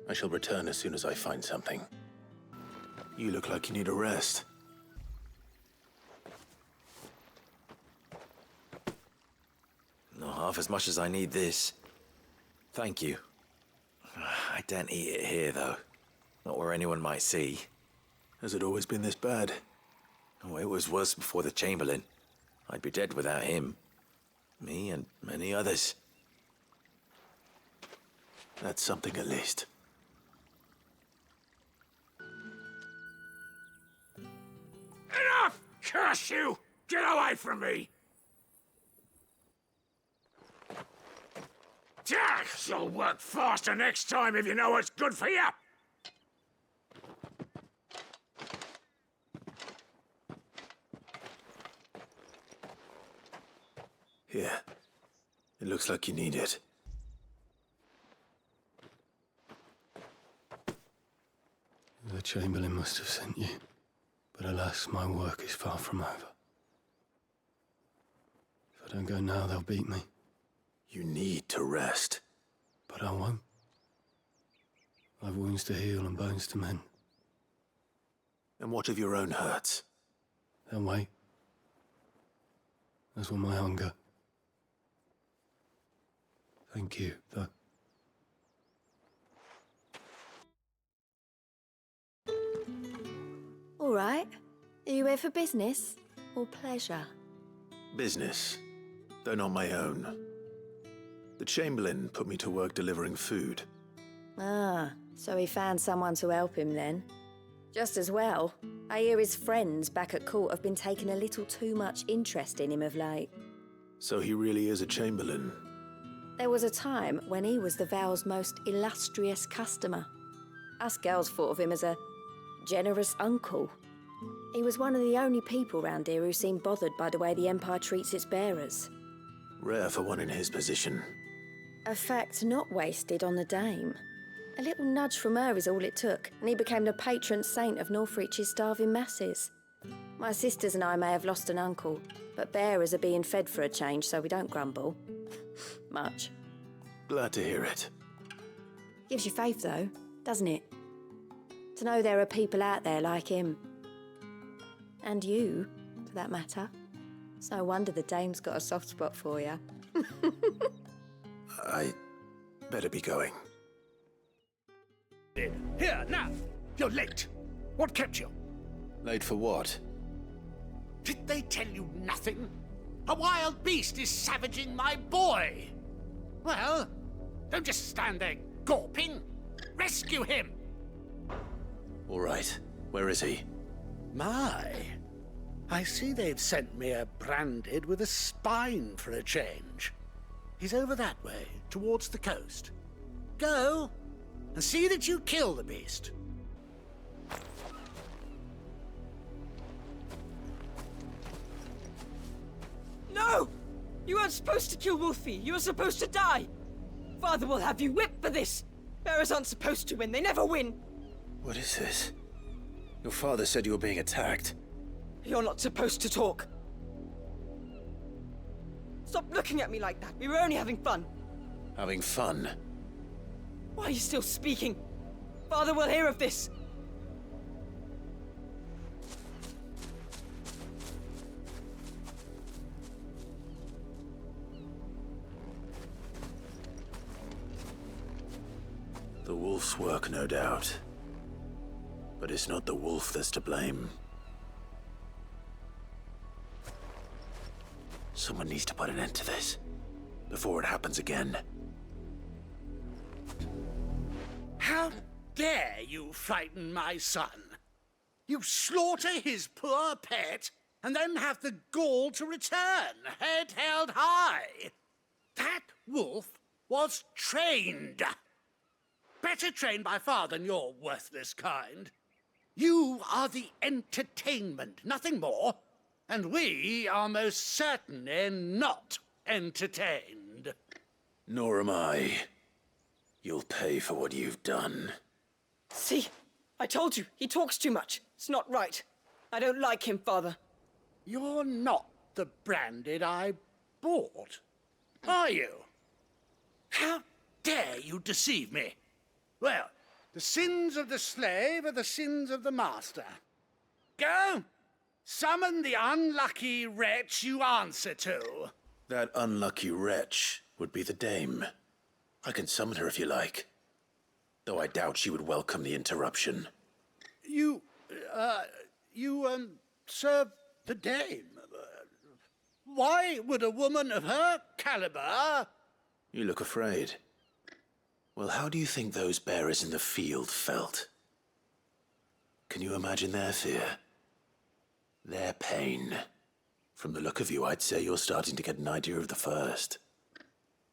I shall return as soon as I find something. You look like you need a rest. Not half as much as I need this. Thank you. I daren't eat it here, though. Not where anyone might see. Has it always been this bad? Oh, it was worse before the Chamberlain. I'd be dead without him. Me and many others. That's something at least. Enough! Curse you! Get away from me! You'll work faster next time if you know what's good for you! Here. It looks like you need it. The Chamberlain must have sent you. But alas, my work is far from over. If I don't go now, they'll beat me. You need to rest. But I won't. I've wounds to heal and bones to mend. And what of your own hurts? They'll wait. As will my hunger. Thank you, though. All right. Are you here for business or pleasure? Business, though not my own. The Chamberlain put me to work delivering food. Ah, so he found someone to help him then. Just as well. I hear his friends back at court have been taking a little too much interest in him of late. So he really is a Chamberlain. There was a time when he was the Vale's most illustrious customer. Us girls thought of him as a generous uncle. He was one of the only people round here who seemed bothered by the way the Empire treats its bearers. Rare for one in his position. A fact not wasted on the dame. A little nudge from her is all it took, and he became the patron saint of Northreach's starving masses. My sisters and I may have lost an uncle, but bearers are being fed for a change, so we don't grumble. Much. Glad to hear it. Gives you faith, though, doesn't it? To know there are people out there like him. And you, for that matter. It's no wonder the dame's got a soft spot for you. I better be going. Here, now! You're late. What kept you? Late for what? Did they tell you nothing? A wild beast is savaging my boy! Well, don't just stand there gawping. Rescue him! All right. Where is he? My. I see they've sent me a branded with a spine for a change. He's over that way, towards the coast. Go, and see that you kill the beast. No! You weren't supposed to kill Wolfie. You were supposed to die. Father will have you whipped for this. Bearers aren't supposed to win. They never win. What is this? Your father said you were being attacked. You're not supposed to talk. Stop looking at me like that. We were only having fun. Having fun? Why are you still speaking? Father will hear of this. The wolf's work, no doubt. But it's not the wolf that's to blame. Someone needs to put an end to this, before it happens again. How dare you frighten my son? You slaughter his poor pet, and then have the gall to return, head held high. That wolf was trained. Better trained by far than your worthless kind. You are the entertainment, nothing more. And we are most certainly not entertained. Nor am I. You'll pay for what you've done. See? I told you, he talks too much. It's not right. I don't like him, Father. You're not the branded I bought, are you? How dare you deceive me? Well, the sins of the slave are the sins of the master. Go! Summon the unlucky wretch you answer to. That unlucky wretch would be the dame. I can summon her if you like. Though I doubt she would welcome the interruption. You serve the dame. Why would a woman of her caliber... You look afraid. Well, how do you think those bearers in the field felt? Can you imagine their fear? Their pain. From the look of you, I'd say you're starting to get an idea of the first.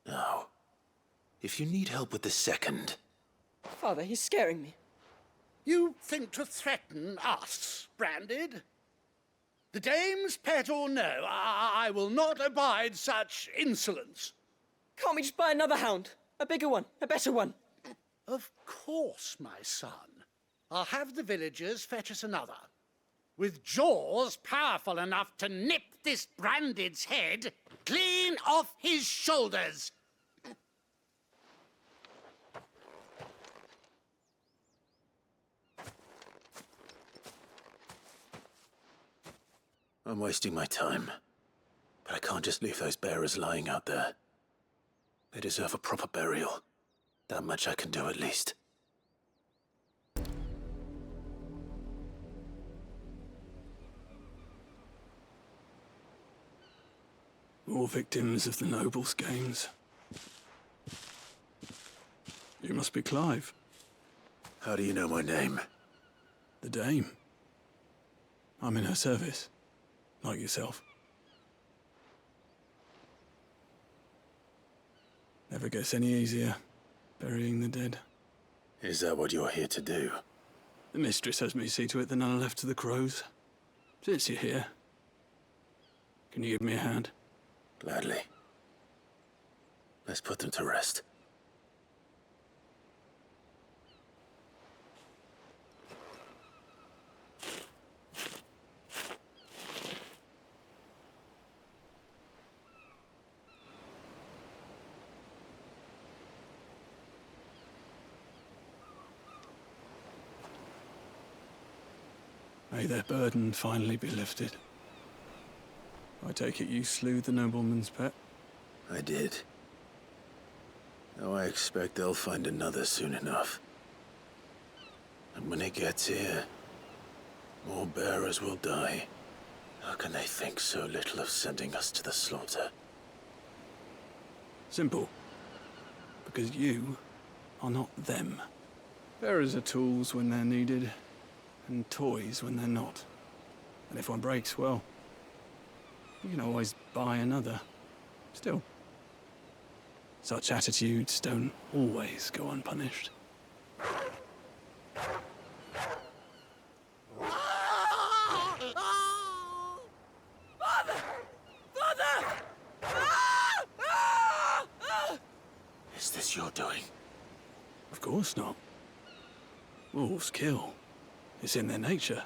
Now, if you need help with the second... Father, he's scaring me. You think to threaten us, Branded? The dame's pet or no, I will not abide such insolence. Can't we just buy another hound? A bigger one, a better one. Of course, my son. I'll have the villagers fetch us another. With jaws powerful enough to nip this Branded's head clean off his shoulders. I'm wasting my time. But I can't just leave those bearers lying out there. They deserve a proper burial. That much I can do at least. All victims of the nobles' games. You must be Clive. How do you know my name? The Dame. I'm in her service, like yourself. Never gets any easier, burying the dead. Is that what you're here to do? The mistress has me see to it that none are left to the crows. Since you're here, can you give me a hand? Gladly. Let's put them to rest. May their burden finally be lifted. I take it you slew the nobleman's pet? I did. Now I expect they'll find another soon enough. And when it gets here, more bearers will die. How can they think so little of sending us to the slaughter? Simple. Because you are not them. Bearers are tools when they're needed, and toys when they're not. And if one breaks, well, you can always buy another. Still, such attitudes don't always go unpunished. Is this your doing? Of course not. Wolves kill. It's in their nature.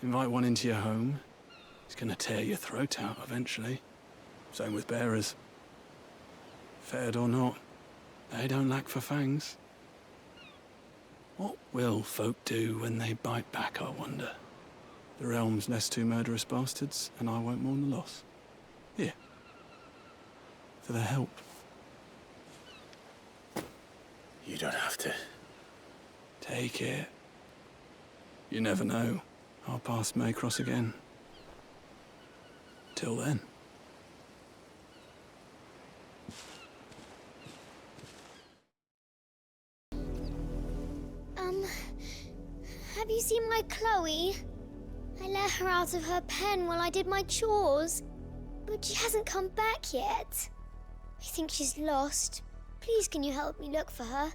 Invite one into your home, he's gonna tear your throat out eventually. Same with bearers. Fed or not, they don't lack for fangs. What will folk do when they bite back, I wonder? The realm's less two murderous bastards, and I won't mourn the loss. Here. For the help. You don't have to. Take it. You never know. Our paths may cross again. Till then. Have you seen my Chloe? I let her out of her pen while I did my chores, but she hasn't come back yet. I think she's lost. Please, can you help me look for her?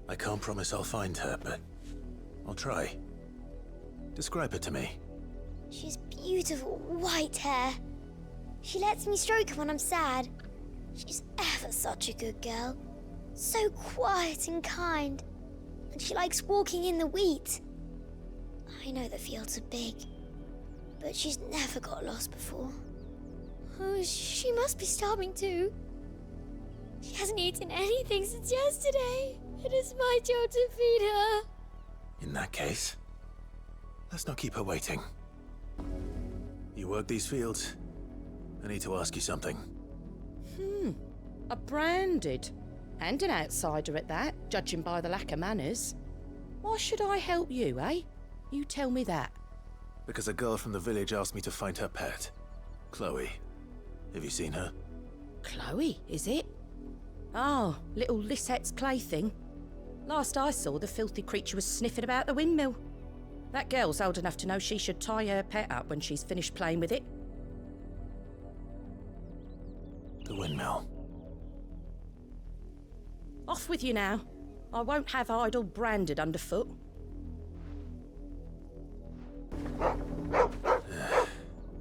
I can't promise I'll find her, but I'll try. Describe her to me. She's beautiful white hair. She lets me stroke her when I'm sad. She's ever such a good girl. So quiet and kind. And she likes walking in the wheat. I know the fields are big, but she's never got lost before. Oh, she must be starving too. She hasn't eaten anything since yesterday. It is my job to feed her. In that case, let's not keep her waiting. You work these fields? I need to ask you something. A branded. And an outsider at that, judging by the lack of manners. Why should I help you, eh? You tell me that. Because a girl from the village asked me to find her pet, Chloe. Have you seen her? Chloe, is it? Oh, little Lisette's plaything. Last I saw, the filthy creature was sniffing about the windmill. That girl's old enough to know she should tie her pet up when she's finished playing with it. The windmill. Off with you now. I won't have idle branded underfoot.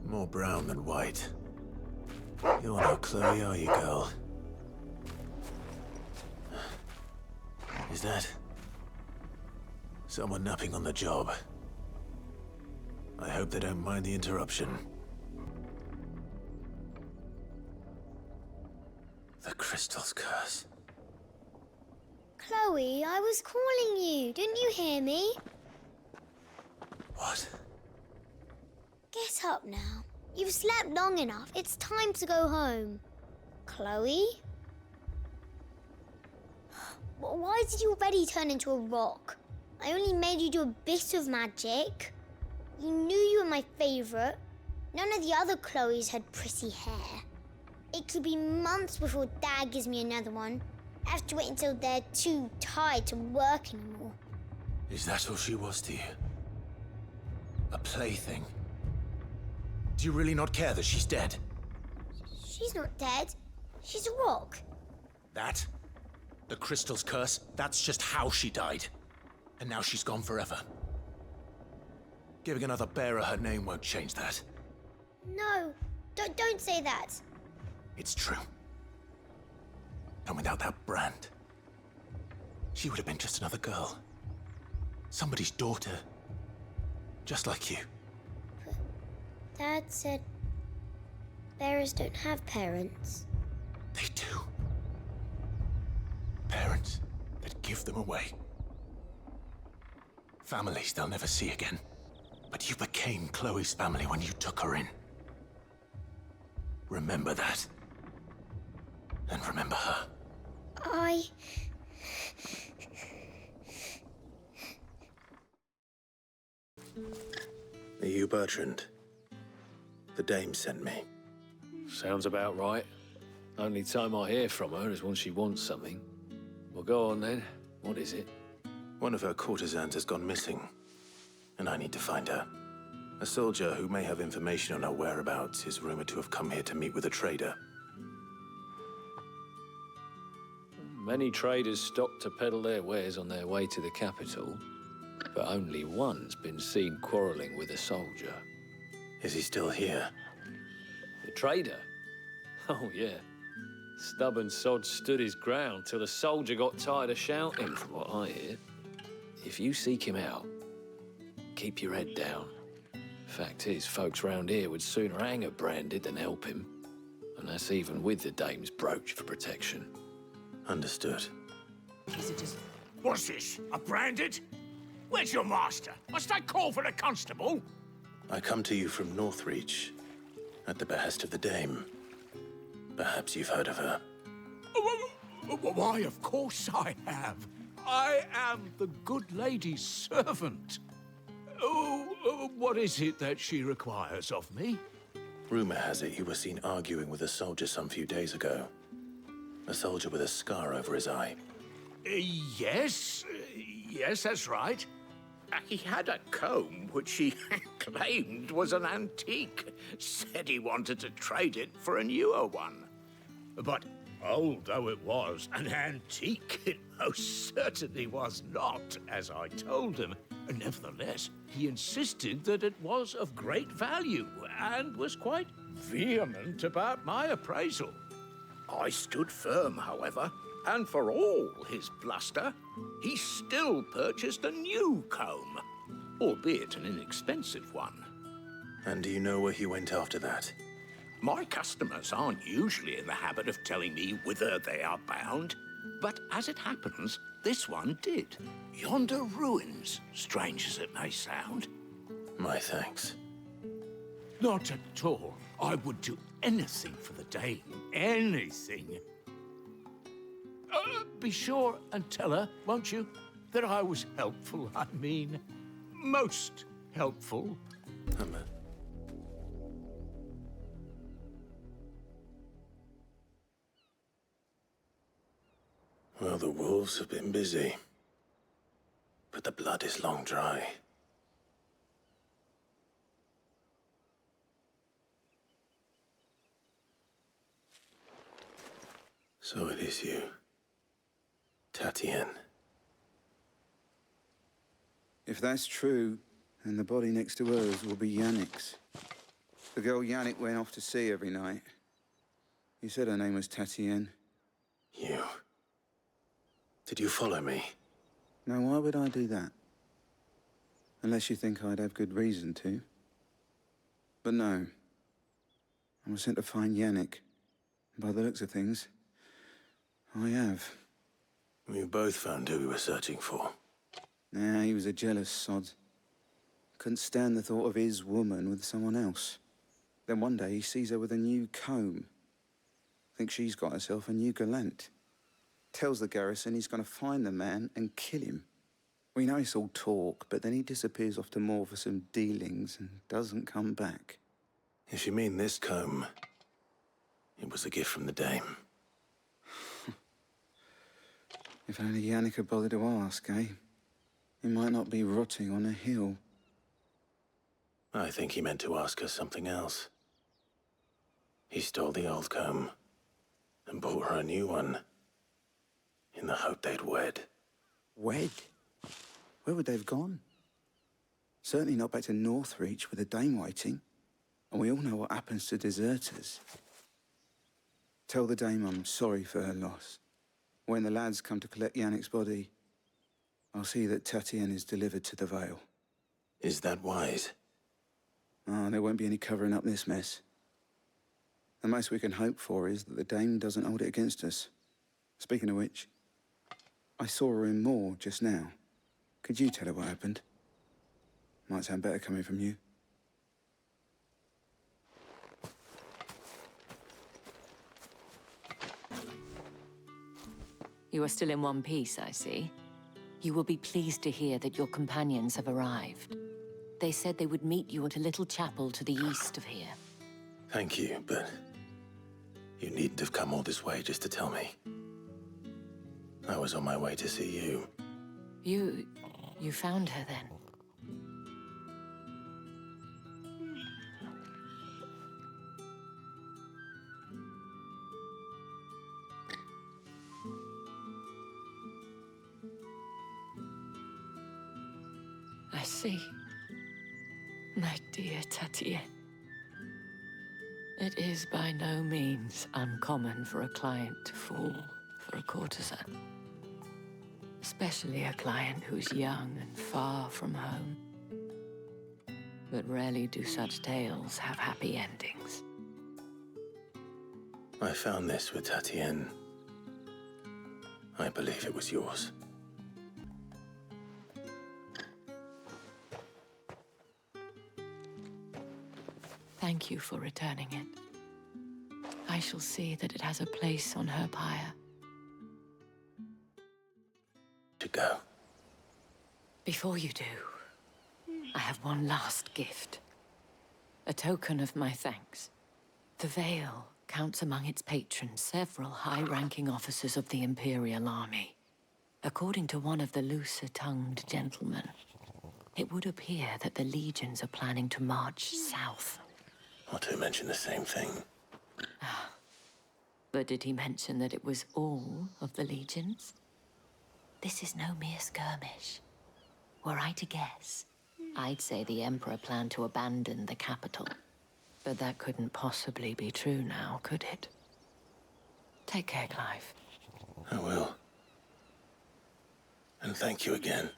More brown than white. You're not Chloe, are you, girl? Is that someone napping on the job? I hope they don't mind the interruption. The crystal's curse. Chloe, I was calling you. Didn't you hear me? What? Get up now. You've slept long enough. It's time to go home. Chloe? Why did you already turn into a rock? I only made you do a bit of magic. You knew you were my favorite. None of the other Chloes had pretty hair. It could be months before Dad gives me another one. I have to wait until they're too tired to work anymore. Is that all she was to you? A plaything? Do you really not care that she's dead? She's not dead. She's a rock. That? The crystal's curse? That's just how she died. And now she's gone forever. Giving another bearer her name won't change that. No, don't say that. It's true. And without that brand, she would have been just another girl. Somebody's daughter. Just like you. But Dad said bearers don't have parents. They do. Parents that give them away. Families they'll never see again. But you became Chloe's family when you took her in. Remember that. And remember her. Are you Bertrand? The dame sent me. Sounds about right. Only time I hear from her is when she wants something. Well, go on then. What is it? One of her courtesans has gone missing, and I need to find her. A soldier who may have information on her whereabouts is rumored to have come here to meet with a trader. Many traders stop to peddle their wares on their way to the capital, but only one's been seen quarrelling with a soldier. Is he still here? The trader? Oh, yeah. Stubborn sod stood his ground till the soldier got tired of shouting, from what I hear. If you seek him out, keep your head down. Fact is, folks round here would sooner hang a branded than help him. And that's even with the dame's brooch for protection. Understood. What's this? A branded? Where's your master? Must I call for the constable? I come to you from Northreach, at the behest of the dame. Perhaps you've heard of her. Why, of course I have. I am the good lady's servant. What is it that she requires of me? Rumor has it you were seen arguing with a soldier some few days ago. A soldier with a scar over his eye. Yes, that's right. He had a comb which he claimed was an antique. Said he wanted to trade it for a newer one. But old though it was, an antique it most certainly was not, as I told him. Nevertheless, he insisted that it was of great value and was quite vehement about my appraisal. I stood firm, however, and for all his bluster, he still purchased a new comb, albeit an inexpensive one. And do you know where he went after that? My customers aren't usually in the habit of telling me whither they are bound, but as it happens, this one did. Yonder ruins, strange as it may sound. My thanks. Not at all. I would do anything for the dame. Anything. Be sure and tell her, won't you, that I was helpful. I mean, most helpful. Well, the wolves have been busy, but the blood is long dry. So it is you, Tatienne. If that's true, then the body next to hers will be Yannick's. The girl Yannick went off to sea every night. He said her name was Tatienne. You... Did you follow me? Now, why would I do that? Unless you think I'd have good reason to. But no. I was sent to find Yannick. By the looks of things, I have. We both found who we were searching for. Nah, he was a jealous sod. Couldn't stand the thought of his woman with someone else. Then one day he sees her with a new comb. Thinks she's got herself a new gallant. Tells the garrison he's going to find the man and kill him. We know it's all talk, but then he disappears off to Moor for some dealings and doesn't come back. If you mean this comb, it was a gift from the dame. If only Yannick had bothered to ask, eh? He might not be rotting on a hill. I think he meant to ask her something else. He stole the old comb and bought her a new one. In the hope they'd wed. Wed? Where would they have gone? Certainly not back to Northreach with a dame waiting. And we all know what happens to deserters. Tell the dame I'm sorry for her loss. When the lads come to collect Yannick's body, I'll see that Tatienne is delivered to the Vale. Is that wise? Oh, there won't be any covering up this mess. The most we can hope for is that the dame doesn't hold it against us. Speaking of which, I saw her in Moor just now. Could you tell her what happened? Might sound better coming from you. You are still in one piece, I see. You will be pleased to hear that your companions have arrived. They said they would meet you at a little chapel to the east of here. Thank you, but you needn't have come all this way just to tell me. I was on my way to see you. You found her then? I see. My dear Tatienne. It is by no means uncommon for a client to fall for a courtesan. Especially a client who's young and far from home. but rarely do such tales have happy endings. I found this with Tatienne. I believe it was yours. Thank you for returning it. I shall see that it has a place on her pyre. To go. Before you do, I have one last gift. A token of my thanks. The Veil counts among its patrons several high-ranking officers of the Imperial Army. According to one of the looser-tongued gentlemen, it would appear that the legions are planning to march south. Not to mention the same thing. But did he mention that it was all of the legions? This is no mere skirmish. Were I to guess, I'd say the Emperor planned to abandon the capital. But that couldn't possibly be true now, could it? Take care, Clive. I will. And thank you again.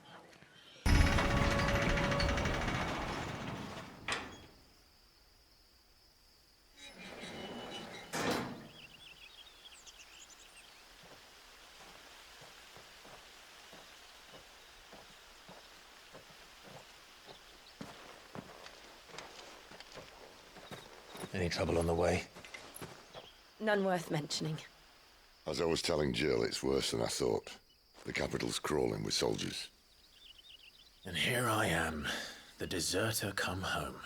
Any trouble on the way? None worth mentioning. As I was telling Jill, it's worse than I thought. The capital's crawling with soldiers. And here I am, the deserter come home.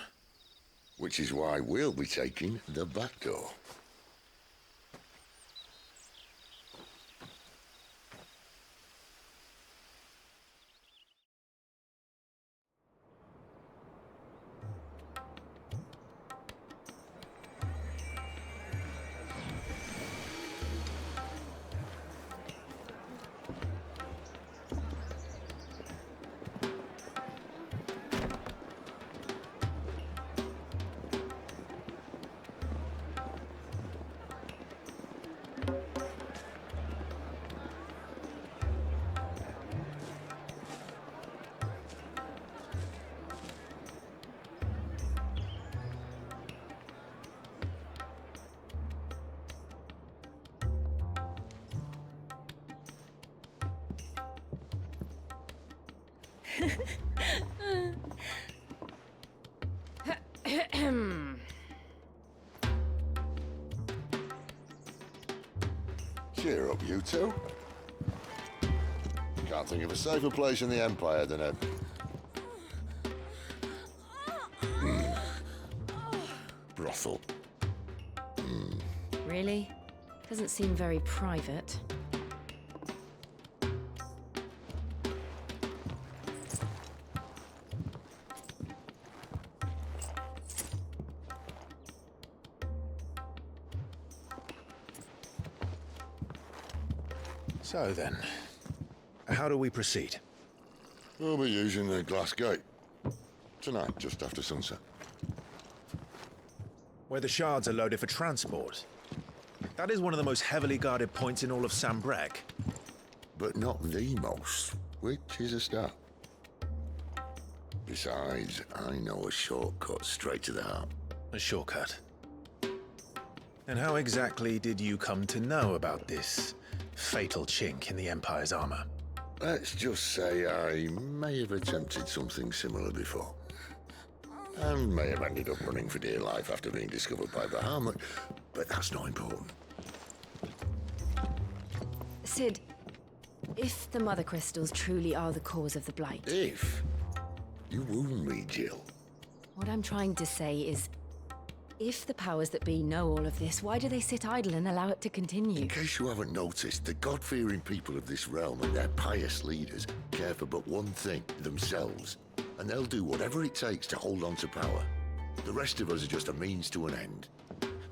Which is why we'll be taking the back door. Cheer up, you two. Can't think of a safer place in the Empire than a... brothel. Really? Doesn't seem very private. So then, how do we proceed? We'll be using the glass gate. Tonight, just after sunset. Where the shards are loaded for transport. That is one of the most heavily guarded points in all of Sambrec. But not the most, which is a start. Besides, I know a shortcut straight to the heart. A shortcut? And how exactly did you come to know about this fatal chink in the Empire's armor? Let's just say I may have attempted something similar before. And may have ended up running for dear life after being discovered by Bahamut, but that's not important. Sid, if the Mother Crystals truly are the cause of the Blight... If? You wound me, Jill. What I'm trying to say is, if the powers that be know all of this, why do they sit idle and allow it to continue? In case you haven't noticed, the God-fearing people of this realm and their pious leaders care for but one thing, themselves. And they'll do whatever it takes to hold on to power. The rest of us are just a means to an end.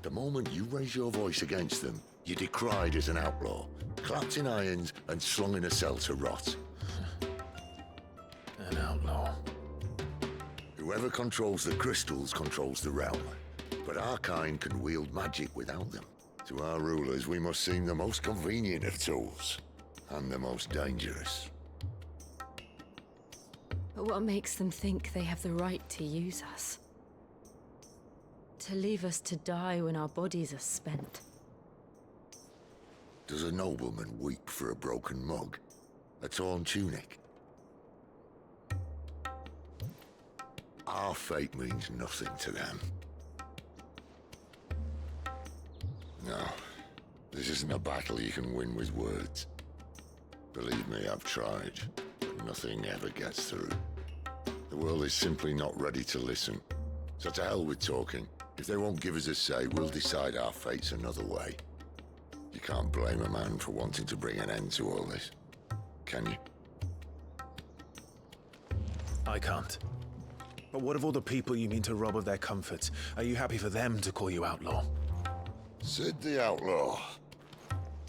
The moment you raise your voice against them, you're decried as an outlaw, clapped in irons and slung in a cell to rot. An outlaw. Whoever controls the crystals controls the realm. But our kind can wield magic without them. To our rulers, we must seem the most convenient of tools, and the most dangerous. But what makes them think they have the right to use us? To leave us to die when our bodies are spent? Does a nobleman weep for a broken mug? A torn tunic? Our fate means nothing to them. No, this isn't a battle you can win with words. Believe me, I've tried, but nothing ever gets through. The world is simply not ready to listen. So to hell with talking. If they won't give us a say, we'll decide our fates another way. You can't blame a man for wanting to bring an end to all this, can you? I can't. But what of all the people you mean to rob of their comforts? Are you happy for them to call you outlaw? Sid the Outlaw.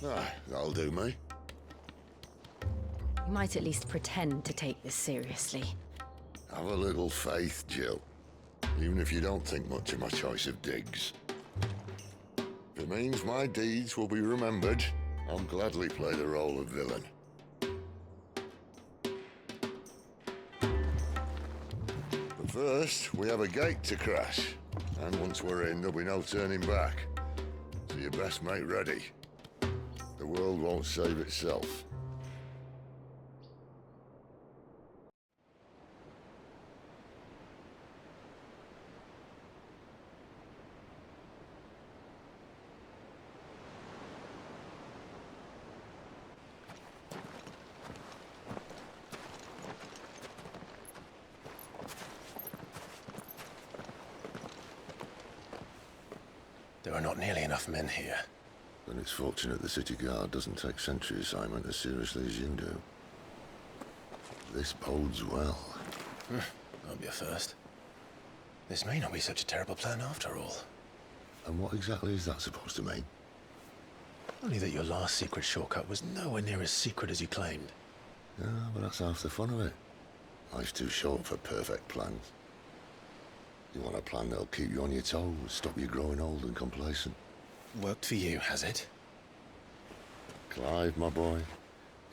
Ah, that'll do me. You might at least pretend to take this seriously. Have a little faith, Jill. Even if you don't think much of my choice of digs. If it means my deeds will be remembered, I'll gladly play the role of villain. But first, we have a gate to crash. And once we're in, there'll be no turning back. So you best make ready. The world won't save itself. There are not nearly enough men here. Then it's fortunate the city guard doesn't take sentry assignment as seriously as you do. This bodes well. That'll be a first. This may not be such a terrible plan after all. And what exactly is that supposed to mean? Only that your last secret shortcut was nowhere near as secret as you claimed. Yeah, but that's half the fun of it. Life's too short for perfect plans. You want a plan that'll keep you on your toes, stop you growing old and complacent. Worked for you, has it? Clive, my boy,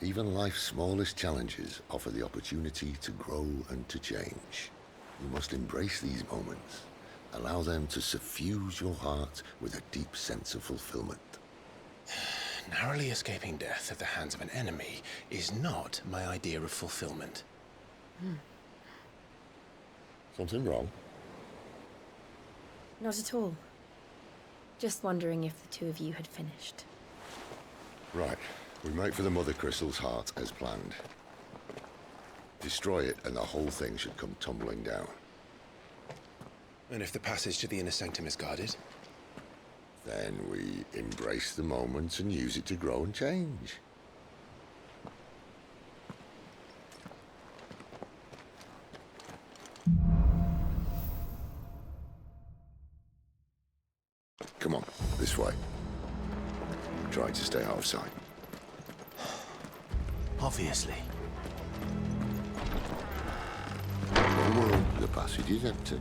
even life's smallest challenges offer the opportunity to grow and to change. You must embrace these moments. Allow them to suffuse your heart with a deep sense of fulfillment. Narrowly escaping death at the hands of an enemy is not my idea of fulfillment. Something wrong? Not at all. Just wondering if the two of you had finished. Right. We make for the Mother Crystal's heart as planned. Destroy it and the whole thing should come tumbling down. And if the passage to the inner sanctum is guarded? Then we embrace the moment and use it to grow and change. Come on, this way. Try to stay out of sight. Obviously. Well, the passage is empty.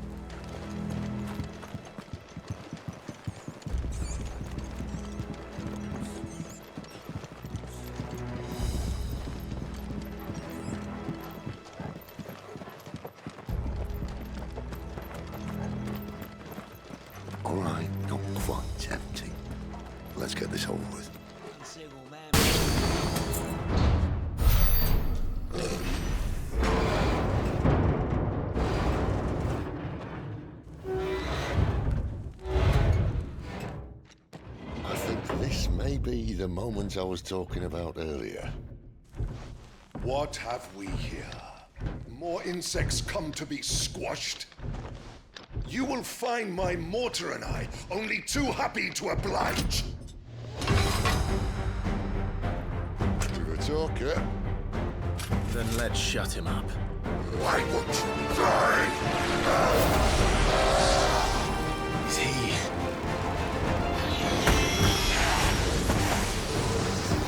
All right, not quite empty. Let's get this over with. I think this may be the moment I was talking about earlier. What have we here? More insects come to be squashed? You will find my mortar and I only too happy to oblige. To the talker. Then let's shut him up. Why won't you die? Is he?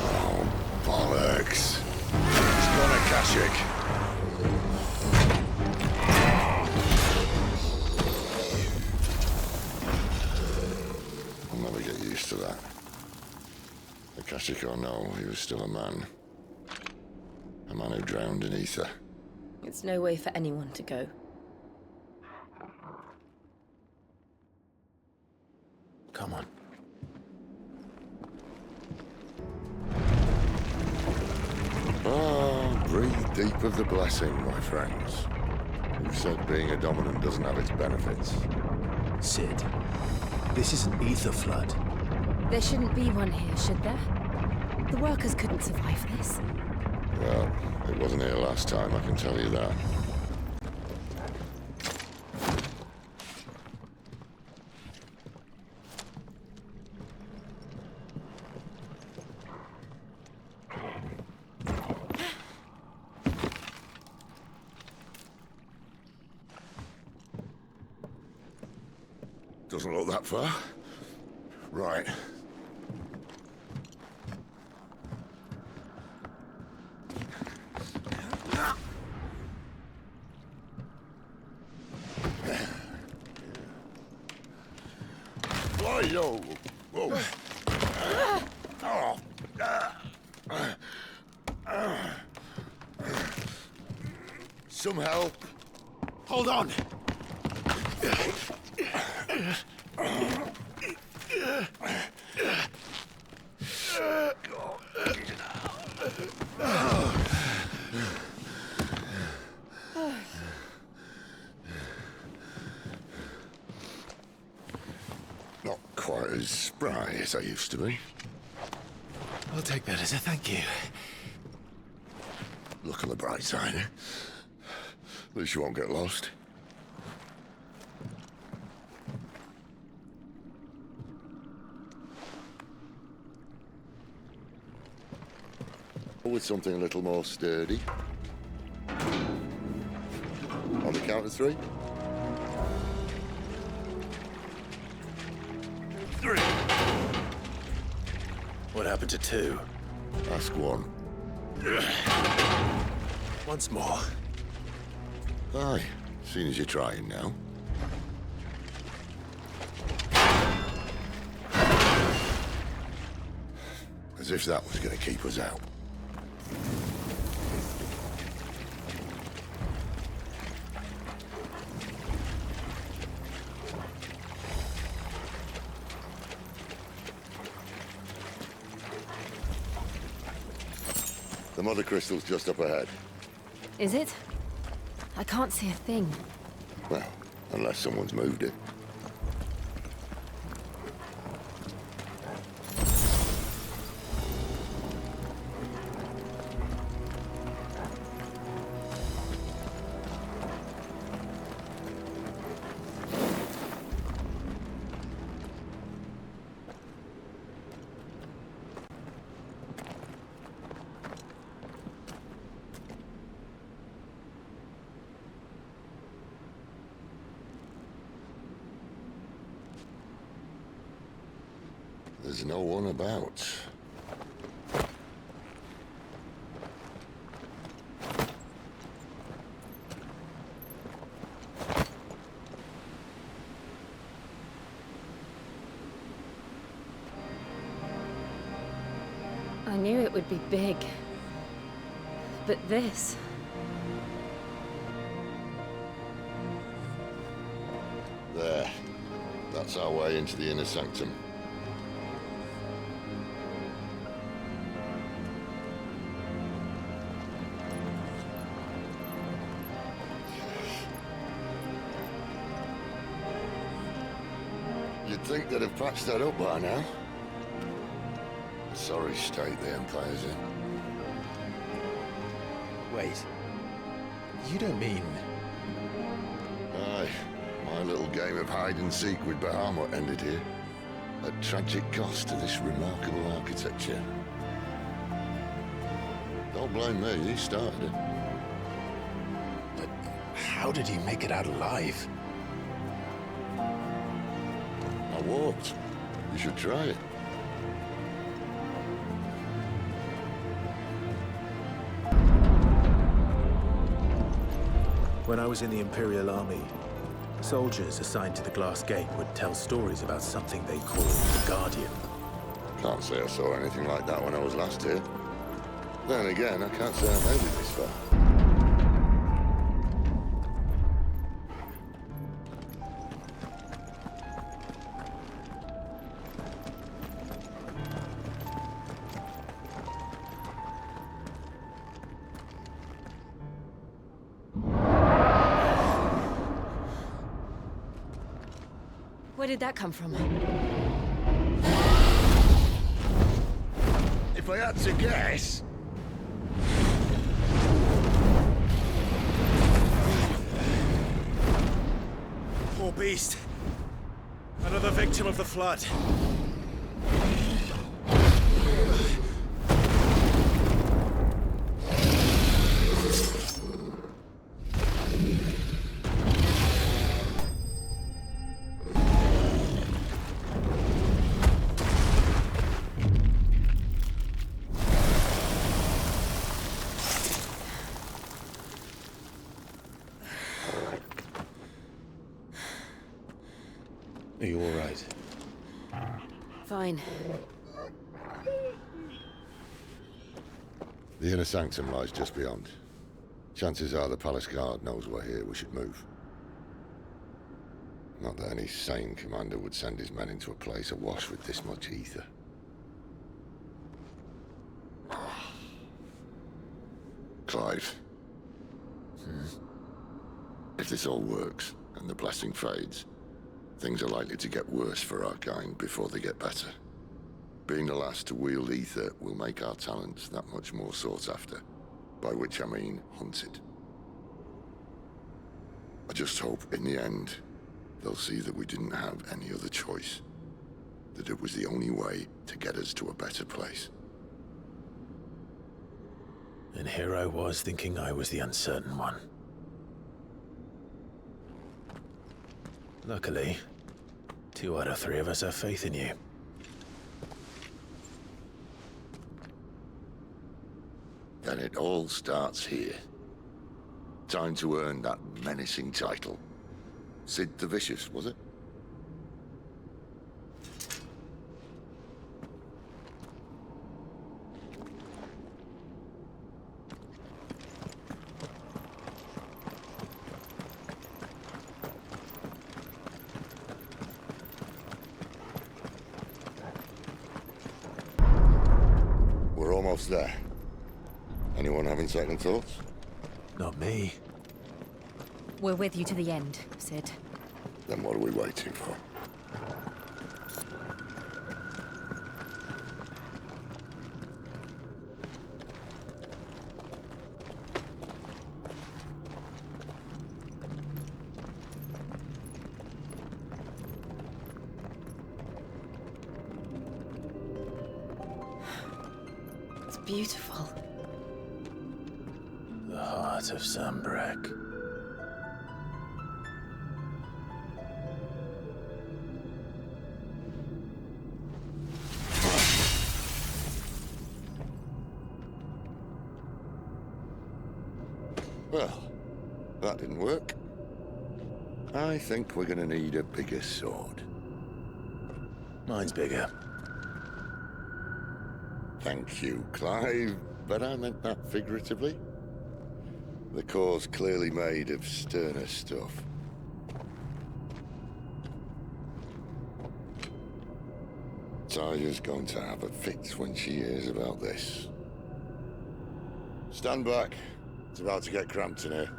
Oh, bollocks. He's gone Akashic. I'll never get used to that. Akashic or no, he was still a man. A man who drowned in ether. It's no way for anyone to go. Come on. Ah, breathe deep of the blessing, my friends. Who said being a dominant doesn't have its benefits? Sid, this is an ether flood. There shouldn't be one here, should there? The workers couldn't survive this. Well, it wasn't here last time, I can tell you that. Doesn't look that far. Right. Yo. Whoa. Some help. Hold on. Not quite as spry as I used to be. I'll take that as a thank you. Look on the bright side, eh? At least you won't get lost. With something a little more sturdy. On the count of 3. 3. What happened to 2? Ask 1. Once more. Aye, seeing as you're trying now. As if that was going to keep us out. The mother crystal's just up ahead. Is it? I can't see a thing. Well, unless someone's moved it. There's no one about. I knew it would be big. But this... There. That's our way into the inner sanctum. You'd think they'd have patched that up by now. A sorry state the Empire's in. Wait. You don't mean... Aye. My little game of hide-and-seek with Bahamut ended here. At tragic cost to this remarkable architecture. Don't blame me, he started it. But how did he make it out alive? I walked. You should try it. When I was in the Imperial Army, soldiers assigned to the Glass Gate would tell stories about something they called the Guardian. Can't say I saw anything like that when I was last here. Then again, I can't say I made it this far. Where did that come from? If I had to guess... Poor beast. Another victim of the flood. Are you all right? Fine. The inner sanctum lies just beyond. Chances are the palace guard knows we're here. We should move. Not that any sane commander would send his men into a place awash with this much ether. Clive. If this all works, and the blessing fades, things are likely to get worse for our kind before they get better. Being the last to wield ether will make our talents that much more sought after, by which I mean hunted. I just hope, in the end, they'll see that we didn't have any other choice, that it was the only way to get us to a better place. And here I was thinking I was the uncertain one. Luckily, 2 out of 3 of us have faith in you. Then it all starts here. Time to earn that menacing title. Sid the Vicious, was it? We're almost there. Anyone having second thoughts? Not me. We're with you to the end, Sid. Then what are we waiting for? It's beautiful. The heart of Sambrek. Well, that didn't work. I think we're gonna need a bigger sword. Mine's bigger. Thank you, Clive, but I meant that figuratively. The core's clearly made of sterner stuff. Taya's going to have a fit when she hears about this. Stand back. It's about to get cramped in here.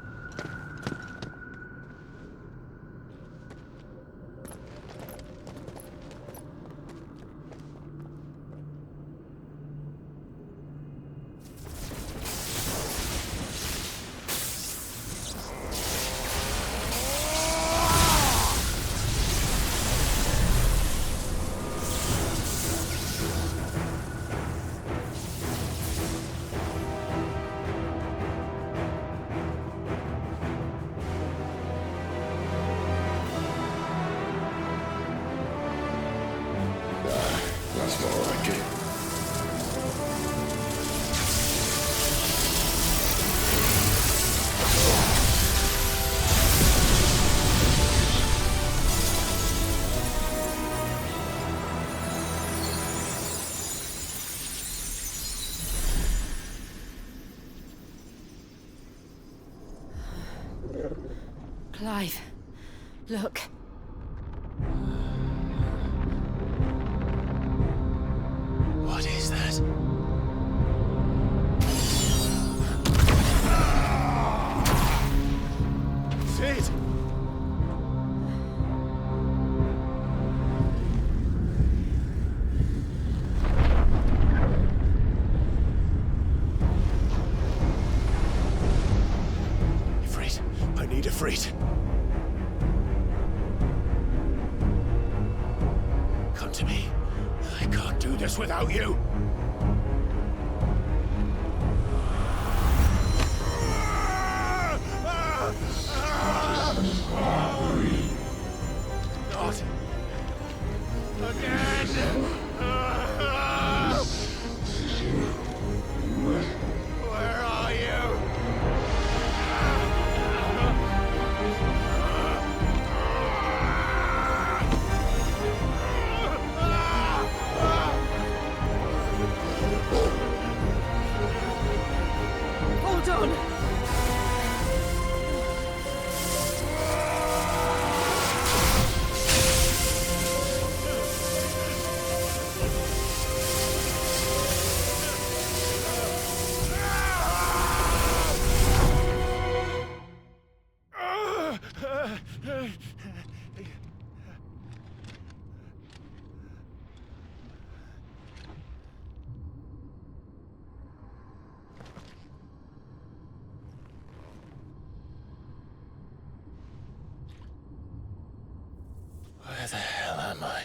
That's more like it. Clive, look. What is that? Sid! I need Ifrit. Come to me. I can't do this without you. Not again. Where are you? Hold on! Where the hell am I?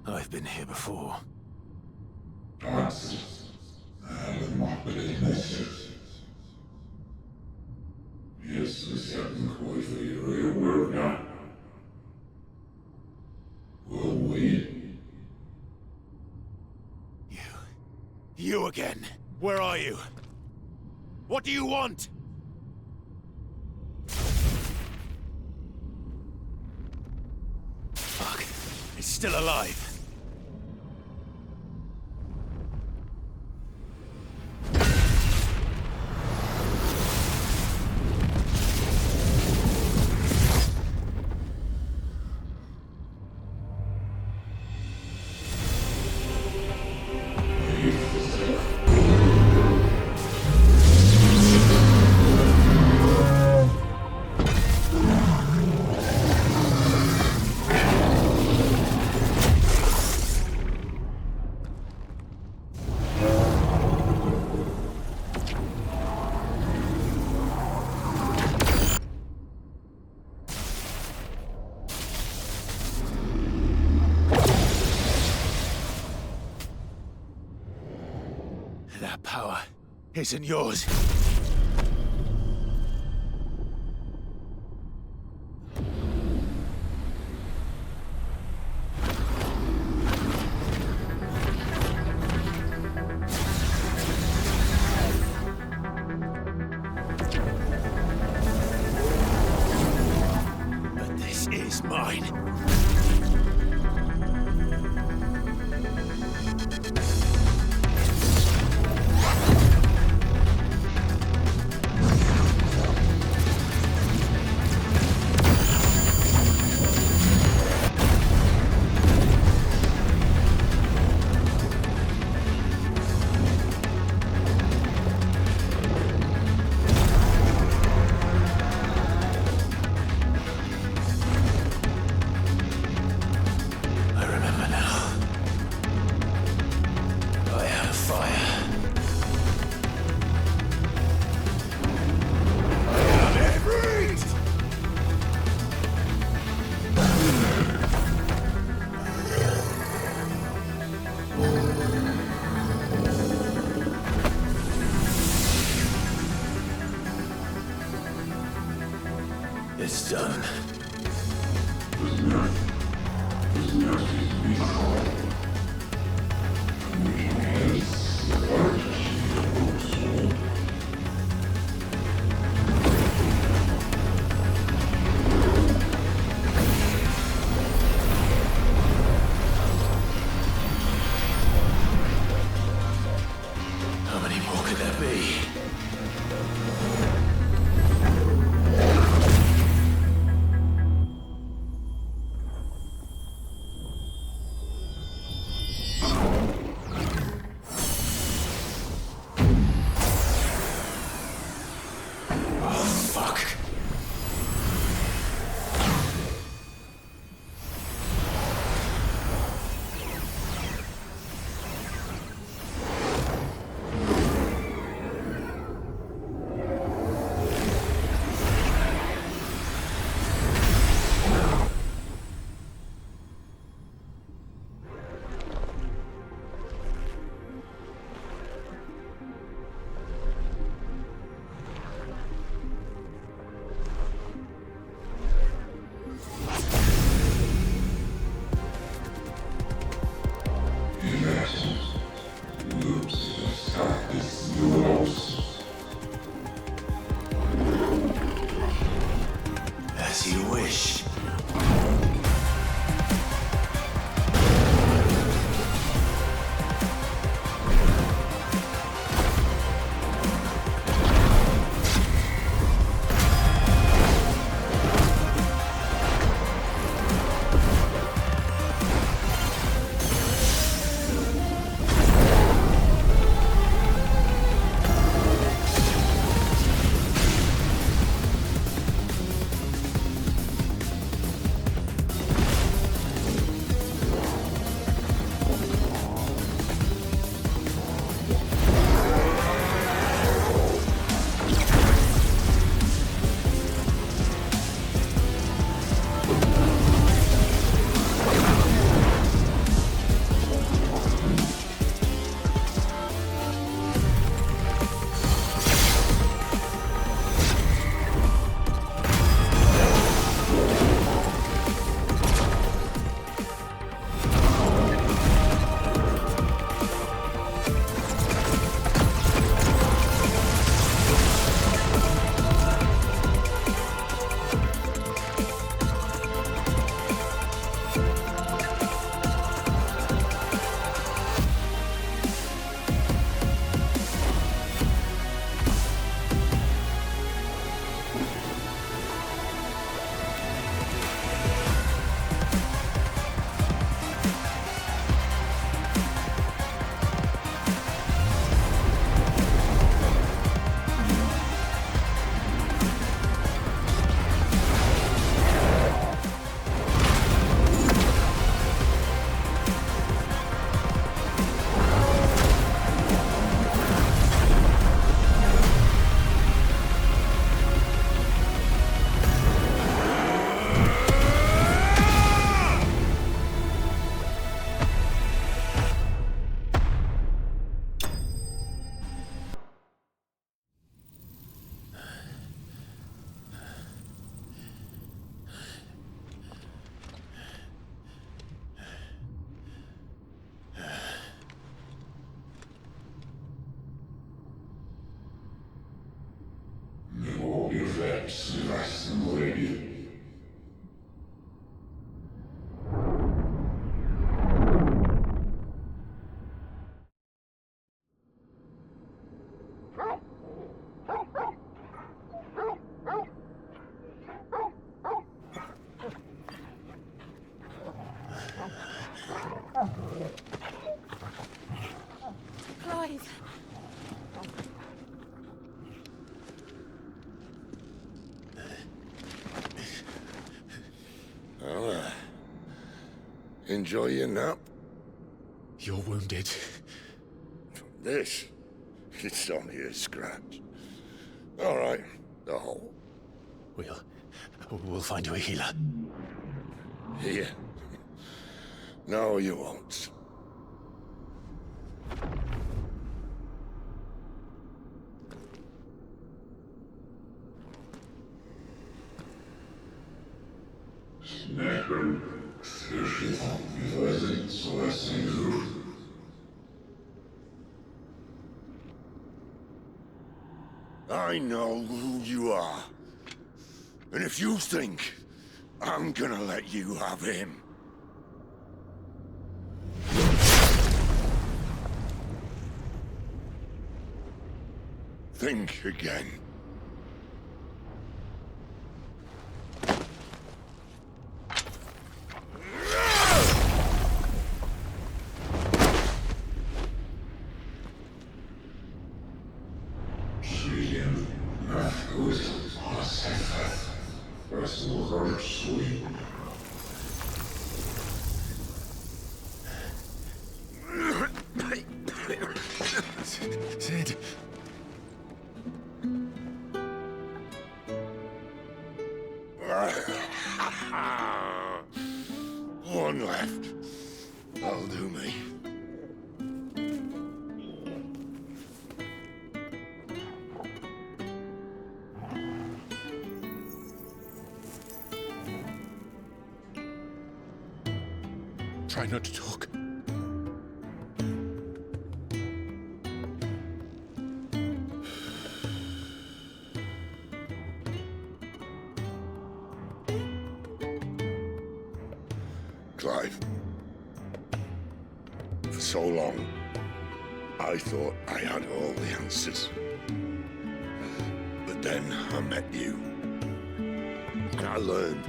I've been here before. You again. Where are you? What do you want? Fuck. It's still alive. That power isn't yours. But this is mine. It's done. How many more could there be? Clive. Well, enjoy your nap? You're wounded. This? It's only a scratch. All right, the hole. We'll find you a healer. Here? No, you won't. I know who you are. And if you think I'm gonna let you have him... think again. Sid. One left. That'll do me. Try not to talk. Clive. For so long, I thought I had all the answers. But then I met you. And I learned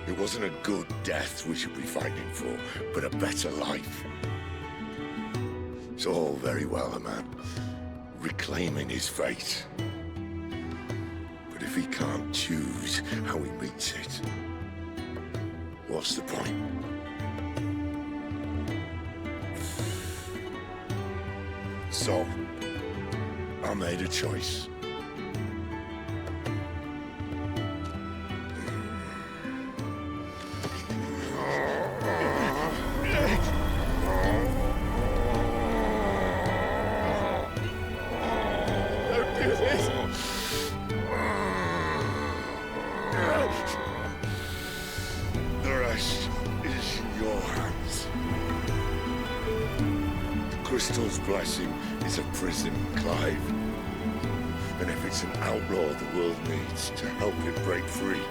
it wasn't a good death we should be fighting for, but a better life. It's all very well, a man reclaiming his fate. But if he can't choose how he meets it, what's the point? So, I made a choice. Don't do this! The rest is in your hands. The crystal's blessing is a prison, Clive. And if it's an outlaw the world needs to help it break free.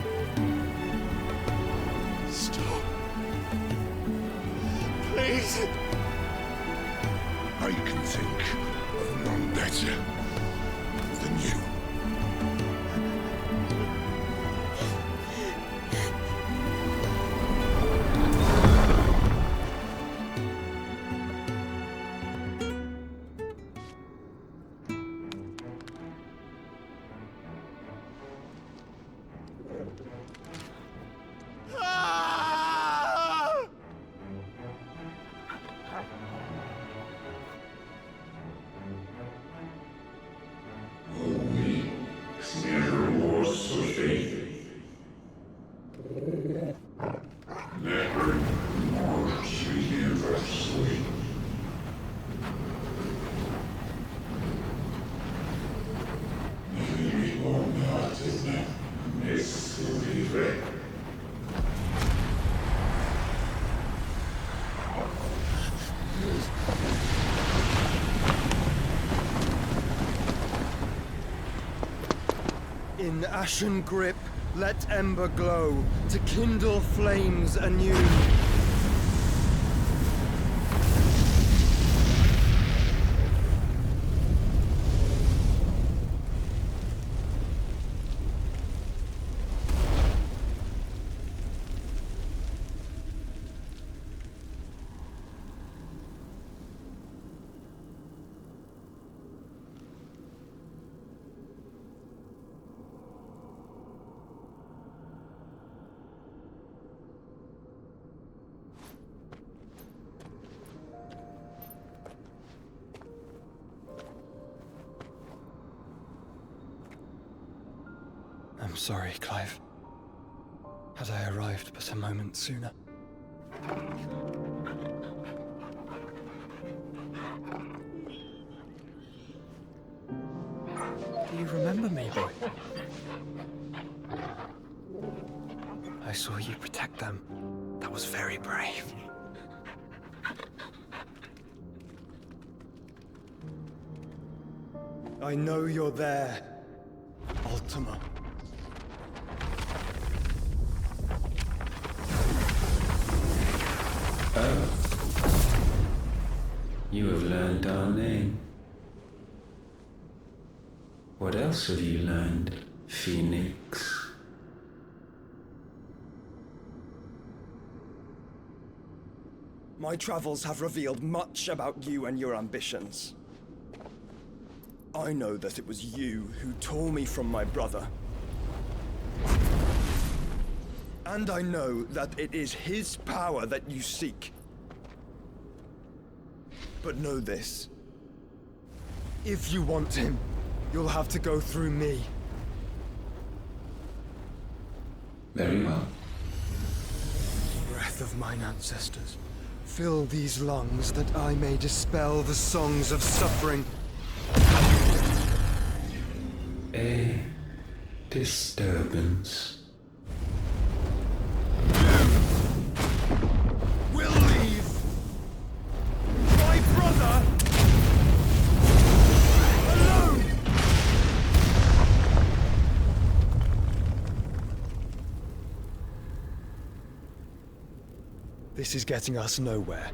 Stop. Please. I can think of none better than you. We In ashen grip, let ember glow, to kindle flames anew. I'm sorry, Clive. Had I arrived but a moment sooner. Do you remember me, boy? I saw you protect them. That was very brave. I know you're there, Ultima. Oh. You have learned our name. What else have you learned, Phoenix? My travels have revealed much about you and your ambitions. I know that it was you who tore me from my brother. And I know that it is his power that you seek. But know this. If you want him, you'll have to go through me. Very well. Breath of mine ancestors, fill these lungs that I may dispel the songs of suffering. A disturbance. We'll leave. My brother alone. This is getting us nowhere.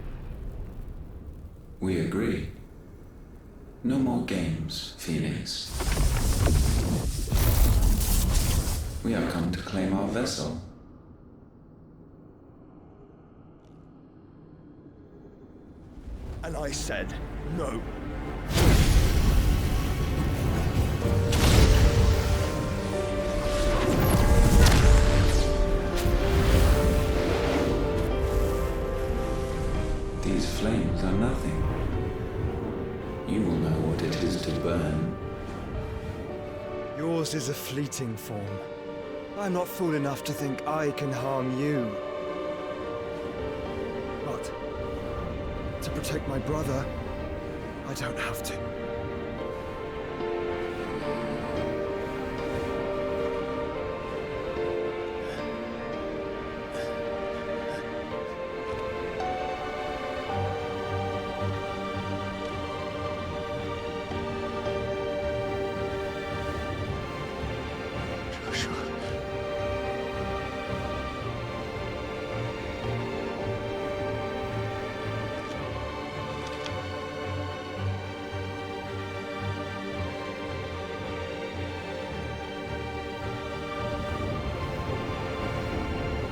We agree. No more games, Phoenix. We have come to claim our vessel. And I said no. These flames are nothing. You will know what it is to burn. Yours is a fleeting form. I'm not fool enough to think I can harm you. But to protect my brother, I don't have to.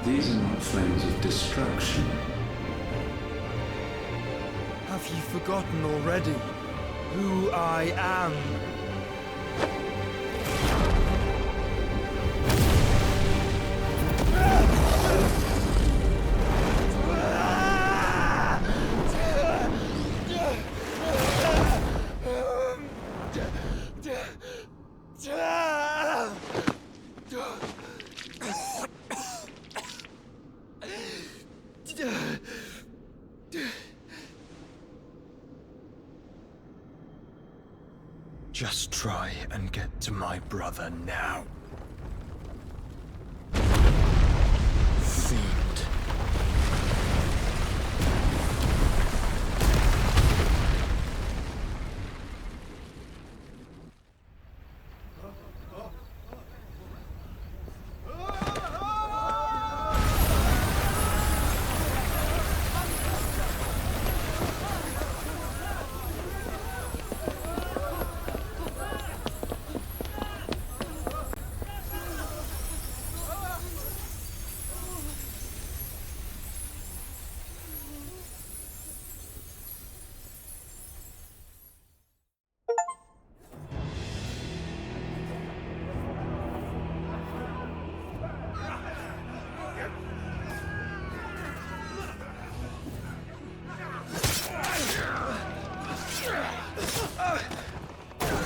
These are not flames of destruction. Have you forgotten already who I am? Just try and get to my brother now. Fiend.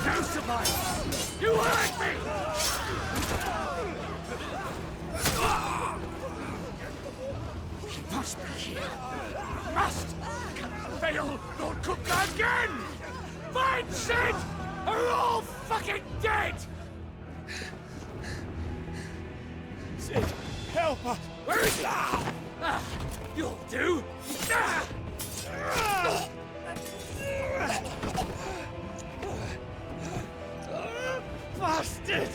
No surprise! You hurt me! He must be here. Must! Cannot fail nor cook again! Find Sid! Or we're all fucking dead! Sid, help us! Where is he? You'll do! Bastard!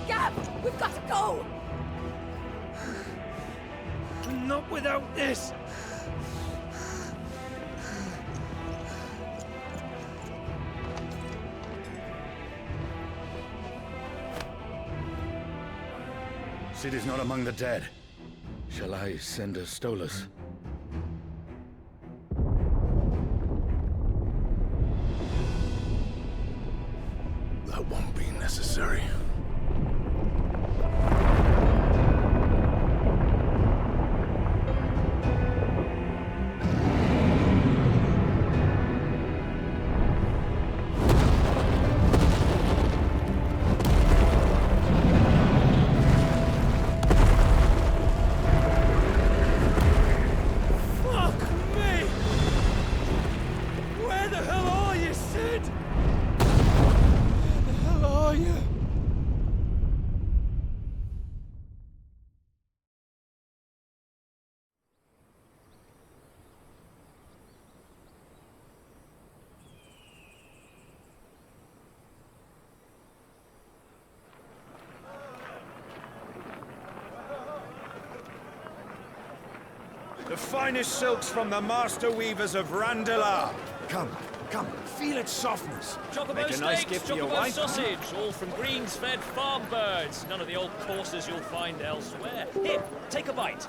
Gab, we've got to go! Not without this! Sid is not among the dead. Shall I send a Stolas? That won't be necessary. The finest silks from the master weavers of Randalar. Come, feel its softness. Chocobo Make a nice steaks, gift for your chocobo wife. sausage, all from greens-fed farm birds. None of the old courses you'll find elsewhere. Here, take a bite.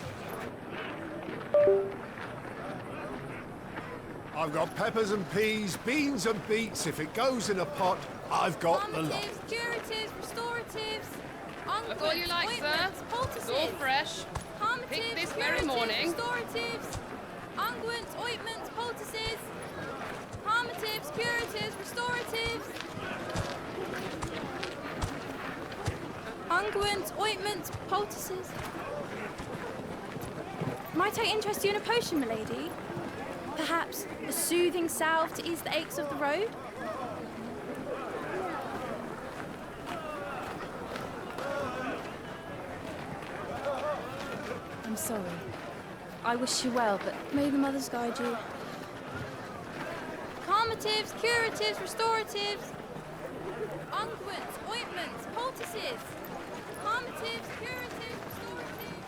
I've got peppers and peas, beans and beets. If it goes in a pot, I've got the lot. Curatives, restoratives, That's all you like, sir. It's all fresh. Picked this very morning. Restoratives, unguents, ointments, poultices, harmatives, curatives, restoratives, unguents, ointments, poultices. Might I interest you in a potion, milady? Perhaps a soothing salve to ease the aches of the road? I'm sorry. I wish you well, but may the mothers guide you. Calmatives, curatives, restoratives, unguents, ointments, poultices. Calmatives, curatives, restoratives.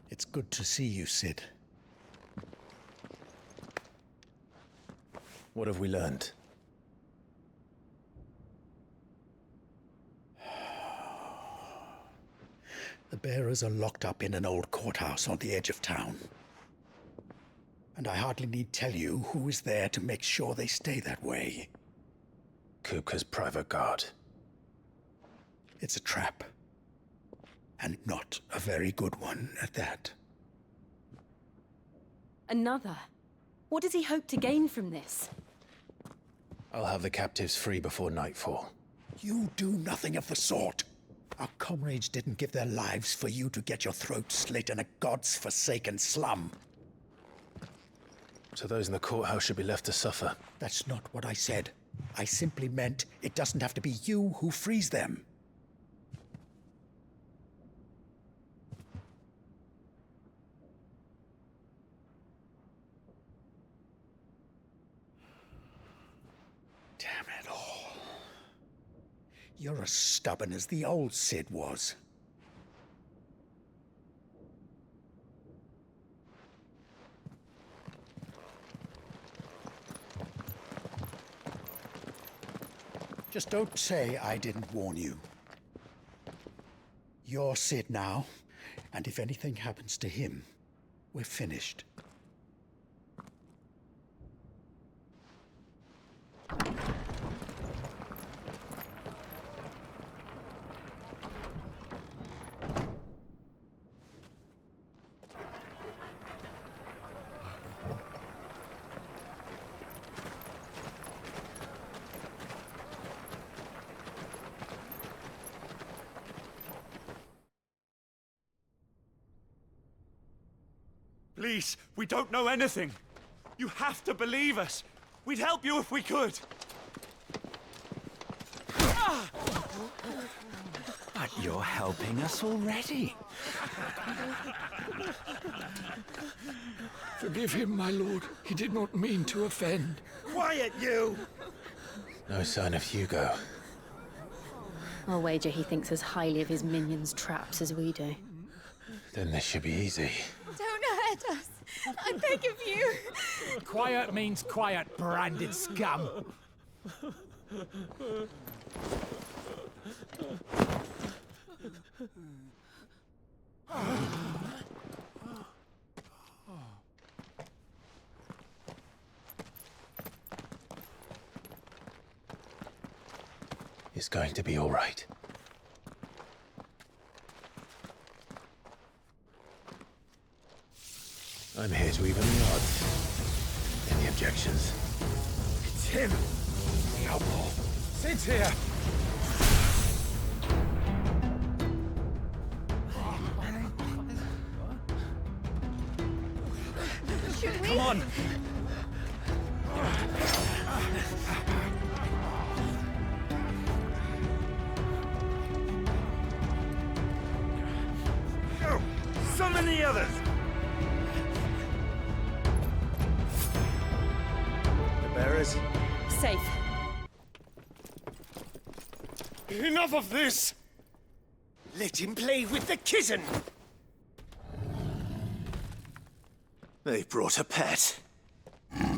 It's good to see you, Sid. What have we learned? The bearers are locked up in an old courthouse on the edge of town. And I hardly need tell you who is there to make sure they stay that way. Kupka's private guard. It's a trap. And not a very good one at that. Another? What does he hope to gain from this? I'll have the captives free before nightfall. You do nothing of the sort. Our comrades didn't give their lives for you to get your throat slit in a god's-forsaken slum. So those in the courthouse should be left to suffer. That's not what I said. I simply meant it doesn't have to be you who frees them. Damn it all. You're as stubborn as the old Sid was. Just don't say I didn't warn you. You're Sid now, and if anything happens to him, we're finished. Please, we don't know anything. You have to believe us. We'd help you if we could. But you're helping us already. Forgive him, my lord. He did not mean to offend. Quiet, you! No sign of Hugo. I'll wager he thinks as highly of his minions' traps as we do. Then this should be easy. Don't hurt us. I beg of you. Quiet means quiet, branded scum. It's going to be all right. I'm here to even the odds. Any objections? It's him, the outlaw. Sid's here. Should we? Come on. Go! Summon the others! Bearers. Safe. Enough of this! Let him play with the kitten! They brought a pet. You'll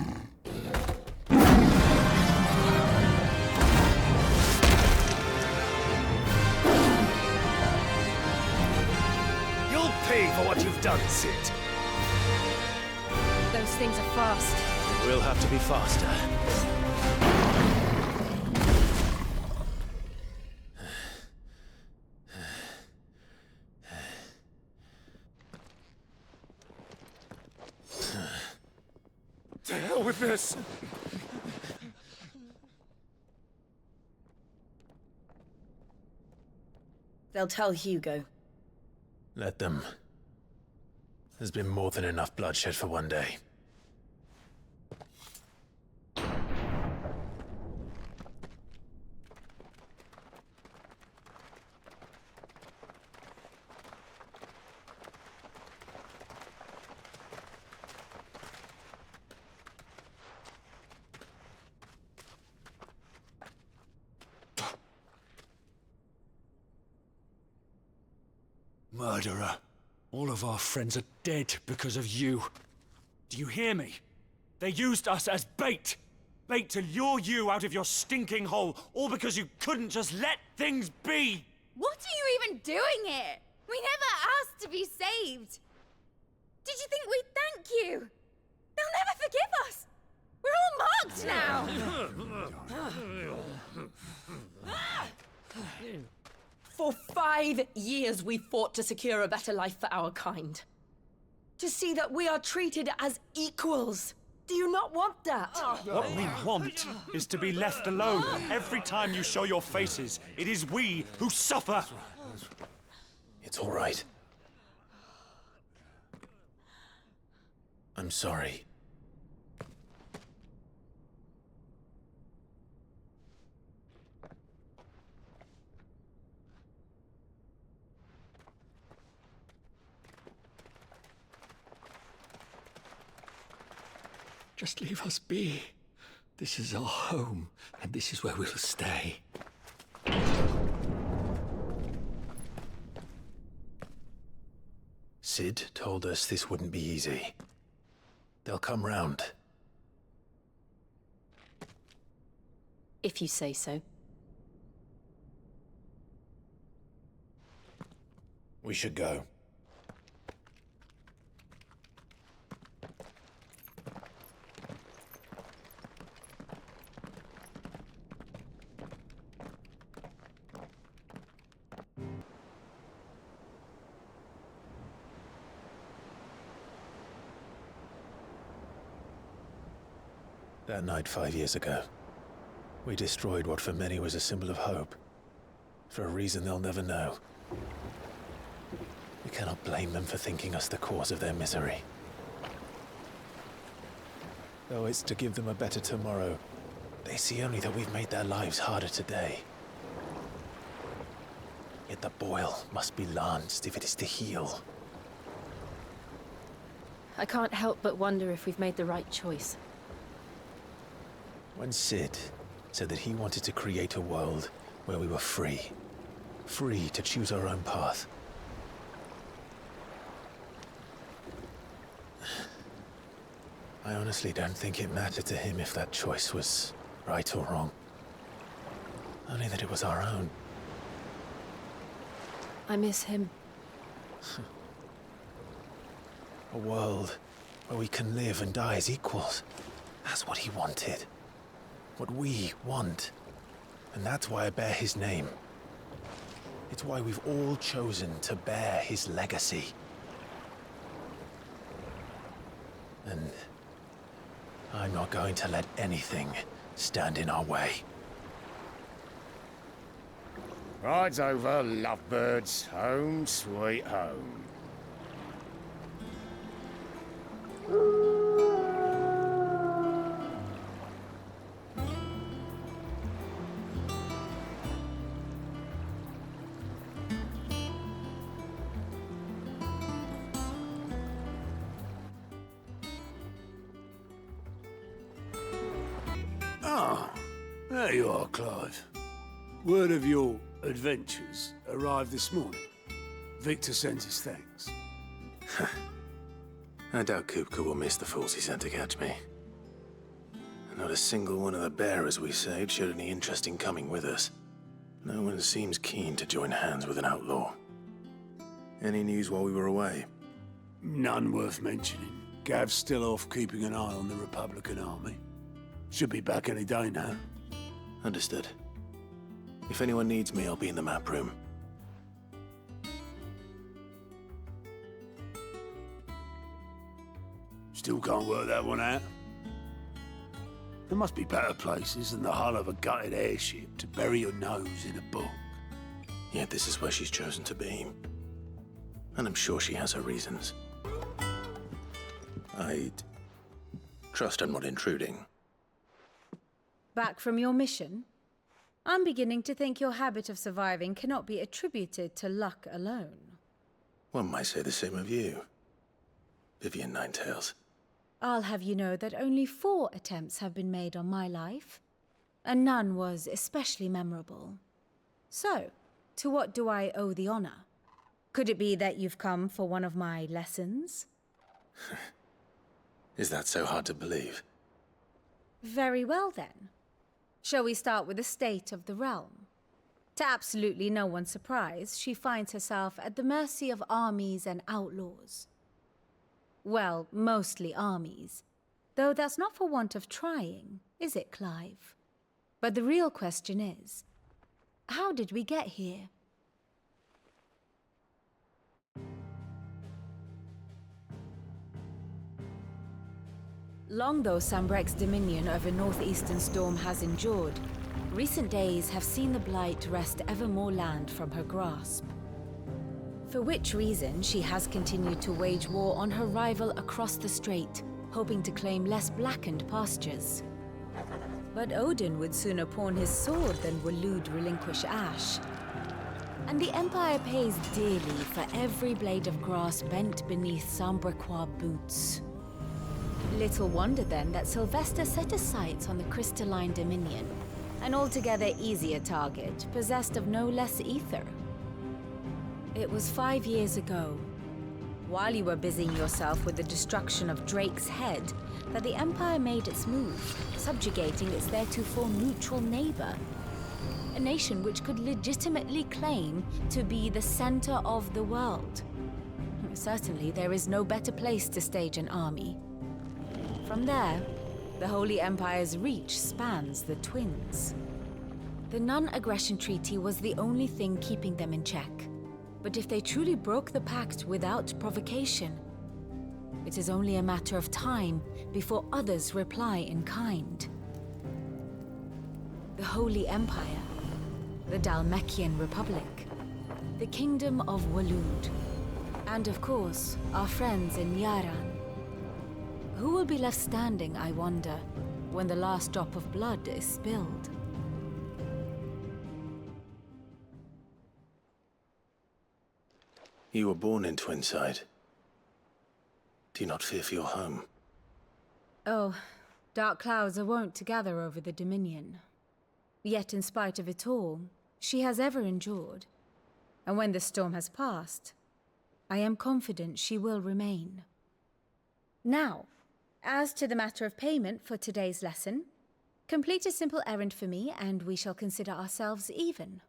pay for what you've done, Sid. Those things are fast. We'll have to be faster. To hell with this! They'll tell Hugo. Let them. There's been more than enough bloodshed for one day. Murderer. All of our friends are dead because of you. Do you hear me? They used us as bait. Bait to lure you out of your stinking hole, all because you couldn't just let things be. What are you even doing here? We never asked to be saved. Did you think we'd thank you? They'll never forgive us. We're all marked now. For 5 years we fought to secure a better life for our kind. To see that we are treated as equals. Do you not want that? What we want is to be left alone. Every time you show your faces, it is we who suffer. It's all right. I'm sorry. Just leave us be. This is our home, and this is where we'll stay. Sid told us this wouldn't be easy. They'll come round. If you say so. We should go. That night 5 years ago, we destroyed what for many was a symbol of hope. For a reason they'll never know. We cannot blame them for thinking us the cause of their misery. Though it's to give them a better tomorrow, they see only that we've made their lives harder today. Yet the boil must be lanced if it is to heal. I can't help but wonder if we've made the right choice. When Sid said that he wanted to create a world where we were free. Free to choose our own path. I honestly don't think it mattered to him if that choice was right or wrong. Only that it was our own. I miss him. A world where we can live and die as equals. That's what he wanted. What we want. And that's why I bear his name. It's why we've all chosen to bear his legacy. And I'm not going to let anything stand in our way. Rides over, lovebirds, home sweet home. There you are, Clive. Word of your adventures arrived this morning. Victor sends his thanks. I doubt Kupka will miss the fools he sent to catch me. Not a single one of the bearers we saved showed any interest in coming with us. No one seems keen to join hands with an outlaw. Any news while we were away? None worth mentioning. Gav's still off keeping an eye on the Republican army. Should be back any day now. Understood. If anyone needs me, I'll be in the map room. Still can't work that one out. There must be better places than the hull of a gutted airship to bury your nose in a book. Yet this is where she's chosen to be. And I'm sure she has her reasons. I'd trust I'm not intruding. Back from your mission? I'm beginning to think your habit of surviving cannot be attributed to luck alone. One might say the same of you, Vivian Ninetails. I'll have you know that only 4 attempts have been made on my life, and none was especially memorable. So, to what do I owe the honor? Could it be that you've come for one of my lessons? Is that so hard to believe? Very well then. Shall we start with the state of the realm? To absolutely no one's surprise, she finds herself at the mercy of armies and outlaws. Well, mostly armies. Though that's not for want of trying, is it, Clive? But the real question is, how did we get here? Long though Sambrek's dominion over northeastern Storm has endured, recent days have seen the Blight wrest ever more land from her grasp. For which reason she has continued to wage war on her rival across the strait, hoping to claim less blackened pastures. But Odin would sooner pawn his sword than Waloed relinquish Ash. And the Empire pays dearly for every blade of grass bent beneath Sambrequois boots. Little wonder then that Sylvester set his sights on the crystalline dominion, an altogether easier target, possessed of no less ether. It was 5 years ago, while you were busying yourself with the destruction of Drake's head, that the Empire made its move, subjugating its theretofore neutral neighbor. a nation which could legitimately claim to be the center of the world. Certainly, there is no better place to stage an army. From there, the Holy Empire's reach spans the Twins. The non-aggression treaty was the only thing keeping them in check. But if they truly broke the pact without provocation, it is only a matter of time before others reply in kind. The Holy Empire, the Dalmekian Republic, the Kingdom of Walud, and of course, our friends in Yaran. Who will be left standing, I wonder, when the last drop of blood is spilled? You were born in Twinside. Do you not fear for your home? Oh, dark clouds are wont to gather over the Dominion. Yet in spite of it all, she has ever endured. And when the storm has passed, I am confident she will remain. Now, as to the matter of payment for today's lesson, complete a simple errand for me and we shall consider ourselves even.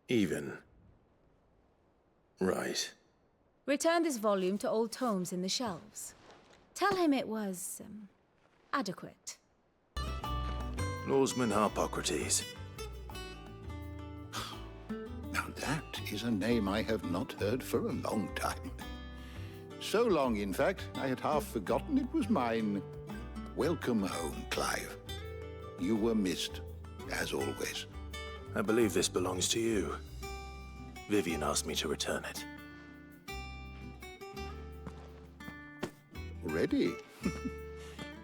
Even? Right. Return this volume to old tomes in the shelves. Tell him it was, adequate. Lawsman Harpocrates. Now that is a name I have not heard for a long time. So long, in fact, I had half forgotten it was mine. Welcome home, Clive. You were missed, as always. I believe this belongs to you. Vivian asked me to return it. Ready?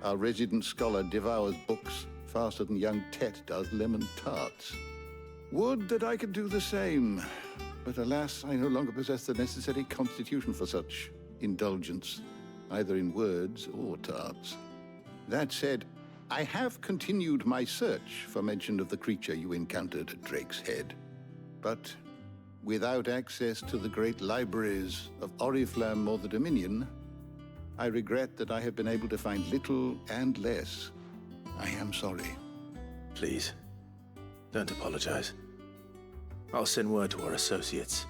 Our resident scholar devours books faster than young Tet does lemon tarts. Would that I could do the same. But alas, I no longer possess the necessary constitution for such indulgence, either in words or tarts. That said, I have continued my search for mention of the creature you encountered at Drake's Head. But without access to the great libraries of Oriflamme or the Dominion, I regret that I have been able to find little and less. I am sorry. Please, don't apologize. I'll send word to our associates.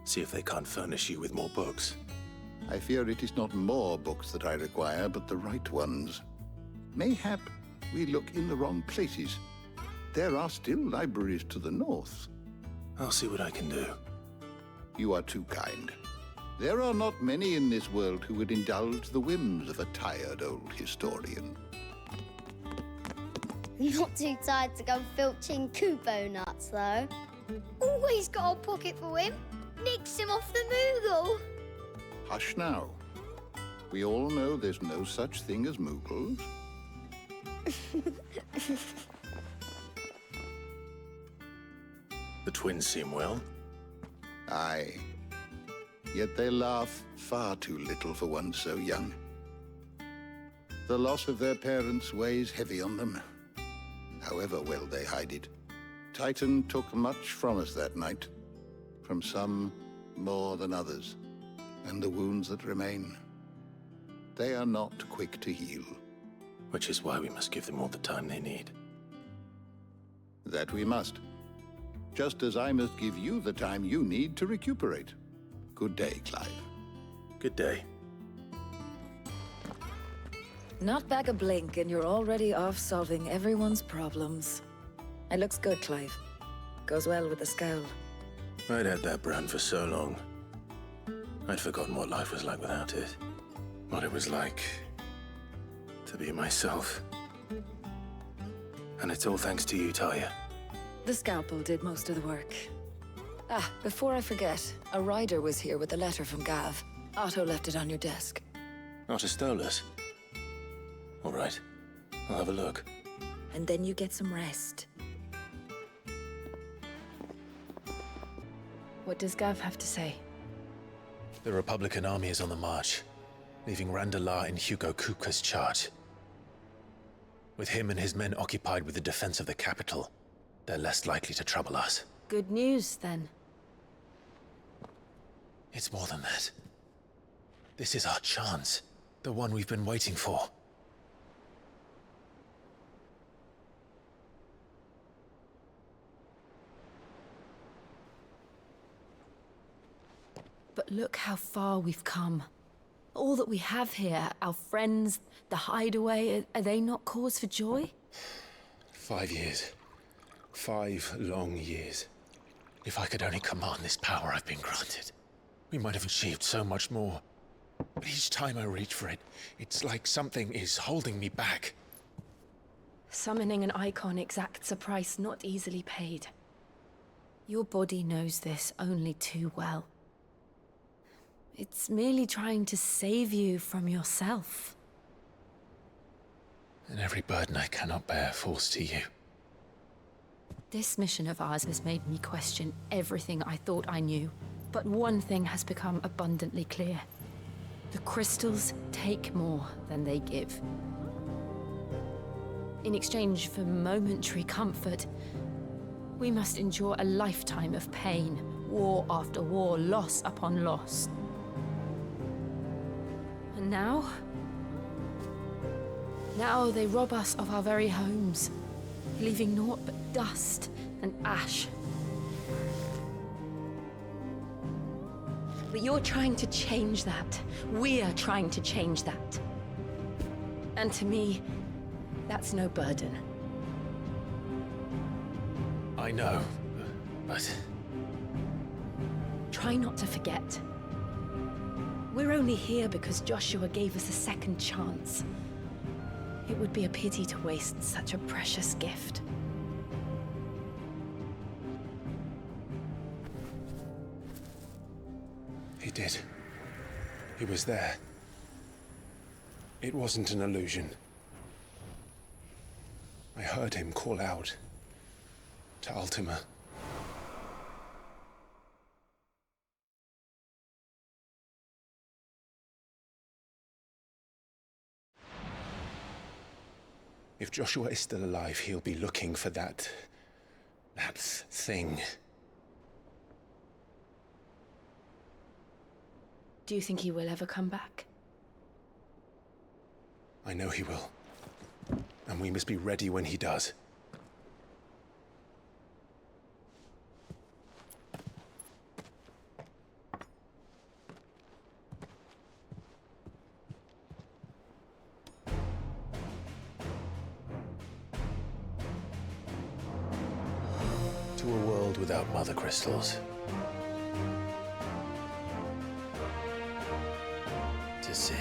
See if they can't furnish you with more books. I fear it is not more books that I require, but the right ones. Mayhap we look in the wrong places. There are still libraries to the north. I'll see what I can do. You are too kind. There are not many in this world who would indulge the whims of a tired old historian. Not too tired to go filching Kubo nuts, though. Always got a pocket for him. Nicks him off the Moogle. Hush now. We all know there's no such thing as Moogles. The twins seem well. Aye. Yet they laugh far too little for one so young. The loss of their parents weighs heavy on them, however well they hide it. Titan took much from us that night, from some more than others, and the wounds that remain, they are not quick to heal. Which is why we must give them all the time they need. That we must. Just as I must give you the time you need to recuperate. Good day, Clive. Good day. Not back a blink and you're already off solving everyone's problems. It looks good, Clive. Goes well with the scowl. I'd had that brand for so long. I'd forgotten what life was like without it. What it was like to be myself. And it's all thanks to you, Talia. The scalpel did most of the work. Ah, before I forget, a rider was here with a letter from Gav. Otto left it on your desk. Otto stole us. All right, I'll have a look. And then you get some rest. What does Gav have to say? The Republican army is on the march, leaving Randalar in Hugo Kupka's charge. With him and his men occupied with the defense of the capital, they're less likely to trouble us. Good news, then. It's more than that. This is our chance, the one we've been waiting for. But look how far we've come. All that we have here, our friends, the hideaway, are they not cause for joy? 5 years. 5 long years. If I could only command this power I've been granted, we might have achieved so much more. But each time I reach for it, it's like something is holding me back. Summoning an icon exacts a price not easily paid. Your body knows this only too well. It's merely trying to save you from yourself. And every burden I cannot bear falls to you. This mission of ours has made me question everything I thought I knew. But one thing has become abundantly clear. The crystals take more than they give. In exchange for momentary comfort, we must endure a lifetime of pain, war after war, loss upon loss. And now they rob us of our very homes, leaving naught but dust and ash. But you're trying to change that. We're trying to change that. And to me, that's no burden. I know, but... Try not to forget. We're only here because Joshua gave us a second chance. It would be a pity to waste such a precious gift. He did. He was there. It wasn't an illusion. I heard him call out to Ultima. If Joshua is still alive, he'll be looking for that thing. Do you think he will ever come back? I know he will. And we must be ready when he does. To a world without mother crystals. To Sid.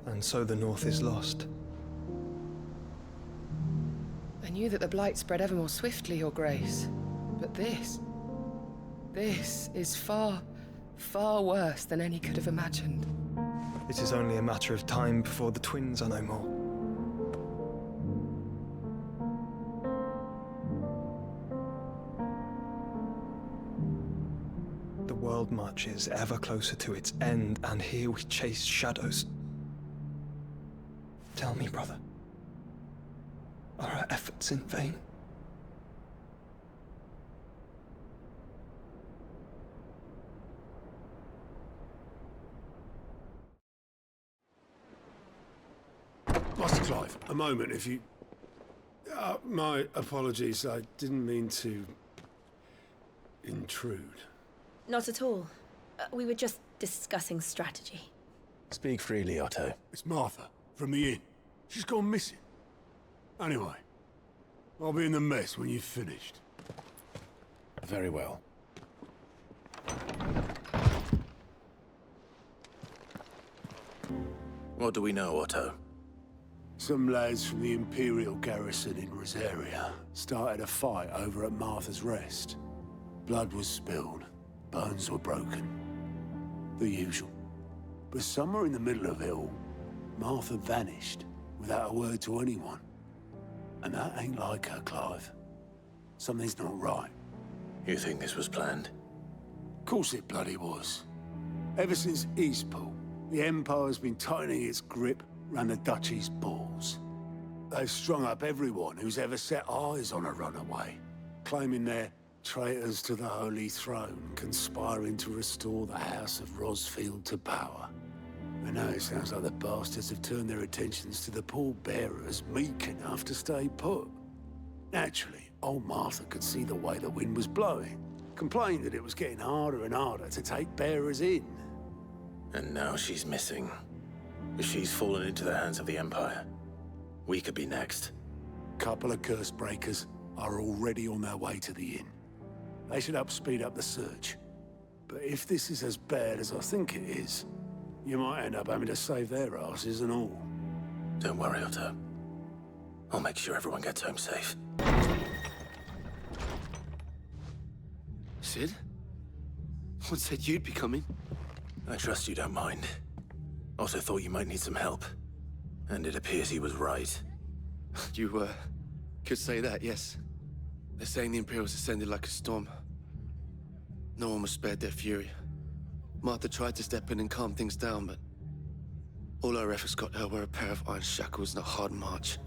And so the North is lost. I knew that the Blight spread ever more swiftly, Your Grace. But this is far, far worse than any could have imagined. It is only a matter of time before the twins are no more. The world marches ever closer to its end, and here we chase shadows. Tell me, brother, are our efforts in vain? Master Clive, a moment, if you... my apologies, I didn't mean to... intrude. Not at all. We were just discussing strategy. Speak freely, Otto. It's Martha, from the inn. She's gone missing. Anyway, I'll be in the mess when you've finished. Very well. What do we know, Otto? Some lads from the Imperial garrison in Rosaria started a fight over at Martha's Rest. Blood was spilled, bones were broken. The usual. But somewhere in the middle of it all, Martha vanished without a word to anyone. And that ain't like her, Clive. Something's not right. You think this was planned? Of course it bloody was. Ever since Eastpool, the Empire's been tightening its grip round the Duchy's balls. They've strung up everyone who's ever set eyes on a runaway, claiming they're traitors to the Holy Throne, conspiring to restore the House of Rosfield to power. And now it sounds like the bastards have turned their attentions to the pallbearers meek enough to stay put. Naturally, old Martha could see the way the wind was blowing, complained that it was getting harder and harder to take bearers in. And now she's missing. She's fallen into the hands of the Empire. We could be next. Couple of curse breakers are already on their way to the inn. They should help speed up the search. But if this is as bad as I think it is, you might end up having to save their asses and all. Don't worry, Otto. I'll make sure everyone gets home safe. Sid? What said you'd be coming? I trust you don't mind. Also thought you might need some help. And it appears he was right. You, could say that, yes. They're saying the Imperials ascended like a storm. No one was spared their fury. Martha tried to step in and calm things down, but all our efforts got her were a pair of iron shackles and a hard march.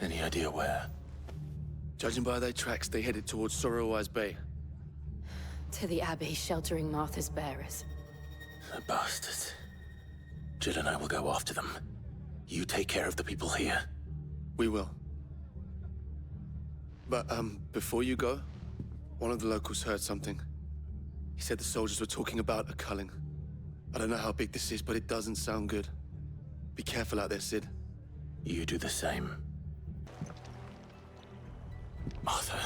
Any idea where? Judging by their tracks, they headed towards Sorrowwise Bay. To the Abbey sheltering Martha's bearers. The bastards. Jill and I will go after them. You take care of the people here. We will. But, before you go, one of the locals heard something. He said the soldiers were talking about a culling. I don't know how big this is, but it doesn't sound good. Be careful out there, Sid. You do the same. Martha,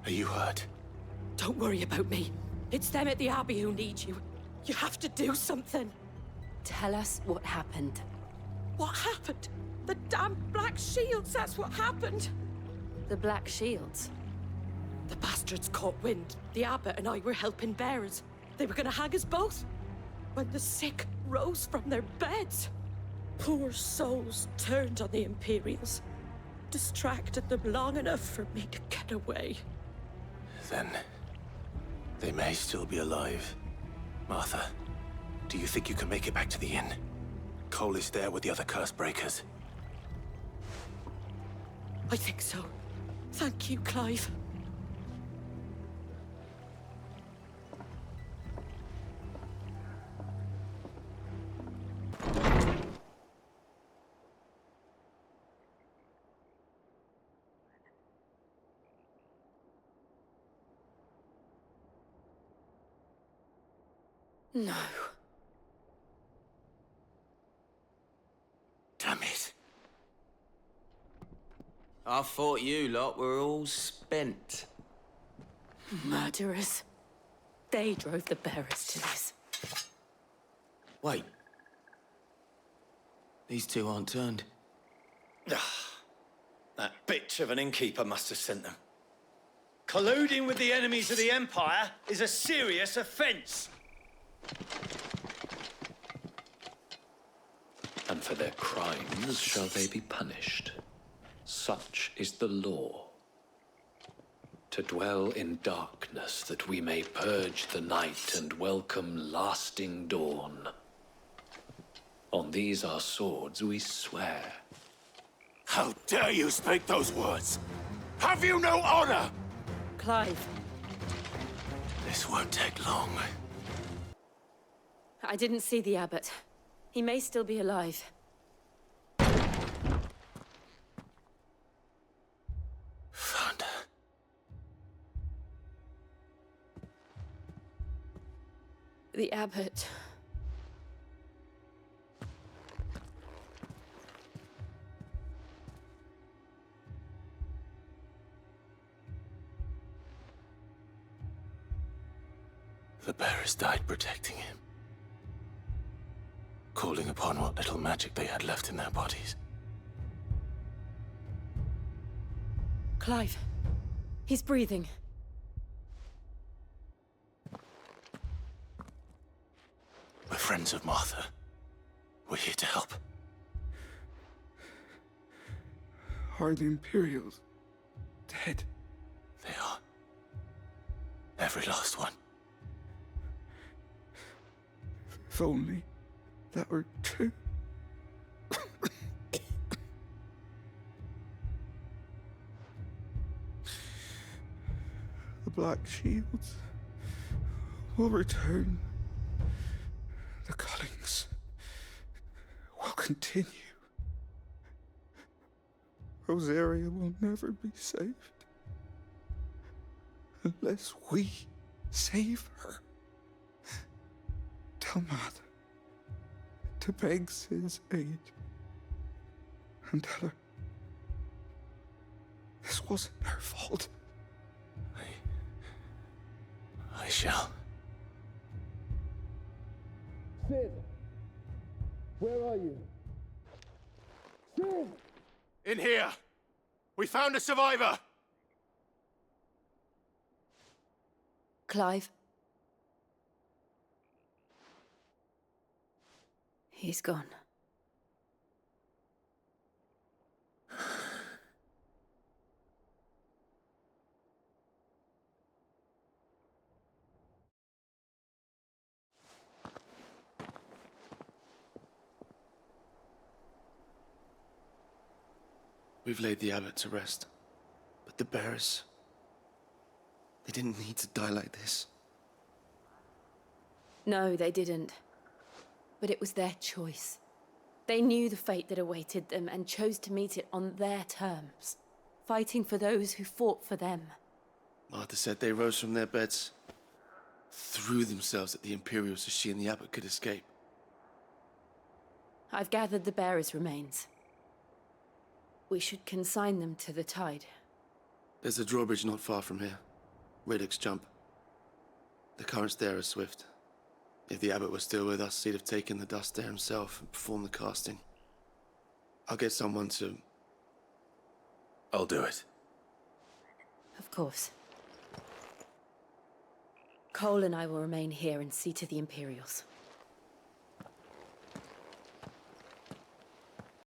are you hurt? Don't worry about me. It's them at the Abbey who need you. You have to do something. Tell us what happened. What happened? The damn Black Shields, that's what happened. The Black Shields? The bastards caught wind. The abbot and I were helping bearers. They were gonna hang us both. When the sick rose from their beds, poor souls turned on the Imperials. Distracted them long enough for me to get away. Then, they may still be alive. Martha, do you think you can make it back to the inn? Cole is there with the other curse breakers. I think so. Thank you, Clive. No. Damn it. I thought you lot were all spent. Murderers. They drove the bearers to this. Wait. These two aren't turned. That bitch of an innkeeper must have sent them. Colluding with the enemies of the Empire is a serious offence. And for their crimes shall they be punished. Such is the law. To dwell in darkness that we may purge the night and welcome lasting dawn. On these our swords we swear. How dare you speak those words? Have you no honor? Clive. This won't take long. I didn't see the abbot. He may still be alive. Found her. The abbot. The bearers died protecting him. Calling upon what little magic they had left in their bodies. Clive. He's breathing. We're friends of Martha. We're here to help. Are the Imperials dead? They are. Every last one. If only that were true. The Black Shields will return. The Cullings will continue. Rosaria will never be saved unless we save her. Tell Mother to beg Sid's aid and tell her this wasn't her fault. I shall. Sid! Where are you? Sid! In here! We found a survivor! Clive. He's gone. We've laid the abbot to rest. But the bearers... they didn't need to die like this. No, they didn't. But it was their choice. They knew the fate that awaited them and chose to meet it on their terms, fighting for those who fought for them. Martha said they rose from their beds, threw themselves at the Imperials so she and the abbot could escape. I've gathered the bearers' remains. We should consign them to the tide. There's a drawbridge not far from here. Radix Jump. The currents there are swift. If the abbot was still with us, he'd have taken the dust there himself and performed the casting. I'll get someone to... I'll do it. Of course. Cole and I will remain here and see to the Imperials.